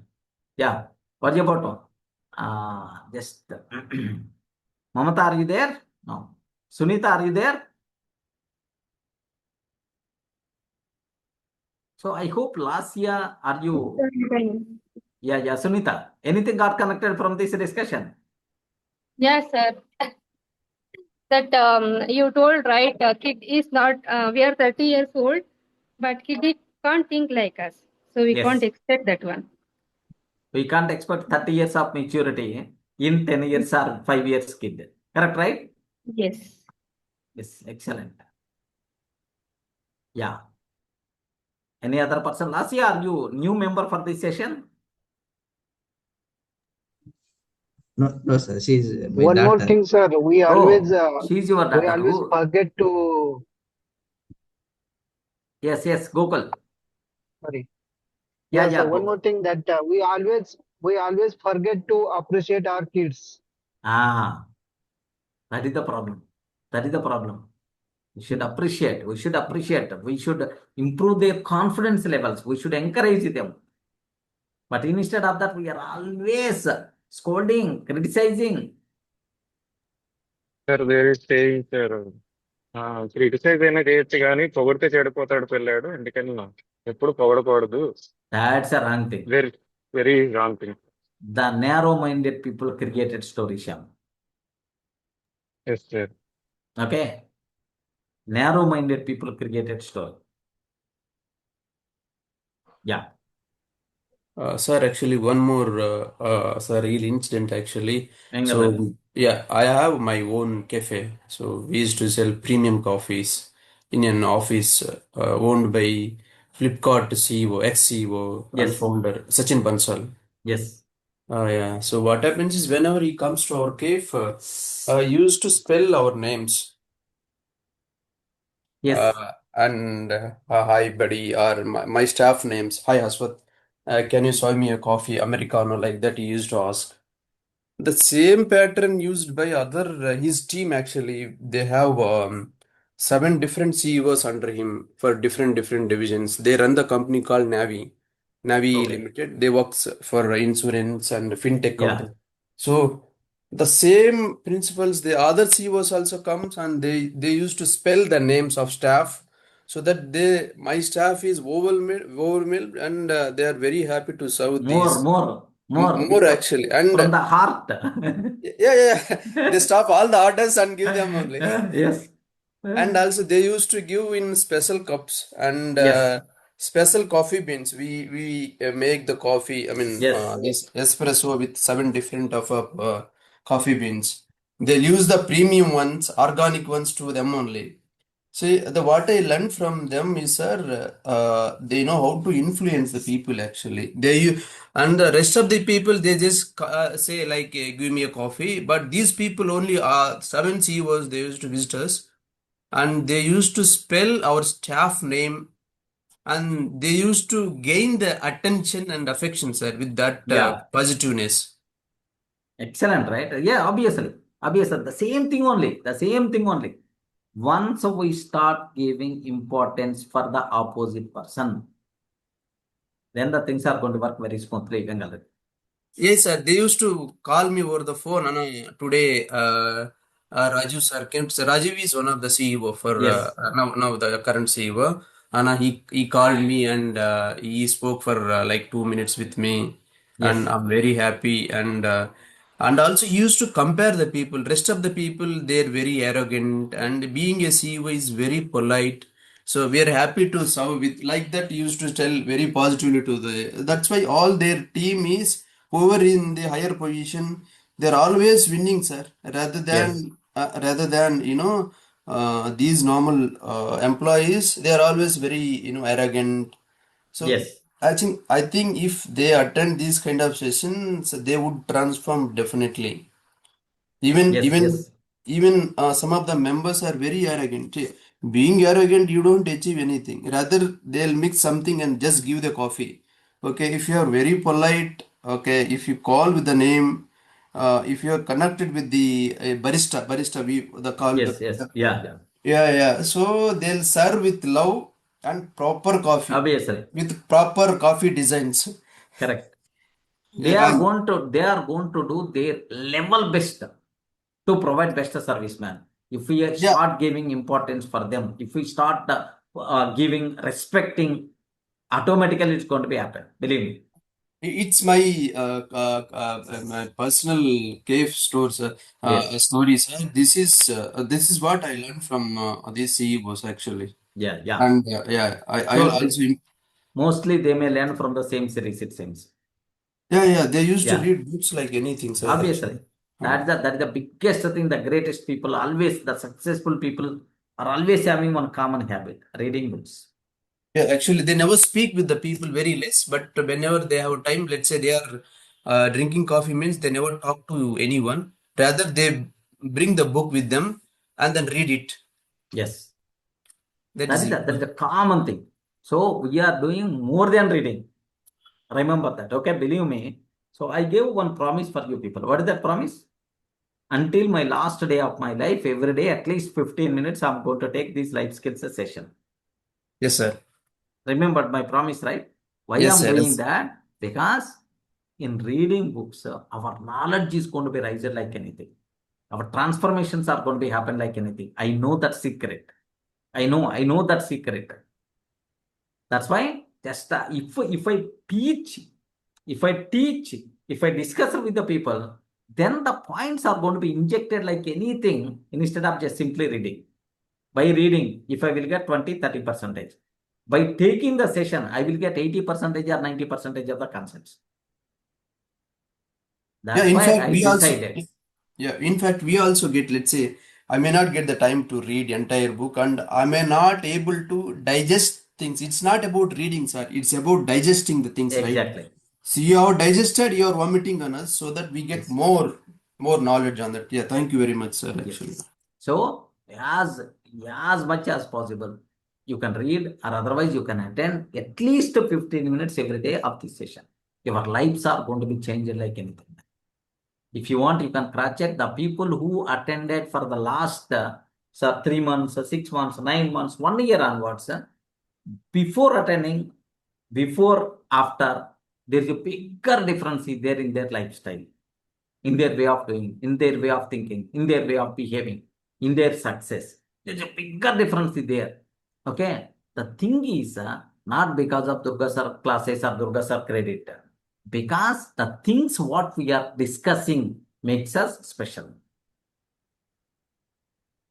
Yeah. What about just Mamata, are you there? No. Sunita, are you there? So I hope last year, are you? Yeah, yeah, Sunita. Anything got connected from this discussion? Yes, sir. That you told, right? Kid is not, we are 30 years old, but can't think like us. So we can't Yes. expect that one. We can't expect 30 years of maturity in 10 years or 5 years kid. Correct, right? Yes. Yes, excellent. Yeah. Any other person? Last year, are you new member for this session? No, no, sir. She's my One more daughter. thing, sir. Oh, she's your We daughter. always Who? forget to. Yes, yes, Gokul. Sorry. Yeah, Yeah, sir. yeah, One more Gokul. thing that we always forget to appreciate our kids. Ah, that is the problem. That is the problem. We should appreciate. We should appreciate. We should improve their confidence levels. We should encourage them. But instead of that, we are always scolding, criticizing. Sir, there is saying, sir, criticise అయినా చేయొచ్చు కానీ పొగిడితే చెడిపోతాడు పిల్లాడు అందుకని ఎప్పుడు పొగడకూడదు. That's a wrong thing. Very very wrong thing. The narrow-minded people created story, Shyam. Yes, sir. Okay? Narrow-minded people created story. Yeah. Sir, actually, one more, sir, real incident actually. So, Engabrali. yeah, I have my own cafe. So, we used to sell premium coffees in an office owned by Flipkart CEO, ex-CEO and Yes. founder Sachin Bansal. Yes. Yeah. So, what happens is whenever he comes to our cafe, he used to spell our names. Yes. And hi, buddy, or my staff names. Hi, Haswat. Can you serve me a coffee, Americano, like that? He used to ask. The same pattern used by other his team actually. They have 7 different CEOs under him for different divisions. They run the company called Navi Okay. Limited. They works for insurance and fintech Yeah. company. So the same principles, the other CEOs also comes and they used to spell the names of staff so that my staff is overwhelmed and they are very happy to serve these more actually. And From the heart. yeah. They stop all the orders and give them only. Yes. And also they used to give in special cups and Yes. special coffee beans. We make the coffee. I mean, Yes. this espresso with 7 different of coffee beans. They'll use the premium ones, organic ones to them only. See, what I learned from them is, sir, they know how to influence the people actually. And the rest of the people, they just say like, give me a coffee. But these people only are 7 CEOs, they used to visit us and they used to spell our staff name and they used to gain the attention and affection, sir, with that Yeah. positiveness. Excellent, right? Yeah, obviously. Obviously. The same thing only. The same thing only. Once we start giving importance for the opposite person, then the things are going to work very smoothly. Yes, sir. They used to call me over the phone. Today, Raju sir came. So Rajiv is one of the CEO for Yes. now the current CEO. And he called me and he spoke for like 2 minutes with me, and Yes. I'm very happy. And also he used to compare the people. Rest of the people, they're very arrogant, and being a CEO is very polite. So we are happy to serve with like that. He used to tell very positively to the. That's why all their team is whoever in the higher position, they're always winning, sir. Yes. Rather than these normal employees, they are always very arrogant. So Yes. I think if they attend these kind of sessions, they would transform definitely. Even Yes. even Yes. even some of the members are very arrogant. See, being arrogant, you don't achieve anything. Rather, they'll mix something and just give the coffee. Okay, if you are very polite, okay, if you call with the name, if you are connected with the barista, the call, Yes. Yes. Yeah. yeah. So they'll serve with love and proper coffee, Obviously. with proper coffee designs. Correct. They Yeah, are going to do their level best to provide best service, man. If we start giving importance for them, if we start giving, respecting, automatically it's going to be happen. Believe me. It's my personal cave stores Yes. stories. This is what I learned from these CEOs actually. Yeah. And I'll So also mostly they may learn from the same series, it seems. they used to Yeah. read books like anything, sir. Obviously. Actually. That is the biggest thing. The greatest people always, the successful people are always having one common habit: reading books. Yeah, actually, they never speak with the people very less, but whenever they have time, let's say they are drinking coffee means they never talk to anyone. Rather, they bring the book with them and then read it. Yes. That is it. That is a common thing. So we are doing more than reading. Remember that. Okay, believe me. So I gave one promise for you people. What is that promise? Until my last day of my life, every day at least 15 minutes, I'm going to take this life skills session. Yes, sir. Remember my promise, right? Why Yes, I'm sir. doing Yes. that? Because in reading books, our knowledge is going to be raised like anything. Our transformations are going to be happen like anything. I know that secret. I know that secret. That's why just if I teach, if I discuss with the people, then the points are going to be injected like anything instead of just simply reading. By reading, if I will get 20-30%. By taking the session, I will get 80% or 90% of the concepts. That's In why fact, I we also decided. in fact we also get, let's say, I may not get the time to read entire book and I may not able to digest things. It's not about reading, sir. It's about digesting the things, right? Exactly. So you have digested, you are vomiting on us so that we get Yes. more knowledge on that. Yeah, thank you very much, sir. Actually. Yes. So as much as possible, you can read, or otherwise you can attend at least 15 minutes every day of this session. Your lives are going to be changed like anything. If you want, you can cross check the people who attended for the last 3 months, 6 months, 9 months, 1 year onwards. Before attending, before, after, there is a bigger difference there in their lifestyle, in their way of doing, in their way of thinking, in their way of behaving, in their success. There's a bigger difference there. Okay. The thing is not because of Durga Sir classes or Durga Sir credit, because the things what we are discussing makes us special.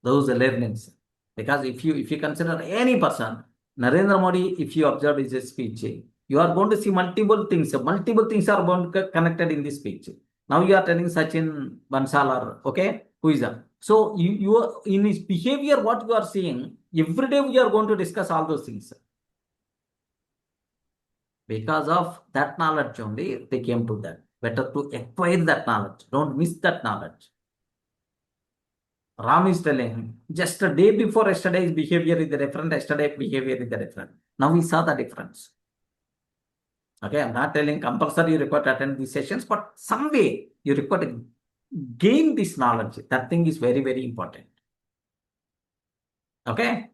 Those learnings. Because if you consider any person, Narendra Modi, if you observe his speech, you are going to see multiple things. Multiple things are going to connected in this speech. Now you are telling Sachin Bansalar, okay, who is that? So you are, in his behavior, what you are seeing, every day we are going to discuss all those things. Because of that knowledge only, they came to that. Better to acquire that knowledge. Don't miss that knowledge. Ram is telling, just a day before yesterday's behavior is different, yesterday's behavior is different. Now we saw the difference. Okay, I'm not telling compulsory you require to attend these sessions, but some way you require to gain this knowledge. That thing is very, very important. Okay,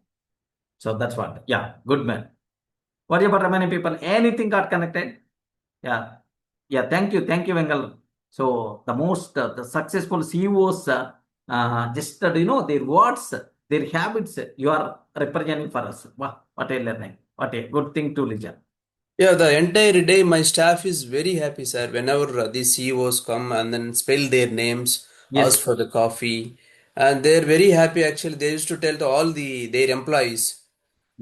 so that's what. Yeah, good man. What about remaining people? Anything got connected? Yeah. Yeah. Thank you. Thank you, Vengal. So the most the successful CEOs just their words, their habits. You are representing for us. Wow, what a learning. What a good thing to listen. Yeah, the entire day my staff is very happy, sir. Whenever these CEOs come and then spell their names, Yes. ask for the coffee, and they're very happy. Actually, they used to tell to all their employees,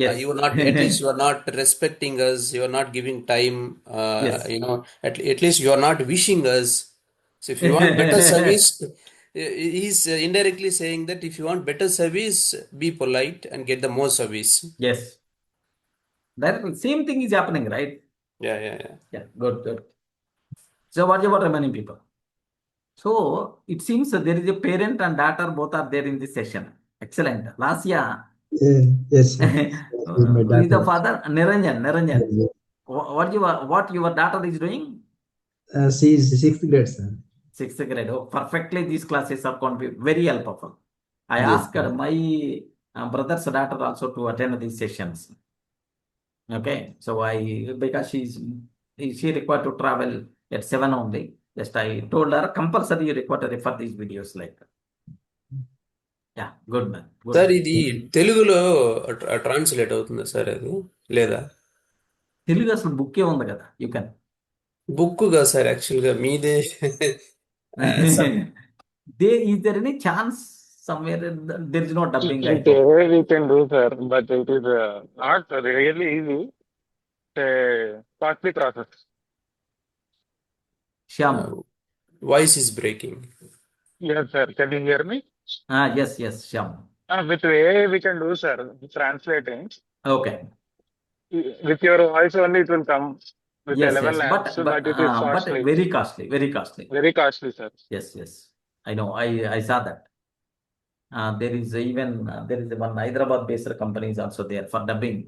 Yes. you are not, at least you are not respecting us. You are not giving time. Yes. At least you are not wishing us. So if you want better service, he's indirectly saying that if you want better service, be polite and get the more service. Yes. That same thing is happening, right? Yeah. Yeah. Good. Good. So what about remaining people? So it seems that there is a parent and daughter both are there in this session. Excellent. Lasya. Yes, sir. My Who is the daughter. father? Niranjan. Niranjan. Yes, What your daughter is doing? she is sixth grade, sir. Sixth grade. Oh, perfectly. These classes are going to be very helpful. I Yes, asked sir. my brother's daughter also to attend these sessions. Okay, so because she required to travel at 7 only. Just I told her compulsory you require to refer these videos like. Yeah, good man. Good. Sir ఇది తెలుగులో translate అవుతుందా sir అది లేదా? తెలుగు అసలు బుక్కే ఉంది కదా, you can. Book గా sir యాక్చువల్గా మీదే. Is there any chance somewhere there is no dubbing? We can do, sir, but it is not really easy. It's a costly process. Shyam. Voice is breaking. Yes, sir. Can you hear me? Yes, Shyam. With AI we can do, sir, translating. Okay. With your voice only it will come with Yes, 11 yes. lakhs, but it is costly. But very costly. Very costly. Very costly, sir. Yes. I know. I saw that. There is one Hyderabad-based company is also there for dubbing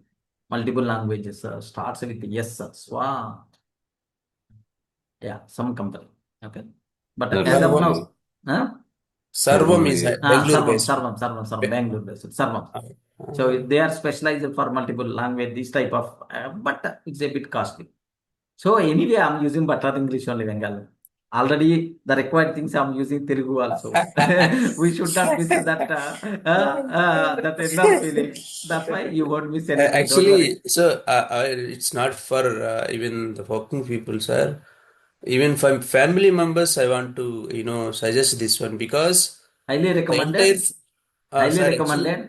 multiple languages. Starts with yes, Swa. Yeah, some company. Okay, but as of now, Sarvam is Bangalore based. Sarvam, Bangalore based. Sarvam. So they are specialized for multiple language. This type of, but it's a bit costly. So anyway, I'm using Butler English only, Bengal. Already the required things I'm using Telugu also. We should not miss that enough feeling. That's why you won't miss anything. Actually, so it's not for even the working people, sir. Even for family members, I want to suggest this one because highly recommended. Highly recommended.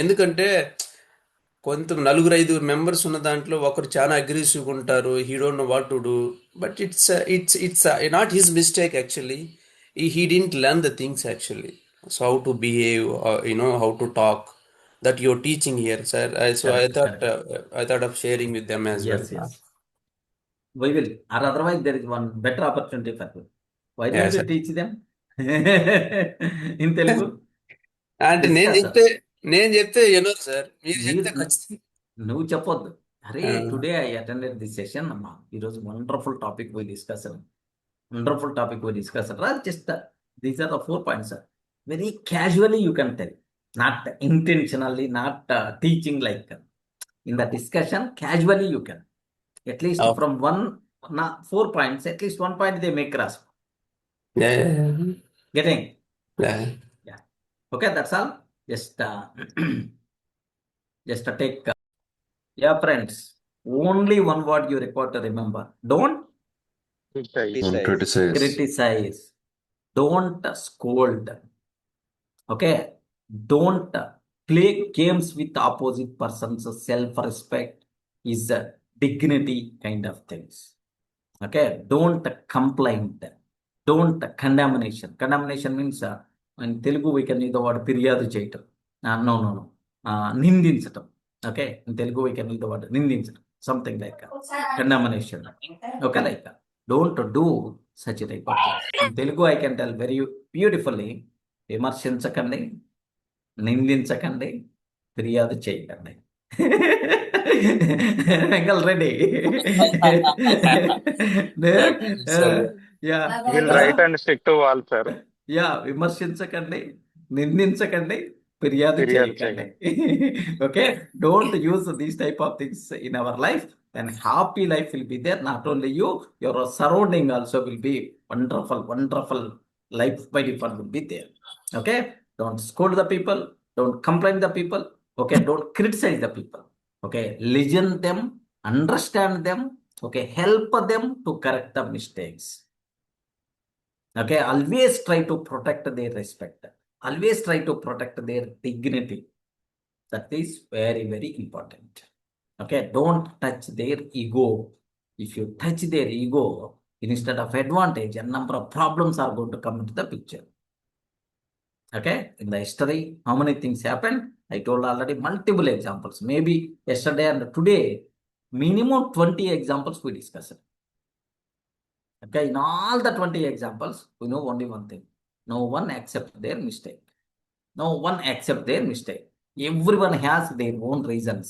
ఎందుకంటే కొంత 4-5 members ఉన్న దాంట్లో ఒకరు చాలా aggressive ఉంటారు. He don't know what to do, but it's not his mistake actually. He didn't learn the things actually. So how to behave, how to talk, that you're teaching here, sir. I thought of sharing with them as well. Yes. We will, or otherwise there is one better opportunity for you. Why don't you teach them in Telugu? అంటే నేను చెప్తే sir, మీరు చెప్తే ఖచ్చితంగా. నువ్వు చెప్పొద్దు. అరే today I attended this session అమ్మా, ఈరోజు wonderful topic we discussed. Just these are the 4 points, sir. Very casually you can tell, not intentionally, not teaching like in the discussion. Casually you can, at least from 4 points, at least 1 point they make grasp. Getting? Yeah. Okay, that's all. Just take. Yeah, friends. Only one word you require to remember. Don't criticize. Don't scold. Okay. Don't play games with opposite person's self-respect is a dignity kind of things. Okay. Don't complain. Don't condemnation. Condemnation means in Telugu we can use the word firyadu cheyatam. No. Nindinchatam. Okay. In Telugu we can use the word nindinchatam. Something like condemnation. Okay, like that. Don't do such a type of things. In Telugu I can tell very beautifully, విమర్శించకండి, నిందించకండి, ఫిర్యాదు చేయకండి. Vengal ready. We'll write and stick to wall, sir. విమర్శించకండి, నిందించకండి, ఫిర్యాదు ఫిర్యాదు చేయకండి. చేయకండి. Okay, don't use these type of things in our life. Then happy life will be there. Not only you, your surrounding also will be wonderful life by default will be there. Okay, don't scold the people, don't complain the people. Okay, don't criticize the people. Okay, listen them, understand them. Okay, help them to correct the mistakes. Okay, always try to protect their respect. Always try to protect their dignity. That is very important. Okay, don't touch their ego. If you touch their ego, instead of advantage, a number of problems are going to come into the picture. Okay, in the history, how many things happened? I told already multiple examples. Maybe yesterday and today, minimum 20 examples we discussed. Okay, in all the 20 examples, we know only one thing. No one accepts their mistake. No one accepts their mistake. Everyone has their own reasons,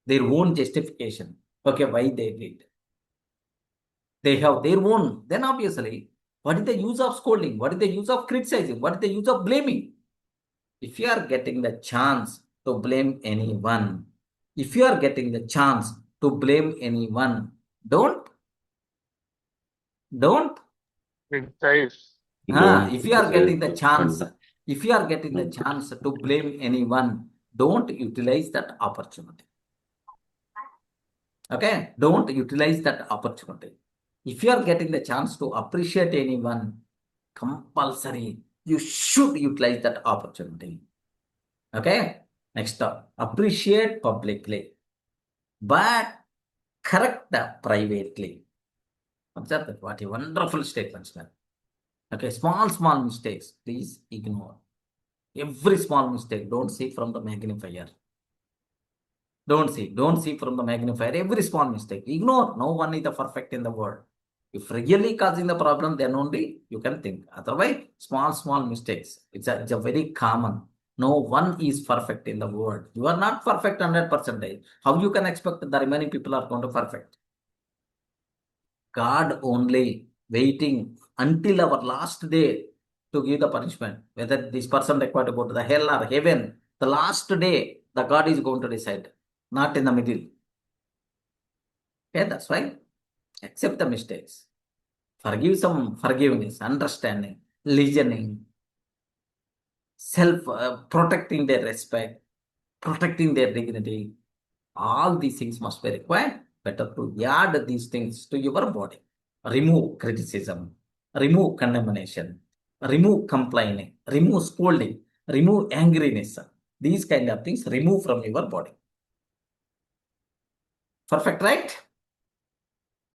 their own justification. Okay, why they did. They have their own. Then obviously, what is the use of scolding? What is the use of criticizing? What is the use of blaming? If you are getting the chance to blame anyone, don't Criticize. if you are getting the chance to blame anyone, don't utilize that opportunity. Okay, don't utilize that opportunity. If you are getting the chance to appreciate anyone, compulsory you should utilize that opportunity. Okay, next up, appreciate publicly but correct privately. Observe that. What a wonderful statement, sir. Okay, small mistakes, please ignore. Every small mistake, don't see from the magnifier. Don't see from the magnifier. Every small mistake, ignore. No one is the perfect in the world. If really causing the problem, then only you can think. Otherwise, small mistakes. It's a very common. No one is perfect in the world. You are not perfect 100%. How you can expect the remaining people are going to perfect? God only waiting until our last day to give the punishment. Whether this person required to go to the hell or heaven, the last day, the God is going to decide. Not in the middle. Okay, that's why accept the mistakes. Forgive some forgiveness, understanding, listening, protecting their respect, protecting their dignity. All these things must be required. Better to add these things to your body. Remove criticism, remove condemnation, remove complaining, remove scolding, remove angriness. These kind of things remove from your body. Perfect, right?